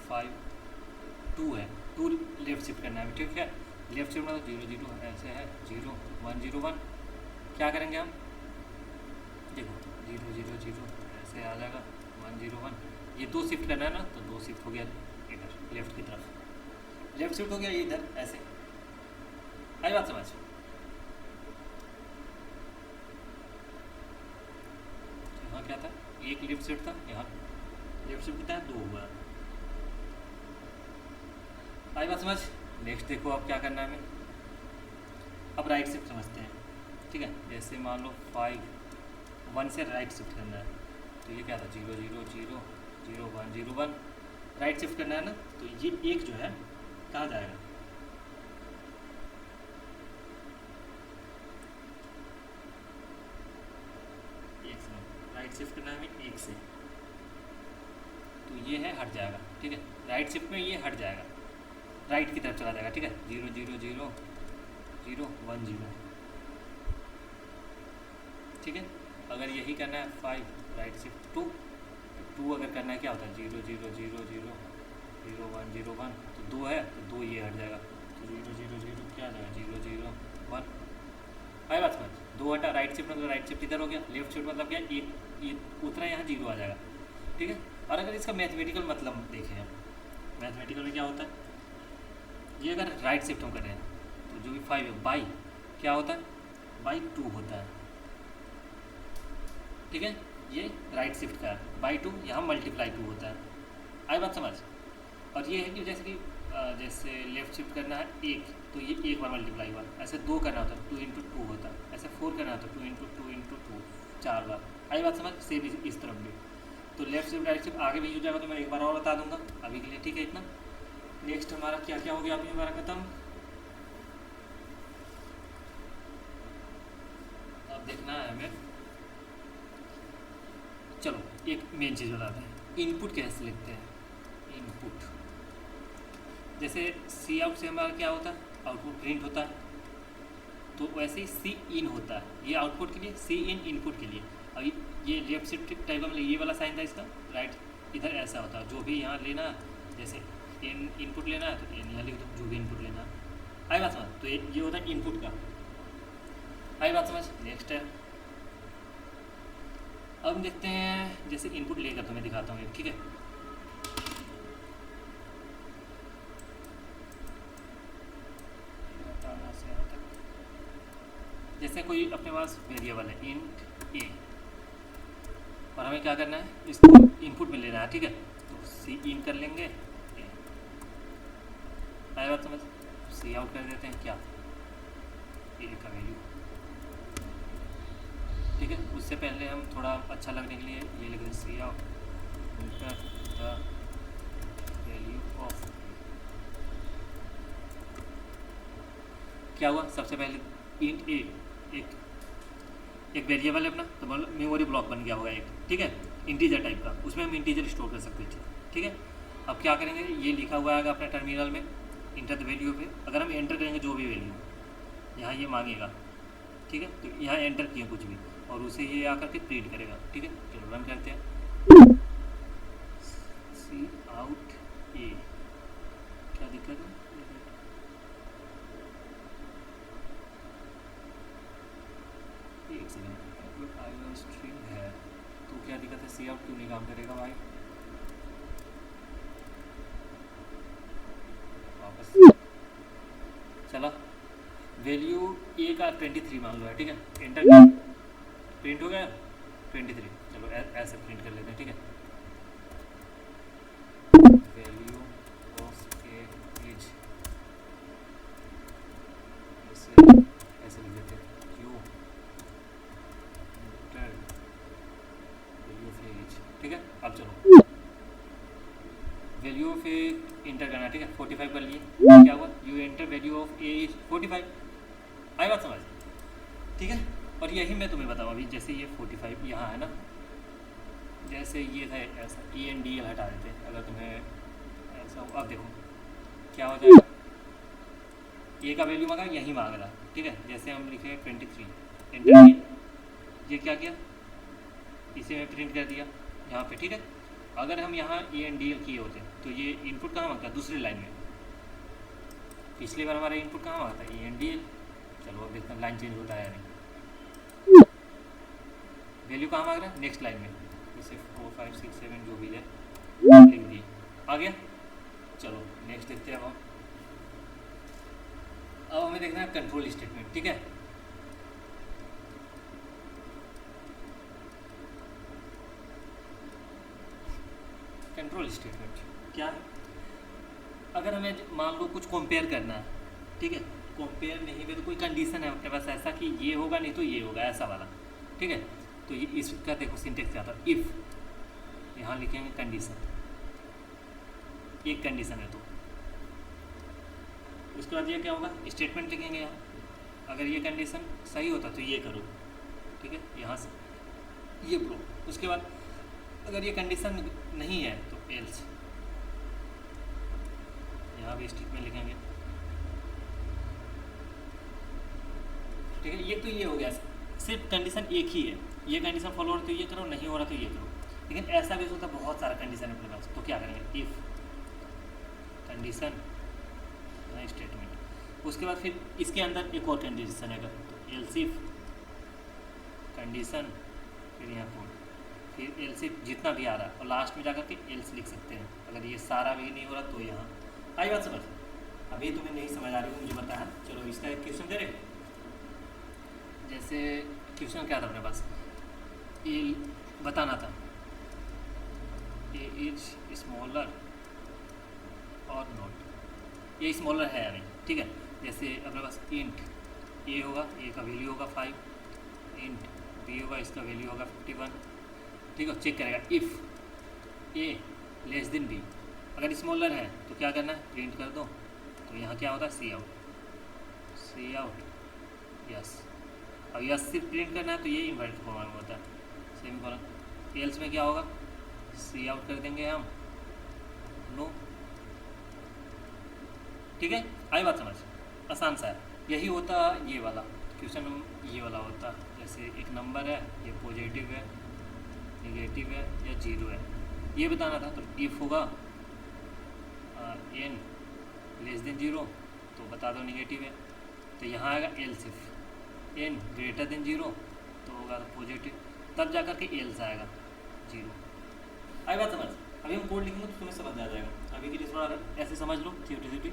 5 2 है, 2 लेफ्ट शिफ्ट करना है, ठीक है। लेफ्ट शिफ्ट मतलब 0 0 ऐसे है 0 1 0 1, क्या करेंगे हम, देखो 0 0 0 ऐसे आ जाएगा 1 0 1, ये 2 शिफ्ट करना है ना, तो 2 शिफ्ट हो गया इधर लेफ्ट की तरफ, लेफ्ट शिफ्ट हो गया ये इधर ऐसे, आई बात समझ। यहाँ क्या था, एक लेफ्ट शिफ्ट था, यहाँ लेफ्ट शिफ्ट कितना है 2 हुआ, आई बात समझ। नेक्स्ट देखो अब क्या करना है हमें, अब राइट शिफ्ट समझते हैं, ठीक है। जैसे मान लो 5 1 से राइट शिफ्ट करना है, तो ये क्या था 0 0 0 0 1 0 1, राइट शिफ्ट करना है ना, तो ये एक जो है कहाँ जाएगा, एक से राइट शिफ्ट करना है हमें 1 से, तो ये है हट जाएगा, ठीक है। राइट शिफ्ट में ये हट जाएगा, राइट की तरफ चला जाएगा, ठीक है। 0 0 0 0 1 0, ठीक है। अगर यही करना है 5 राइट शिफ्ट 2, तो 2 अगर करना है क्या होता है 0 0 0 0 0 1 0 1, तो 2 है तो 2 ये हट जाएगा, तो 0 0 0 क्या आ जाएगा 0 0 1, आई बात समझ। 2 हटा, राइट शिफ्ट मतलब राइट शिफ्ट इधर हो गया, लेफ्ट शिफ्ट मतलब क्या ये उतना यहाँ 0 आ जाएगा, ठीक है। और अगर इसका मैथमेटिकल मतलब देखें हम, मैथमेटिकल में क्या होता है, ये अगर राइट शिफ्ट हम कर रहे हैं, तो जो भी 5 है बाई क्या होता है बाई 2 होता है, ठीक है। ये राइट शिफ्ट का है, बाई 2 यहाँ मल्टीप्लाई 2 होता है, आई बात समझ। और ये है कि जैसे कि जैसे लेफ्ट शिफ्ट करना है 1, तो ये 1 बार मल्टीप्लाई हुआ, ऐसे 2 करना होता है 2 × 2 होता है, ऐसे 4 करना होता है 2 × 2 × 2 4 बार, आई बात समझ। सेम इस तरफ भी, तो लेफ्ट शिफ्ट राइट शिफ्ट आगे भी हो जाएगा, तो मैं एक बार और बता दूंगा अभी के लिए, ठीक है इतना। नेक्स्ट हमारा क्या क्या हो गया अभी हमारा खत्म, अब देखना है हमें, चलो एक मेन चीज़ बताते हैं, इनपुट कैसे लिखते हैं। इनपुट जैसे सी आउट से हमारा क्या होता है, आउटपुट प्रिंट होता है, तो वैसे ही सी इन होता है, ये आउटपुट के लिए, सी इन इनपुट के लिए। अब ये लेफ्ट शिफ्ट टाइप का मतलब ये वाला साइन था इसका, राइट इधर ऐसा होता है, जो भी यहाँ लेना है, जैसे इनपुट लेना है तो यहाँ लिख दो जो भी इनपुट लेना है, आई बात समझ। तो ये होता है इनपुट का, आई बात समझ। नेक्स्ट है, अब देखते हैं जैसे इनपुट लेकर तो मैं दिखाता हूँ, ठीक है। जैसे कोई अपने पास वेरिएबल है इंट ए, और हमें क्या करना है, इसको इनपुट में लेना है, ठीक है। तो सी इन कर लेंगे, आई बात समझ। सी आउट कर देते हैं क्या, ए का वैल्यू, ठीक है। उससे पहले हम थोड़ा अच्छा लगने के लिए ये लिख दें सी out enter the value of, क्या हुआ, सबसे पहले इंट ए एक वेरिएबल है अपना, तो मेमोरी ब्लॉक बन गया होगा एक, ठीक है, इंटीजर टाइप का, उसमें हम इंटीजर स्टोर कर सकते हैं, ठीक है। अब क्या करेंगे, ये लिखा हुआ आएगा अपने टर्मिनल में, इंटर द वैल्यू पे अगर हम एंटर करेंगे जो भी वैल्यू यहाँ ये मांगेगा, ठीक है, तो यहाँ एंटर किए कुछ भी और उसे ये आकर के प्रिंट करेगा, ठीक है। चलो रन करते हैं। सी आउट ए, क्या दिक्कत है? एक सेकेंड, आई स्ट्रीम है तो क्या दिक्कत है? सी आउट क्यों नहीं काम करेगा भाई? वापस चला। वैल्यू ए का 23 मान लो है, ठीक है, एंटर प्रिंट हो गया 23। चलो ऐसे प्रिंट कर लेते हैं, ठीक है। वैल्यू ऑफ ए इज ऐसे लिख देते हैं Q enter value of A is, ठीक है। अब चलो वैल्यू ऑफ ए इंटर करना, ठीक है। 45 कर लिए, क्या हुआ? You enter value of A is 45। आई बात समझ, ठीक है। और यही मैं तुम्हें बताऊँ अभी, जैसे ये 45 यहाँ है ना, जैसे ये था ऐसा ई एन डी एल हटा देते हैं अगर तुम्हें ऐसा हो। अब देखो क्या हो जाएगा, ए का वैल्यू मांगा, यही मांग रहा, ठीक है। जैसे हम लिखे 23 एंटर किए, ये क्या किया, इसे मैं प्रिंट कर दिया यहाँ पे, ठीक है। अगर हम यहाँ ए एन डी एल किए होते तो ये इनपुट कहाँ मांगता? दूसरी लाइन में। पिछली बार हमारा इनपुट कहाँ मांगता? A N D L. चलो अब देखते हैं लाइन चेंज होता है या नहीं। वैल्यू कहाँ मांग रहा है? नेक्स्ट लाइन में। जैसे 4 5 6 7 जो भी है लिख दिए, आ गया। चलो नेक्स्ट देखते हैं अब हमें देखना है कंट्रोल स्टेटमेंट, ठीक है। कंट्रोल स्टेटमेंट क्या है? अगर हमें मान लो कुछ कंपेयर करना है, ठीक है, कंपेयर नहीं भी तो कोई कंडीशन है अपने पास ऐसा कि ये होगा नहीं तो ये होगा, ऐसा वाला, ठीक है। तो ये इसका देखो सिंटेक्स क्या था, इफ़, यहाँ लिखेंगे कंडीशन, एक कंडीशन है तो उसके बाद ये क्या होगा, स्टेटमेंट लिखेंगे यहाँ। अगर ये कंडीशन सही होता तो ये करो, ठीक है, यहाँ से ये प्रो। उसके बाद अगर ये कंडीशन नहीं है तो एल्स, यहाँ भी स्टेटमेंट लिखेंगे, ठीक है। ये तो ये हो गया, सिर्फ कंडीशन एक ही है, ये कंडीशन फॉलो हो रहा तो ये करो, नहीं हो रहा तो ये करो। लेकिन ऐसा भी होता है बहुत सारा कंडीशन है अपने पास, तो क्या करेंगे, इफ़ कंडीशन स्टेटमेंट। उसके बाद फिर इसके अंदर एक और कंडीशन है, तो एल्स इफ कंडीशन, फिर यहाँ कोड, फिर एल्स इफ जितना भी आ रहा है और लास्ट में जाकर के एल्स लिख सकते हैं। अगर ये सारा भी नहीं हो रहा तो यहाँ। आई बात समझ? अभी तुम्हें नहीं समझ आ रही मुझे पता है। चलो इसका एक क्वेश्चन दे रहे, जैसे क्वेश्चन क्या था अपने पास, ए बताना था ए इज स्मॉलर और नॉट, ये स्मॉलर है या नहीं, ठीक है। जैसे अपने पास इंट ए होगा, ए का वैल्यू होगा 5, इंट बी होगा, इसका वैल्यू होगा 51, ठीक है। चेक करेगा if A less than B, अगर स्मॉलर है तो क्या करना है, प्रिंट कर दो। तो यहाँ क्या होता है, सी आउट यस। अब यस सिर्फ प्रिंट करना है तो ये इन्वर्टेड कॉमा में होता है, सेम कॉलम। एल्स में क्या होगा, सी आउट कर देंगे हम, नो, ठीक है। आई बात समझ, आसान सा है। यही होता ये वाला क्वेश्चन, ये वाला होता जैसे एक नंबर है, ये पॉजिटिव है, नेगेटिव है या जीरो है, ये बताना था। तो इफ़ होगा एन लेस देन जीरो तो बता दो नेगेटिव है, तो यहाँ आएगा else if N greater than zero तो होगा पॉजिटिव, तब जाकर के एल्स आएगा जीरो। आई बात समझ? अभी हम कोड लिखेंगे तो तुम्हें समझ आ जाएगा। अभी के लिए थोड़ा ऐसे समझ लो थियोरिटिकली,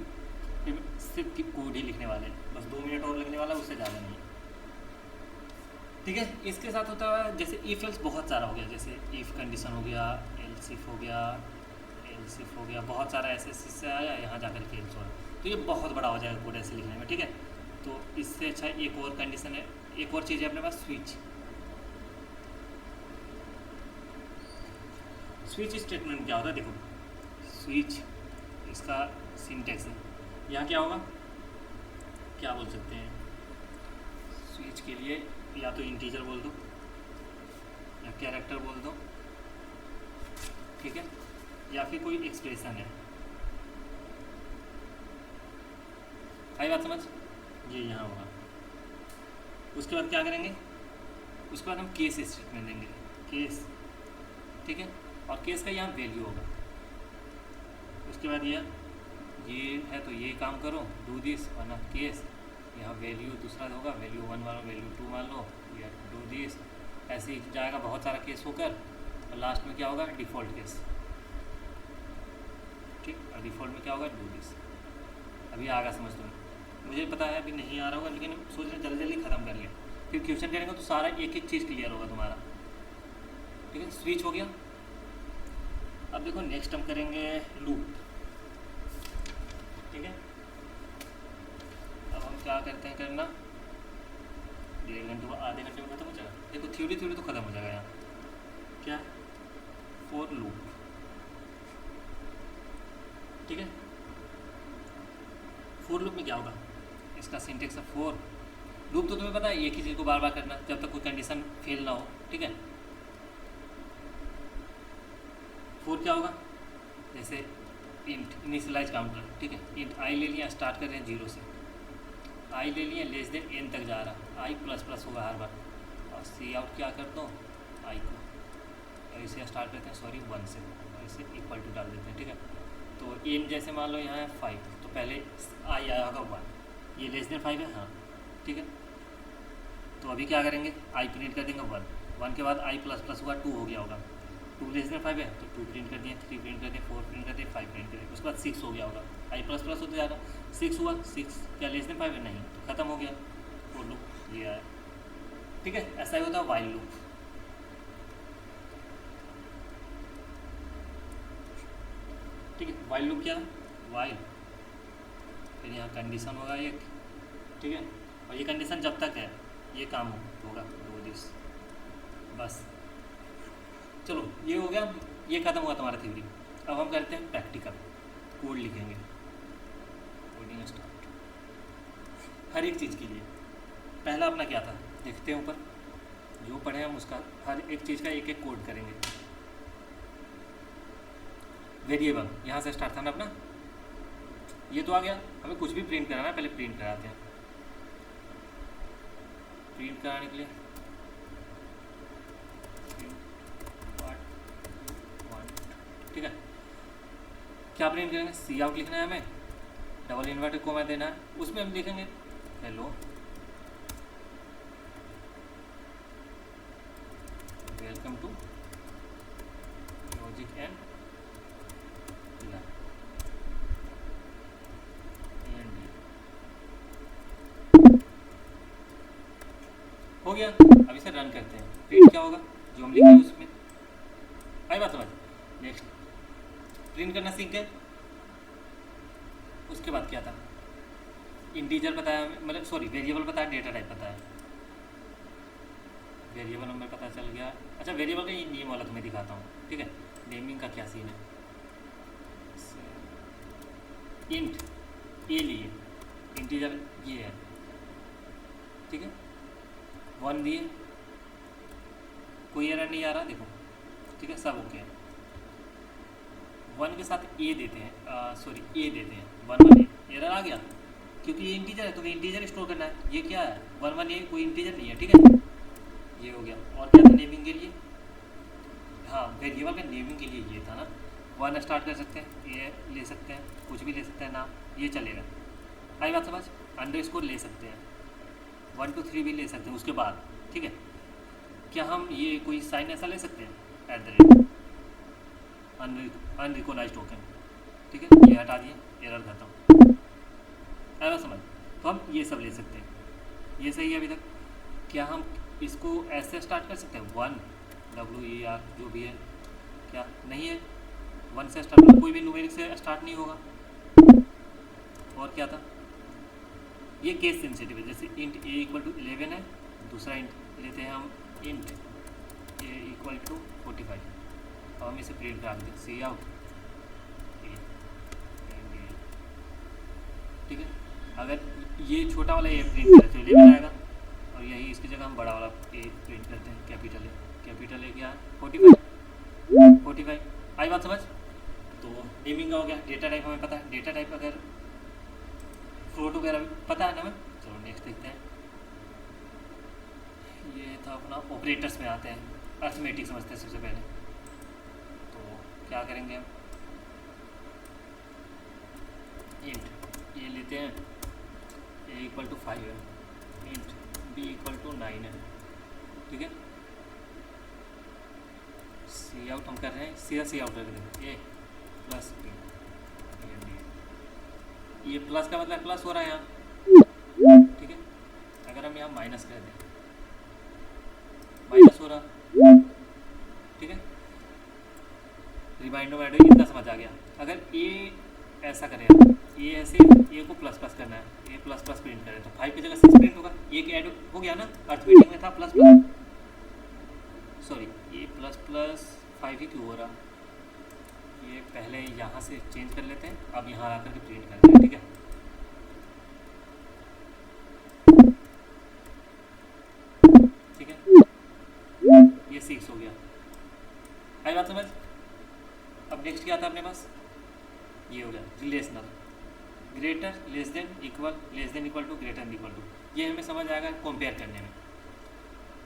फिर सिर्फ कोड ही लिखने वाले हैं, बस 2 मिनट और लगने वाला है, उससे ज़्यादा नहीं, ठीक है। इसके साथ होता है जैसे इफ एल्स बहुत सारा हो गया, जैसे इफ़ कंडीशन हो गया, एल्स इफ हो गया, एल्स इफ हो गया, बहुत सारा ऐसे से आया, यहाँ जाकर के एल्स हो रहा, तो ये बहुत बड़ा हो जाएगा कोड ऐसे लिखने में, ठीक है। तो इससे अच्छा एक और कंडीशन है, एक और चीज़ है अपने पास, स्विच स्टेटमेंट क्या होता है, देखो स्विच इसका सिंटेक्स है, यहाँ क्या होगा, क्या बोल सकते हैं स्विच के लिए, या तो इंटीजर बोल दो या कैरेक्टर बोल दो, ठीक है, या फिर कोई एक्सप्रेशन है, आई बात समझ, ये यहाँ होगा। उसके बाद क्या करेंगे, उसके बाद हम केस स्टेटमेंट देंगे, केस, ठीक है, और केस का यहाँ वैल्यू होगा। उसके बाद ये है तो ये काम करो, डू दिस, वरना केस, यहाँ वैल्यू दूसरा होगा, वैल्यू 1 मान लो, वैल्यू 2 मान लो, या डू दिस, ऐसे ही जाएगा बहुत सारा केस होकर, और लास्ट में क्या होगा, डिफ़ॉल्ट केस, ठीक, और डिफ़ॉल्ट में क्या होगा, डू दिस। अभी आगा समझ लो, मुझे पता है अभी नहीं आ रहा होगा, लेकिन सोच रहे जल्दी जल्दी ख़त्म कर लिया, फिर क्वेश्चन करेंगे तो सारा एक एक चीज़ क्लियर होगा तुम्हारा, ठीक है। स्विच हो गया। अब देखो नेक्स्ट हम करेंगे लूप, ठीक है। अब हम क्या करते हैं करना, 1.5 घंटे आधे घंटे में खत्म हो जाएगा। देखो थ्योरी तो ख़त्म हो जाएगा यहाँ, क्या, फॉर लूप, ठीक है। फॉर लूप में क्या होगा, इसका सिंटेक्स है फॉर लूप, तो तुम्हें पता है एक ही चीज़ को बार बार करना जब तक कोई कंडीशन फेल ना हो, ठीक है। फोर क्या होगा, जैसे इंट इनिशियलाइज काउंटर, ठीक है, इंट आई ले लिया, स्टार्ट कर रहे हैं 0 से, आई ले लिया लेस देन n तक जा रहा, आई प्लस प्लस होगा हर बार, और सी आउट क्या कर दो, आई को, और इसे स्टार्ट करते हैं सॉरी 1 से, और इसे इक्वल टू डाल देते हैं, ठीक है। तो n जैसे मान लो यहाँ है 5, तो पहले आई आया होगा 1, ये लेस देन 5 है, हाँ, ठीक है। तो अभी क्या करेंगे, आई प्रिंट कर देंगे 1 के बाद आई प्लस प्लस हुआ 2 हो गया होगा, 2 लेस देन 5 है तो 2 प्रिंट कर दिए, 3 प्रिंट कर दिए, 4 प्रिंट कर दिए, 5 प्रिंट कर दिए, उसके बाद 6 हो गया होगा, आई प्लस प्लस होते जा रहा, 6 हुआ, 6 क्या लेस देन 5 है, नहीं, तो ख़त्म हो गया वो लूप, ये आया, ठीक है। ऐसा ही होता है वाइल लूप, ठीक है। वाइल लूप क्या, वाइल, फिर यहाँ कंडीशन होगा एक, ठीक है, और ये कंडीशन जब तक है ये काम होगा, डू दिस, बस। चलो ये हो गया, ये ख़त्म हुआ तुम्हारा थ्योरी। अब हम करते हैं प्रैक्टिकल, कोड लिखेंगे, कोडिंग स्टार्ट, हर एक चीज़ के लिए। पहला अपना क्या था, देखते हैं ऊपर जो पढ़े हम उसका हर एक चीज़ का एक एक कोड करेंगे। वेरिएबल यहाँ से स्टार्ट था ना अपना, ये तो आ गया, हमें कुछ भी प्रिंट कराना है, पहले प्रिंट कराते हैं। प्रिंट कराने के लिए ठीक है, क्या प्रिंट करेंगे, सी आउट लिखना है हमें, डबल इन्वर्टेड कोमा देना है, उसमें हम लिखेंगे hello welcome to logic and हो गया। अब इसे रन करते हैं, प्रिंट क्या होगा, जो हम लिखे उसमें, आई बात समझ। नेक्स्ट प्रिंट करना सीख गए। उसके बाद क्या था, इंटीजर बताया, मतलब सॉरी वेरिएबल बताया, डेटा टाइप बताया, वेरिएबल नंबर पता चल गया। अच्छा वेरिएबल का नेम वाला तुम्हें दिखाता हूँ, ठीक है, नेमिंग का क्या सीन है। इंट ए लिए, इंटीजर ये है, ठीक है, 1 दिए, कोई एरर नहीं आ रहा, देखो, ठीक है, सब ओके है। 1 के साथ ए देते हैं, सॉरी ए देते हैं, 1 एरर आ गया, क्योंकि ये इंटीजर है, तुम्हें इंटीजर स्टोर करना है। ये क्या है, 1 ए कोई इंटीजर नहीं है, ठीक है, ये हो गया। और क्या था नेमिंग के लिए, हाँ वेरिएबल का नेमिंग के लिए ये था ना, 1 स्टार्ट कर सकते हैं, ये ले सकते हैं, कुछ भी ले सकते हैं नाम, ये चलेगा, आई बात समझ। अंडरस्कोर ले सकते हैं, 1 2 3 भी ले सकते हैं उसके बाद, ठीक है। क्या हम ये कोई साइन ऐसा ले सकते हैं, अनरिकॉग्नाइज्ड टोकन, ठीक है, ये हटा दिए, एरर खत्म, आई बात समझ। तो हम ये सब ले सकते हैं, ये सही है अभी तक। क्या हम इसको ऐसे स्टार्ट कर सकते हैं, 1 WER जो भी है, क्या नहीं है, 1 से स्टार्ट, कोई भी न्यूमेरिक से स्टार्ट नहीं होगा। और क्या था, ये केस सेंसिटिव है, जैसे इंट ए इक्वल टू 11 है, दूसरा इंट लेते हैं हम, इंट ए इक्वल टू 45, और हम इसे प्रिंट कर देते, सी आउट, ठीक है। अगर ये छोटा वाला ए प्रिंट करते तो 11 आएगा, और यही इसकी जगह हम बड़ा वाला ए प्रिंट करते हैं, कैपिटल ए क्या है 45, आई बात समझ। तो नेमिंग का हो गया। डेटा टाइप हमें पता है, डेटा टाइप अगर फ्लोट वगैरह पता है ना हमें। चलो नेक्स्ट देखते हैं। ये था अपना ऑपरेटर्स में आते हैं, अर्थमेटिक समझते हैं सबसे पहले। तो क्या करेंगे हम, इंट ये लेते हैं, ए इक्वल टू 5 है, इंट बी इक्वल टू 9 है, ठीक है। सी आउट हम कर रहे हैं, सीधा सी आउट कर देंगे, ए प्लस बी, ये प्लस का मतलब प्लस हो रहा है यहाँ, ठीक है। अगर हम यहाँ माइनस कर दें, माइनस हो रहा, ठीक है। रिमाइंडर वाइंडर इतना समझ आ गया। अगर ए ऐसा करें, ये ऐसे ए को प्लस प्लस करना है, ए प्लस प्लस प्रिंट करें तो 5 की जगह 6 प्रिंट होगा, एक ऐड हो गया ना, अर्थमेटिक में था प्लस प्लस, सॉरी ये प्लस प्लस 5 ही क्यों हो रहा, ये पहले यहाँ से चेंज कर लेते हैं, अब यहाँ आकर के प्रिंट करते हैं, ठीक है। ठीक है, ये 6 हो गया, आई बात समझ। अब नेक्स्ट क्या था अपने पास, ये हो गया relational, greater less than equal, less than equal to, greater than equal to, ये हमें समझ आएगा कंपेयर करने में,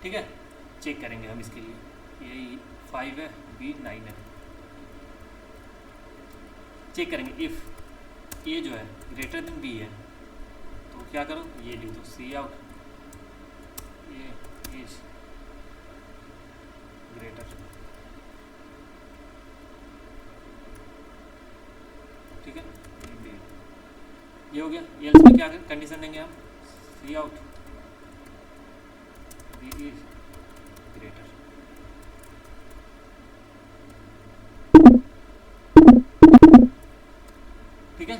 ठीक है। चेक करेंगे हम इसके लिए, ये 5 है, बी 9 है, चेक करेंगे इफ़ ए जो है ग्रेटर देन बी है तो क्या करो, ये लिख दो सी आउट ए इज ग्रेटर, ठीक है। ये हो गया, एल्स में क्या कंडीशन देंगे हम, सी आउट बी इज ग्रेटर, ठीक है।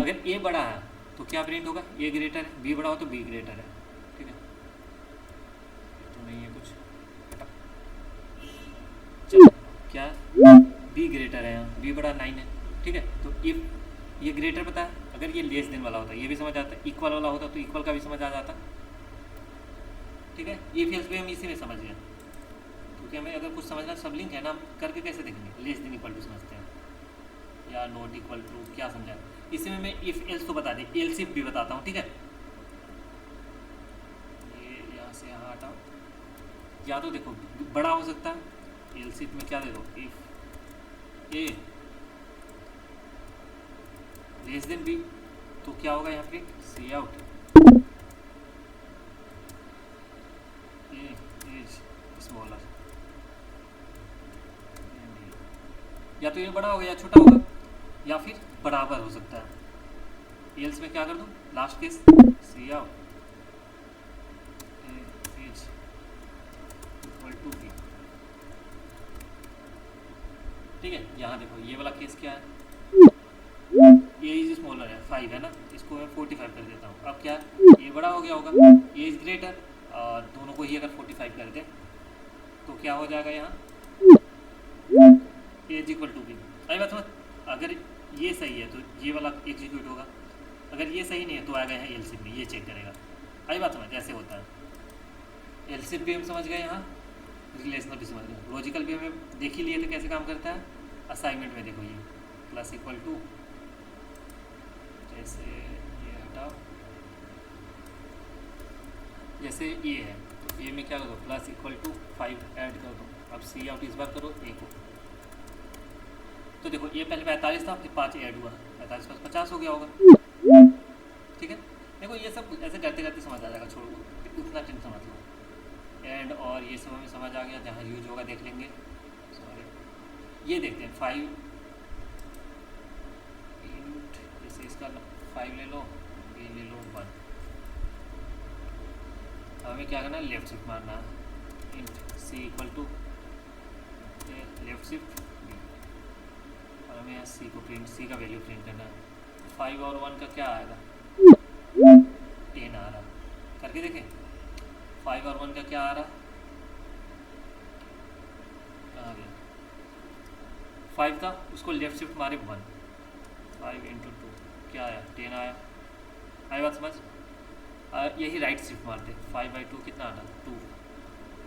अगर ए बड़ा है तो क्या प्रिंट होगा, ए ग्रेटर है, बी बड़ा हो तो बी ग्रेटर है, ठीक है। तो नहीं है कुछ, चलो क्या बी ग्रेटर है, यहाँ बी बड़ा 9 है, ठीक है। तो इफ ये ग्रेटर पता है, अगर ये लेस देन वाला होता ये भी समझ आता, इक्वल वाला होता तो इक्वल का भी समझ आ जाता, ठीक है। इफ एल्स भी हम इसी में समझ गए, क्योंकि हमें अगर कुछ समझना सब लिंक है ना, हम करके कैसे देखेंगे, लेस देन इक्वल टू समझते हैं या नॉट इक्वल टू, क्या समझा। इसी में मैं इफ एल्स तो बता दें, एल्स इफ भी बताता हूँ, ठीक है। ये यहाँ से यहाँ हटाओ, या तो देखो बड़ा हो सकता है, एल्स इफ में क्या दे दो, if A less than B, तो क्या होगा यहाँ पे, C out A is smaller, या तो ये बड़ा होगा या छोटा होगा, या फिर बराबर हो सकता है। एल्स में क्या कर दूँ, last case C out A is equal to B, ठीक है। यहाँ देखो ये वाला केस क्या है, ए इज स्मॉलर है, 5 है ना, इसको मैं 45 कर देता हूँ। अब क्या ये बड़ा हो गया होगा, ए इज ग्रेटर, और दोनों को ही अगर 45 कर दे तो क्या हो जाएगा यहाँ, ए इज इक्वल टू बी। आई बात समझ। अगर ये सही है तो ये वाला एग्जीक्यूट होगा, अगर ये सही नहीं है तो आएगा यहाँ एलसीफ में, ये चेक करेगा। आई बात समझ, ऐसे होता है। एलसीफ भी हम समझ गए, यहाँ रिलेशनल भी समझ गए, लॉजिकल भी हमें देख ही लिए थे कैसे काम करता है। असाइनमेंट में देखो ये प्लस इक्वल टू, जैसे ये हटाओ, जैसे ये है तो ये में क्या करो, प्लस इक्वल टू 5 ऐड कर दो। अब सी आउट इस बार करो ए को, तो देखो ये पहले 45 था, फिर 5 ऐड हुआ, 45 + 50 हो गया होगा, ठीक है। देखो ये सब ऐसे करते करते समझ आ जाएगा, छोड़ो उतना टेंशन मत लो। एंड और ये सब हमें समझ आ गया, जहाँ यूज होगा देख लेंगे। सॉरी ये देखते हैं 5 इंट, जैसे इसका 5 ले लो, ये ले लो 1। हमें क्या करना है, लेफ्ट शिफ्ट मारना है, int C equal to left shift B, और हमें यहाँ सी को प्रिंट, सी का वैल्यू प्रिंट करना है। 5 और 1 का क्या आएगा, 10 आ रहा, करके देखें। 5 और 1 का क्या आ रहा, कहाँ गया, 5 था, उसको लेफ्ट शिफ्ट मारे 1, 5 × 2 क्या आया, 10 आया। आई बात समझ। यही राइट शिफ्ट मारते, 5/2 कितना आता, 2,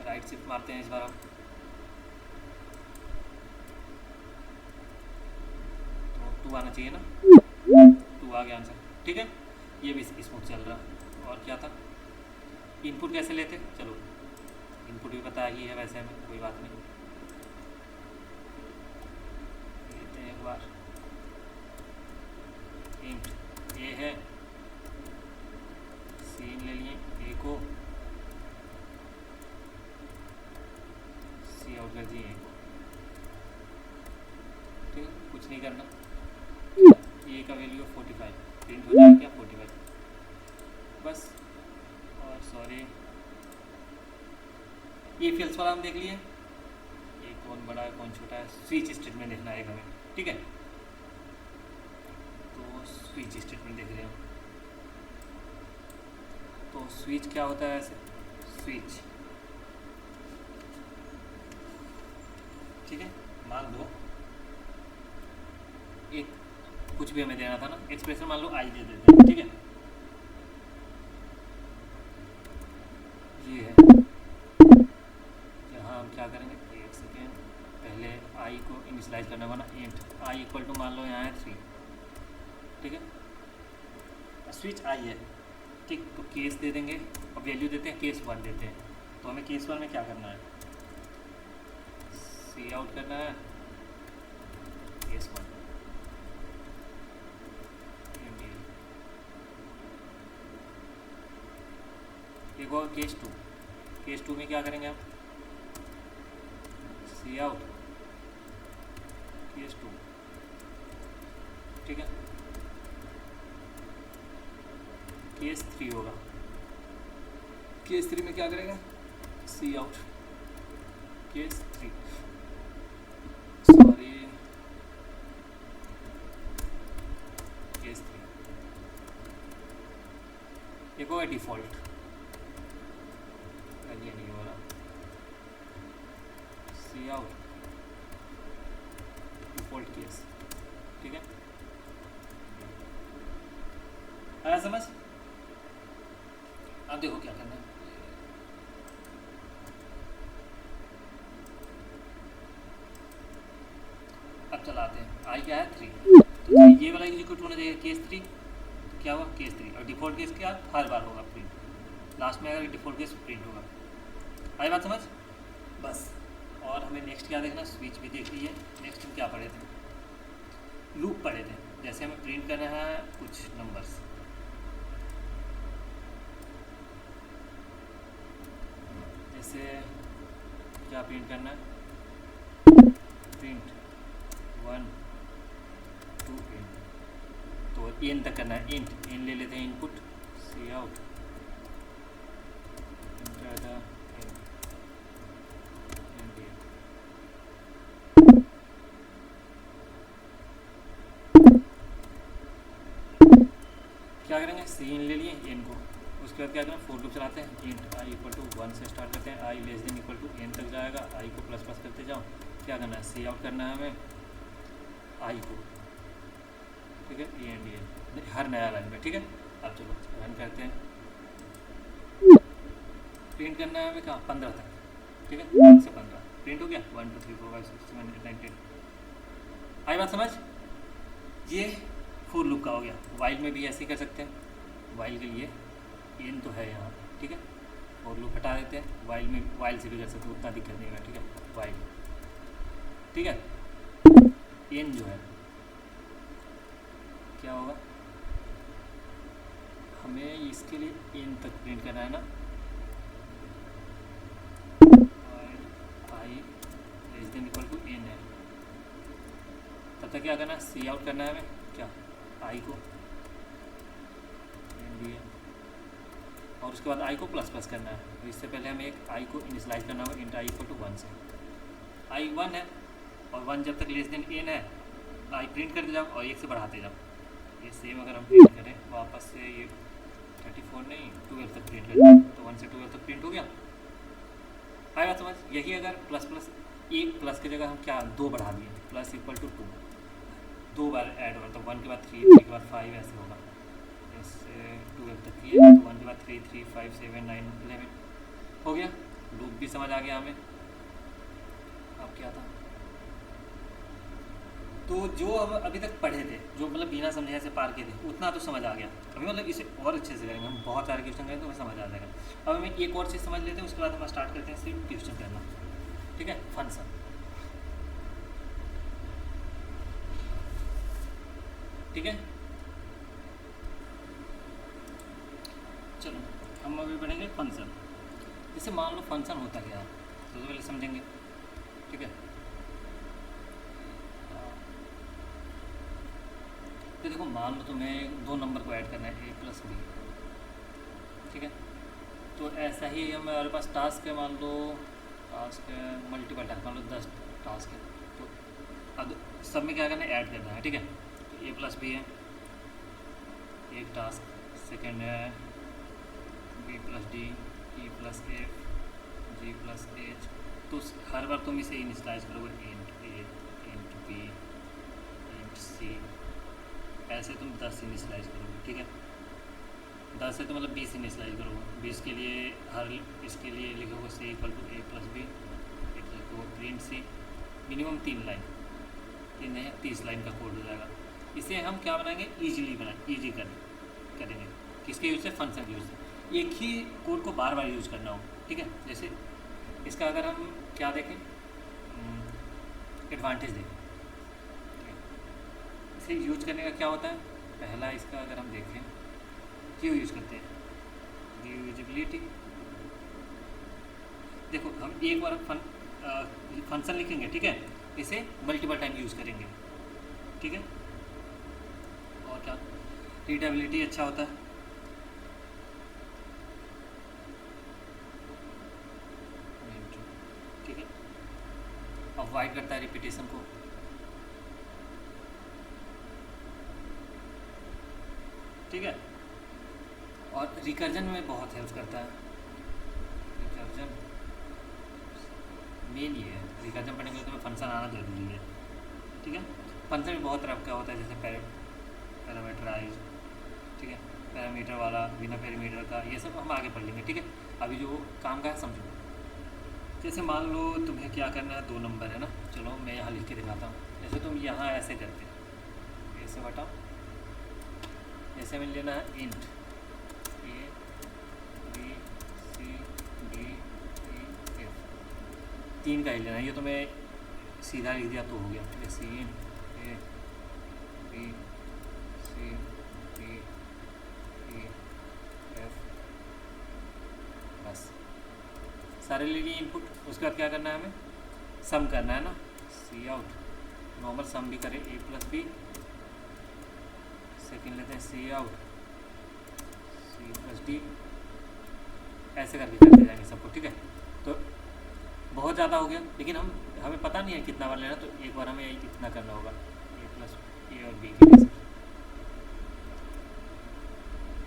राइट शिफ्ट मारते हैं इस बार हम, तो 2 आना चाहिए ना, 2 आ गया आंसर, ठीक है। ये भी स्मूथ चल रहा। और क्या था, इनपुट कैसे लेते, चलो इनपुट भी पता ही है वैसे हमें, कोई बात नहीं, लेते हैं एक बार। इंट ए है, सीन ले लिए, ए को सी आउट कर दिए, ए को, ठीक है, कुछ नहीं करना। ए का वैल्यू 45 प्रिंट हो जाएगा क्या, 45 बस। और सॉरी, ये फिल्स वाला हम देख लिए, ये कौन बड़ा है कौन छोटा है, स्विच स्टेटमेंट देखना है हमें, ठीक है। तो स्विच स्टेटमेंट देख रहे हैं हम, तो स्विच क्या होता है ऐसे, स्विच, ठीक है। मान लो एक कुछ भी हमें देना था ना, एक्सप्रेशन मान लो आई दे देते हैं, ठीक है। ये है, यहाँ हम क्या करेंगे, एक सेकेंड, पहले आई को इनिशलाइज करना होगा ना, इंट आई इक्वल टू मान लो यहाँ है 3, ठीक है। स्विच आई है, ठीक, तो केस दे देंगे और वैल्यू देते हैं केस 1 देते हैं। तो हमें केस 1 में क्या करना है, सी आउट करना है केस 1, एक और केस 2, केस 2 में क्या करेंगे हम, सी आउट केस 2, ठीक है। केस 3 होगा, केस 3 में क्या करेंगे, सी आउट केस 3, सॉरी केस 3, एक होगा डिफ़ॉल्ट, ये नहीं हो रहा, सी आउट डिफ़ॉल्ट केस, ठीक है। आया समझ, अब देखो क्या करना है, अब चलाते हैं। आई क्या है 3, तो ये वाला एग्जीक्यूट होना चाहिए केस 3, तो क्या हुआ केस 3, और डिफ़ॉल्ट केस क्या हर बार होगा प्रिंट, लास्ट में अगर डिफ़ॉल्ट केस प्रिंट होगा। आई बात समझ, बस। और हमें नेक्स्ट क्या देखना, स्विच भी देख लीजिए। नेक्स्ट हम क्या पढ़े थे, लूप पढ़े थे, जैसे हमें प्रिंट करना है कुछ नंबर्स, जैसे क्या प्रिंट करना है, प्रिंट 1 2 एन, तो एन तक करना है, इंट एन ले लेते हैं input, C out enter the क्या करेंगे, सी इन ले लिए एन को, उसके बाद क्या करें, फोर लूप चलाते हैं, इंट आई इक्वल टू 1 से स्टार्ट करते हैं, I less than equal to N तक जाएगा, आई को प्लस प्लस करते जाओ। क्या करना है, सी आउट करना है हमें आई को, ठीक है, ई एंड एन हर नया लाइन में, ठीक है। अब चलो रन करते हैं, प्रिंट करना है हमें कहाँ, 15 तक, ठीक है, 1 से 15 प्रिंट हो गया, 1 2 3 4 5 6 7 8 9 10। आई बात समझ, ये फोर लूप का हो गया। वाइल में भी ऐसे ही कर सकते हैं, वाइल के लिए एन तो है यहाँ, ठीक है, फोर लूप हटा देते हैं, वाइल में वाइल से भी कर सकते हैं, उतना दिक्कत नहीं है, ठीक है, वाइल, ठीक है। एन जो है क्या होगा, हमें इसके लिए एन तक प्रिंट करना है ना, I less than equal to N है, तब तक क्या करना है, सी आउट करना है हमें क्या, आई को दिए, और उसके बाद आई को प्लस प्लस करना है। तो इससे पहले हमें एक आई को इनिशलाइज करना होगा, इंट आई इक्वल टू 1 से, आई 1 है, और 1 जब तक लेस देन एन है आई प्रिंट करते जाओ और 1 से बढ़ाते जाओ। ये सेम अगर हम प्रिंट करें वापस से, ये 34 नहीं 12 तक प्रिंट करते हैं, तो 1 से 12 तक प्रिंट हो गया। आई बात समझ, यही अगर प्लस प्लस एक प्लस की जगह हम क्या 2 बढ़ा दिए, प्लस इक्वल टू 2 2 बार ऐड होगा, तो 1 के बाद 3 3 के बाद 5 ऐसे होगा, जैसे 12 तक किए तो 1 के बाद 3 3 5 7 9 11 हो गया। लूप भी समझ आ गया हमें। अब क्या था, तो जो हम अभी तक पढ़े थे, जो मतलब बिना समझे ऐसे पार किए थे, उतना तो समझ आ गया। अभी मतलब इसे और अच्छे से करेंगे, हम बहुत सारे क्वेश्चन करेंगे तो हमें समझ आ जाएगा। अब हमें एक और चीज़ समझ लेते हैं, उसके बाद हम स्टार्ट करते हैं सिर्फ क्वेश्चन करना। ठीक है, फंक्शन। ठीक है, चलो हम अभी पढ़ेंगे फंक्शन। जैसे मान लो फंक्शन होता क्या है, तो सबसे पहले समझेंगे। ठीक है, तो देखो मान लो तुम्हें दो नंबर को ऐड करना है, a+b। ठीक है, तो ऐसा ही हमारे पास टास्क है, मान लो टास्क है मल्टीपल टास्क, मान लो 10 टास्क है, तो अब सब में क्या करना है, ऐड करना है। ठीक है, तो a+b है एक टास्क, सेकेंड है b+d, e+f, g+h। तो हर बार तुम इसे इनिशलाइज करोगे, int a, int b, int c, ऐसे तुम 10 इनिशलाइज करोगे। ठीक है, 10 है तो मतलब 20 इनिशलाइज करोगे। 20 के लिए हर इसके लिए लिखोगे c = a+b, print c, minimum 3 line, 3 है 30 लाइन का कोड हो जाएगा। इसे हम क्या बनाएंगे, ईजी करेंगे। किसके यूज़ से, फंक्शन के यूज़ से। एक ही कोड को बार बार यूज़ करना हो। ठीक है, जैसे इसका अगर हम क्या देखें, एडवांटेज देखें, इसे यूज करने का क्या होता है। पहला इसका अगर हम देखें, क्यों यूज़ करते हैं, रीयूजेबिलिटी। देखो हम एक बार फंक्शन लिखेंगे, ठीक है, इसे मल्टीपल टाइम यूज़ करेंगे। ठीक है, और क्या, रीडेबिलिटी अच्छा होता है। ठीक है, अवॉइड करता है रिपीटेशन को। ठीक है, और रिकर्जन में बहुत हेल्प करता है। रिकर्जन मेन ये है, रिकर्जन पढ़ने के लिए तुम्हें फंक्शन आना जरूरी है। ठीक है, फंक्शन में बहुत तरह का होता है, जैसे पैरामीटराइज, ठीक है, पैरामीटर वाला, बिना पैरामीटर का, ये सब हम आगे पढ़ लेंगे। ठीक है, अभी जो काम का है समझो। जैसे मान लो तुम्हें क्या करना है, 2 नंबर है ना, चलो मैं यहाँ लिख के दिखाता हूँ। जैसे तुम यहाँ ऐसे करते हो, ऐसे बताओ, ऐसे में लेना है int a b c d e f, 3 का ही लेना है। ये तो मैं सीधा लिख दिया तो हो गया। जैसे int a b c d e f, बस सारे ले लिए इनपुट। उसके बाद क्या करना है, हमें सम करना है ना, सी आउट, नॉर्मल सम भी करें a+b, सेकेंड लेते हैं सी आउट c+d, ऐसे करके करते जाएंगे सबको। ठीक है, तो बहुत ज़्यादा हो गया, लेकिन हमें पता नहीं है कितना बार लेना, तो एक बार हमें इतना करना होगा, a और b के लिए।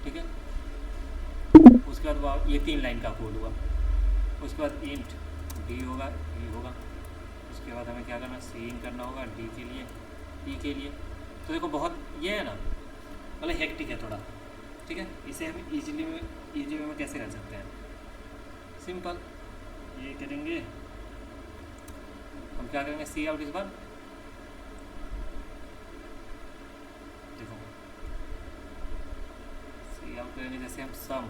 ठीक है, उसके बाद ये 3 लाइन का कोड हुआ। उसके बाद इंट d होगा, e होगा। उसके बाद हमें क्या करना, सी इन करना होगा d के लिए, e के लिए। तो देखो बहुत ये है ना, मतलब हेक्टिक है थोड़ा। ठीक है, इसे हम इजी वे में कैसे कर सकते हैं, सिंपल ये करेंगे। हम क्या करेंगे, सी आउट, इस बार देखो सी आउट करेंगे, जैसे हम सम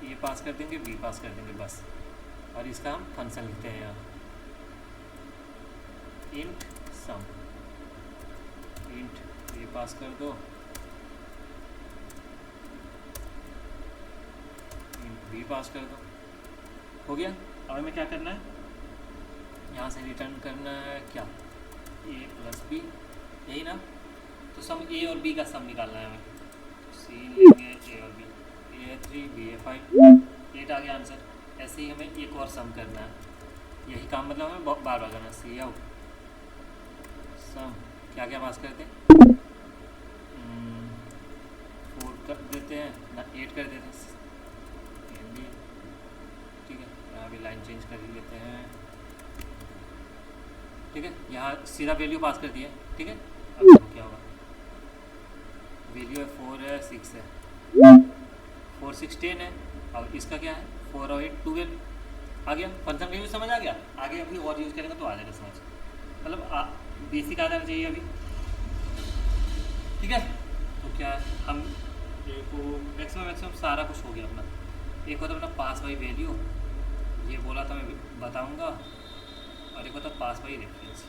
ये पास कर देंगे, बी पास कर देंगे, बस। और इसका हम फंक्शन लिखते हैं यहाँ, इंट सम, इंट ये पास कर दो, इंट बी पास कर दो, हो गया। अब हमें क्या करना है, यहाँ से रिटर्न करना है क्या, a+b, यही ना। तो सम a और b का सम निकालना है हमें, तो सी लेंगे a और b, a3 ba5, 8 आ गया आंसर। ऐसे ही हमें एक और सम करना है, यही काम मतलब हमें बार बार करना है। सी आउट सम क्या क्या पास करते हैं, 4 कर देते हैं ना, 8 कर देते हैं। ठीक है, यहाँ भी लाइन चेंज कर ही लेते हैं। ठीक है, यहाँ सीधा वैल्यू पास कर दिया। ठीक है, अब देखो क्या होगा, वैल्यू है 4 है 6 है, 4 6 10 है। अब इसका क्या है, 4 और 8 12 आ गया। फंक्शन का यूज समझ आ गया, आगे अभी और यूज़ करेंगे तो आ जाएगा समझ। मतलब बेसिक आ जाना चाहिए अभी, ठीक है। तो क्या है, हम देखो मैक्सिमम सारा कुछ हो गया अपना। एक होता अपना पास बाई वैल्यू, ये बोला था मैं बताऊंगा, और एक होता पास बाई रेफरेंस,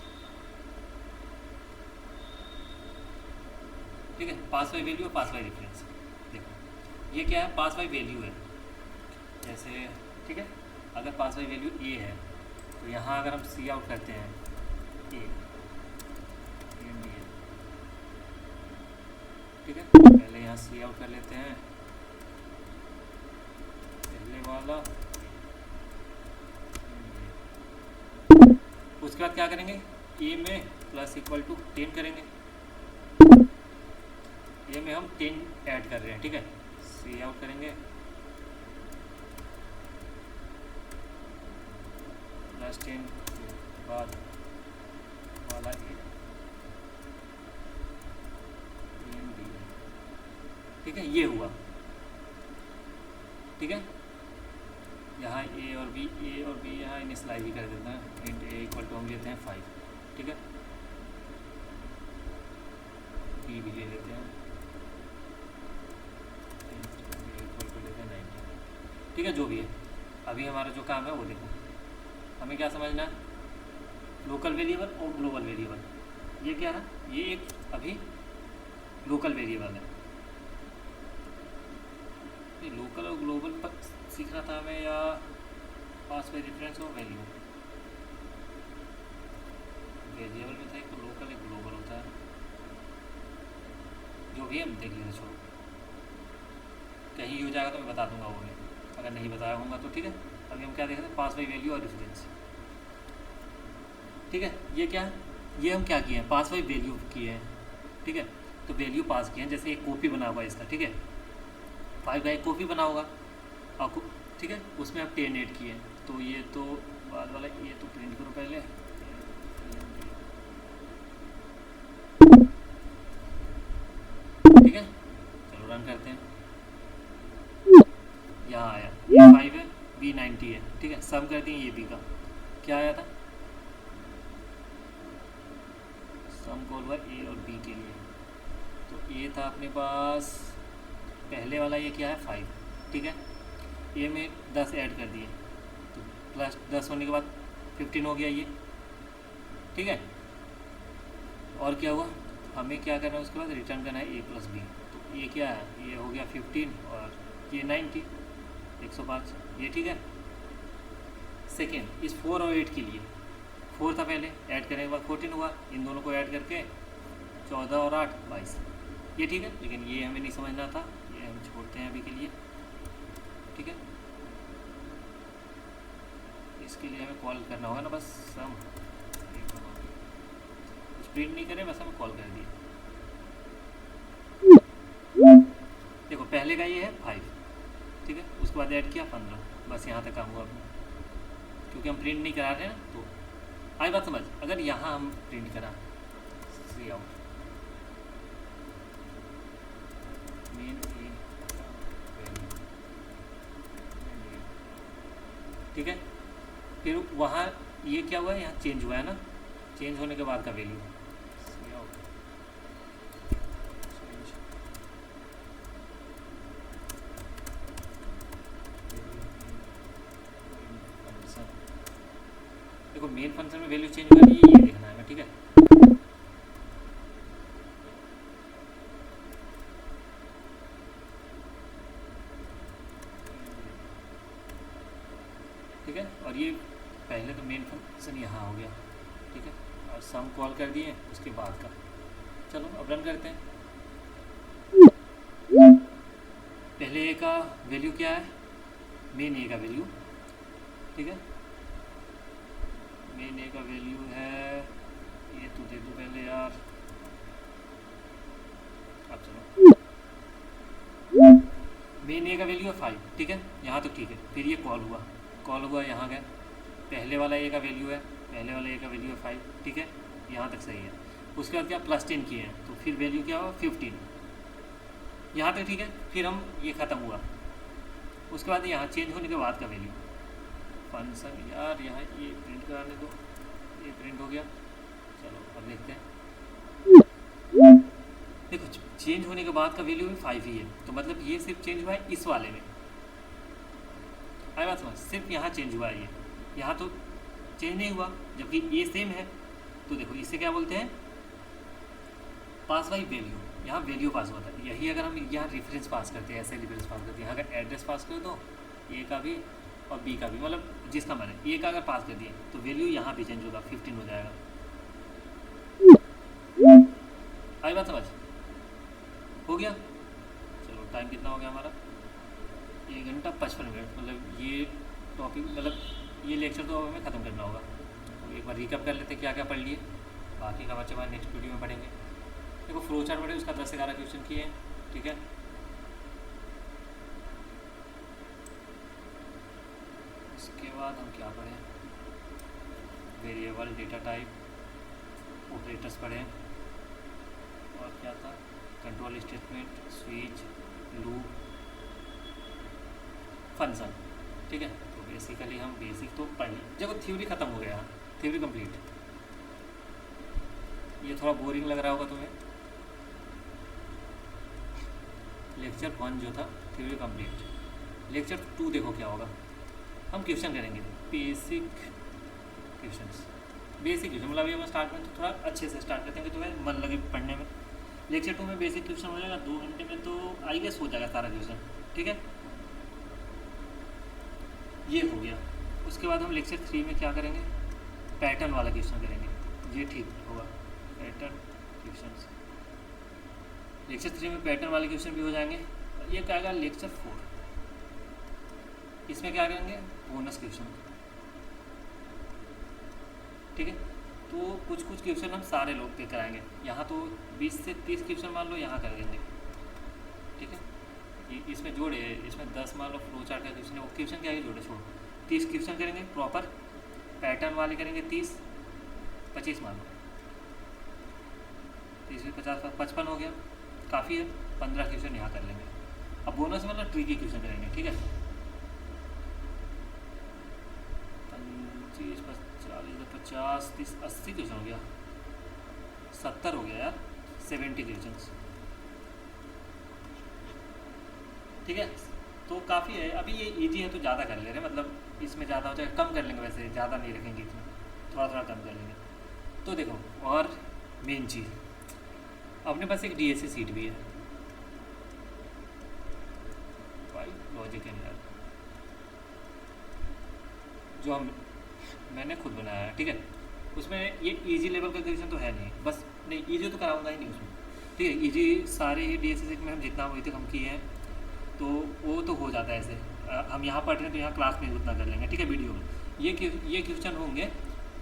ठीक है। पास बाई वैल्यू और पास बाई रेफरेंस, देखो ये क्या है, पास बाई वैल्यू है जैसे, ठीक है। अगर पास बाई वैल्यू ए है तो यहाँ अगर हम सी आउट करते हैं ए, ठीक है। पहले यहाँ सी आउट कर लेते हैं पहले वाला, उसके बाद क्या करेंगे, ए में प्लस इक्वल टू 10 करेंगे, ए में हम 10 ऐड कर रहे हैं, ठीक है। सी आउट करेंगे प्लस 10 के बाद वाला ए, ठीक है। ये हुआ, ठीक है। यहाँ ए और बी यहाँ इनिशलाइज ही कर देते हैं, इंट ए इक्वल टू हम लेते हैं 5, ठीक है। बी भी ले लेते हैं, इक्वल टू लेते हैं 90, ठीक है। जो भी है अभी हमारा जो काम है वो देखो, हमें क्या समझना है, लोकल वेरिएबल और ग्लोबल वेरिएबल। ये क्या है, ये एक अभी लोकल वेरिएबल है, ये लोकल और ग्लोबल पर सीखना था हमें, या पास बाई रेफरेंस और वैल्यू, वेरिएबल में था एक तो लोकल एक ग्लोबल होता है, जो भी हम देख लेते, छोड़ो कहीं हो जाएगा तो मैं बता दूंगा वो भी, अगर नहीं बताया होगा तो, ठीक है। अभी हम क्या देख रहे हैं, पास बाई वैल्यू और रेफरेंस, ठीक है। ये क्या है, ये हम क्या किए हैं, पास बाई वैल्यू किए हैं, ठीक है। तो वैल्यू पास किए हैं, जैसे एक कॉपी बना हुआ है इसका, ठीक है। 5 का एक कॉपी बना होगा आपको, ठीक है। उसमें आप 10 ऐड किए, तो ये तो बाद वाला, ये तो प्रिंट करो पहले, ठीक है। चलो रन करते हैं, यहाँ आया ये 5 है, बी 90 है, ठीक है। सम कर दिए ये बी का, क्या आया था, सम कॉल हुआ ए और बी के लिए, तो ए था अपने पास पहले वाला, ये क्या है 5, ठीक है। ए में 10 ऐड कर दिए, तो प्लस 10 होने के बाद 15 हो गया ये, ठीक है। और क्या हुआ, हमें क्या करना है, उसके बाद रिटर्न करना है ए प्लस बी, तो ये क्या है, ये हो गया 15 और ये 90, 105, ये ठीक है। सेकेंड इस 4 और 8 के लिए, 4 था पहले, ऐड करने के बाद 14 हुआ, इन दोनों को ऐड करके 14 और 8 22, ये ठीक है। लेकिन ये हमें नहीं समझना था, ये हम छोड़ते हैं अभी के लिए, ठीक है। इसके लिए हमें कॉल करना होगा ना, बस सम प्रिंट नहीं करें, बस हमें कॉल कर दिए। देखो पहले का ये है 5, ठीक है। उसके बाद ऐड किया 15, बस यहाँ तक काम हुआ अपना, क्योंकि हम प्रिंट नहीं करा रहे हैं ना। तो आई बात समझ, अगर यहाँ हम प्रिंट करा सी आउट मेन ए, ठीक है। फिर वहाँ ये क्या हुआ है, यहाँ चेंज हुआ है ना, चेंज होने के बाद का वैल्यू देखो, मेन फंक्शन में वैल्यू चेंज हुआ है, ये देखना है हमें, ठीक है। ठीक है, और ये पहले तो मेन फंक्शन यहाँ हो गया, ठीक है। और सम कॉल कर दिए उसके बाद का, चलो अब रन करते हैं। पहले ए का वैल्यू क्या है, मेन ए का वैल्यू, ठीक है। मेन ए का वैल्यू है, ये तो दे दो पहले यार, अब चलो मेन ए का वैल्यू है 5, ठीक है। यहाँ तो ठीक है। फिर ये कॉल हुआ यहाँ गए, पहले वाला ए का वैल्यू है, पहले वाला ए का वैल्यू है 5, ठीक है। यहाँ तक सही है। उसके बाद क्या प्लस 10 किए हैं, तो फिर वैल्यू क्या हुआ 15, यहाँ तक ठीक है। फिर हम ये ख़त्म हुआ, उसके बाद यहाँ चेंज होने के बाद का वैल्यू फंक्शन, यार यहाँ ये प्रिंट कराने दो, ये प्रिंट हो गया, चलो अब देखते हैं। देखो चेंज होने के बाद का वैल्यू भी 5 ही है, तो मतलब ये सिर्फ चेंज हुआ है इस वाले में। आई बात समझ, सिर्फ यहाँ चेंज हुआ है, ये यहाँ तो चेंज नहीं हुआ, जबकि ये सेम है। तो देखो इसे क्या बोलते हैं, पास बाई वैल्यू। यहाँ वैल्यू पास होता है, यही अगर हम यहाँ रेफरेंस पास करते हैं, ऐसे रेफरेंस पास करते हैं, यहाँ अगर एड्रेस पास कर दो ए का भी और बी का भी, मतलब जिसका मन है, ए का अगर पास कर दिए तो वैल्यू यहाँ भी चेंज होगा, 15 हो जाएगा। आई बात समझ, हो गया। चलो टाइम कितना हो गया हमारा, 1 घंटा 55 मिनट। मतलब ये टॉपिक, मतलब ये लेक्चर तो हमें ख़त्म करना होगा। तो एक बार रिकैप कर लेते हैं क्या क्या पढ़ लिए, बाकी का बच्चे हमारे नेक्स्ट वीडियो में पढ़ेंगे। देखो फ्लो चार्ट पढ़े, उसका 10 से 11 क्वेश्चन किए हैं, ठीक है। इसके बाद हम क्या पढ़ें, वेरिएबल, डेटा टाइप, ऑपरेटर्स पढ़े, और क्या था, control statement, switch, loop, function, ठीक है। तो बेसिकली हम बेसिक तो पढ़ लिए। देखो थ्योरी ख़त्म हो गया, थ्योरी कंप्लीट। ये थोड़ा बोरिंग लग रहा होगा तुम्हें, लेक्चर 1 जो था थ्योरी कंप्लीट। लेक्चर 2 देखो क्या होगा, हम क्वेश्चन करेंगे, बेसिक क्वेश्चंस, बेसिक क्वेश्चन। मतलब ये हम स्टार्ट में तो थोड़ा अच्छे से स्टार्ट करते हैं कि तुम्हें मन लगे पढ़ने में। लेक्चर 2 में बेसिक क्वेश्चन हो जाएगा 2 घंटे में, तो आई गेस हो जाएगा सारा क्वेश्चन, ठीक है। ये हो गया। उसके बाद हम लेक्चर 3 में क्या करेंगे, पैटर्न वाला क्वेश्चन करेंगे, ये ठीक होगा, पैटर्न क्वेश्चन। लेक्चर 3 में पैटर्न वाले क्वेश्चन भी हो जाएंगे। ये क्या आएगा लेक्चर 4, इसमें क्या करेंगे, बोनस क्वेश्चन, ठीक है। तो कुछ कुछ क्वेश्चन हम सारे लोग पे कराएंगे, यहाँ तो 20 से 30 क्वेश्चन मान लो यहाँ कर देंगे, ठीक है। इसमें जोड़े, इसमें 10 मान लो फ्लो चार्ट का क्वेश्चन है, वो क्वेश्चन क्या है जोड़े, छोड़ो, 30 क्वेश्चन करेंगे प्रॉपर। पैटर्न वाले करेंगे 30, 25 मान लो, 30 में 50, 55 हो गया, काफ़ी है। 15 क्वेश्चन यहाँ कर लेंगे। अब बोनस मतलब ट्रिकी क्वेश्चन करेंगे, ठीक है। 25, 40, 50, 30, 80 क्वेश्चन हो गया, 70 हो गया यार, 70 क्वेश्चन, ठीक है। तो काफ़ी है। अभी ये इजी है तो ज़्यादा कर ले रहे हैं, मतलब इसमें ज़्यादा हो जाएगा, कम कर लेंगे, वैसे ज़्यादा नहीं रखेंगे इसमें, थोड़ा थोड़ा कम कर लेंगे। तो देखो, और मेन चीज़, अपने पास एक डीएससी सीट भी है भाई, लॉजिक है यार, जो मैंने खुद बनाया है, ठीक है। उसमें ये इजी लेवल का क्वेश्चन तो है नहीं, बस नहीं, इजी तो कराऊंगा ही नहीं उसमें, ठीक है। इजी सारे ही डीएससी सीट में हम जितना वही तक हम किए हैं, तो वो तो हो जाता है ऐसे। हम यहाँ पढ़ रहे हैं तो यहाँ क्लास में ही उतना कर लेंगे, ठीक है, वीडियो में। ये क्वेश्चन होंगे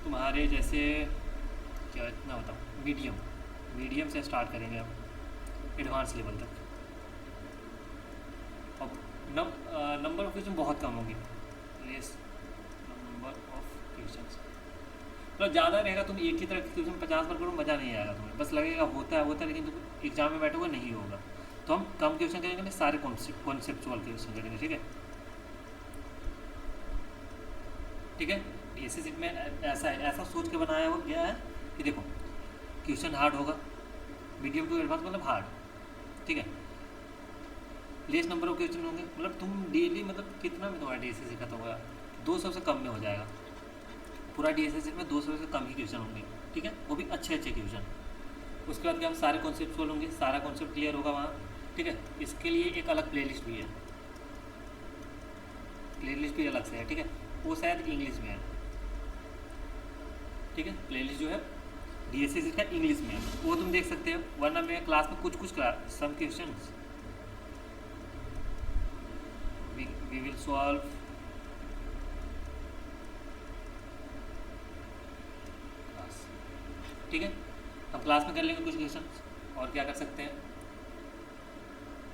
तुम्हारे जैसे, क्या इतना बताऊँ, मीडियम से स्टार्ट करेंगे हम एडवांस लेवल तक। और नंबर ऑफ क्वेश्चन बहुत कम होंगे, लेस नंबर ऑफ क्वेश्चन, मतलब ज़्यादा रहेगा। तुम एक ही तरह के क्वेश्चन 50 बार करो, मज़ा नहीं आएगा तुम्हें, बस लगेगा होता है, लेकिन तुम एग्जाम में बैठोगे नहीं होगा। तो हम कम क्वेश्चन करेंगे, सारे कॉन्सेप्चुअल क्वेश्चन करेंगे, ठीक है, ठीक है। डीएससी सीट में ऐसा सोच के बनाया हो गया है कि देखो क्वेश्चन हार्ड होगा, मीडियम टू एडवांस मतलब हार्ड, ठीक है। लेस नंबर ऑफ क्वेश्चन होंगे, मतलब तुम डेली, मतलब कितना में तुम्हारा डीएससी खत्म होगा, 200 से कम में हो जाएगा। पूरा डीएससी में 200 से कम ही क्वेश्चन होंगे, ठीक है, वो भी अच्छे क्वेश्चन। उसके बाद क्या, हम सारे कॉन्सेप्ट सोल्व होंगे, सारा कॉन्सेप्ट क्लियर होगा वहाँ, ठीक है। इसके लिए एक अलग प्लेलिस्ट भी है, प्लेलिस्ट भी अलग से है, ठीक है, वो शायद इंग्लिश में है, ठीक है। प्लेलिस्ट जो है डीएससी का इंग्लिश में है, वो तुम देख सकते हो, वरना मैं क्लास में कुछ some question we will solve, ठीक है। हम क्लास में कर लेंगे कुछ क्वेश्चन, और क्या कर सकते हैं।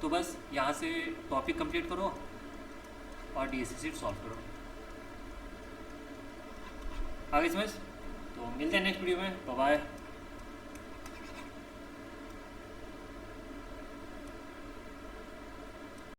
तो बस यहाँ से टॉपिक कंप्लीट करो और डीएससी सीट सॉल्व करो, आगे समझ। तो मिलते हैं नेक्स्ट वीडियो में, बाय बाय।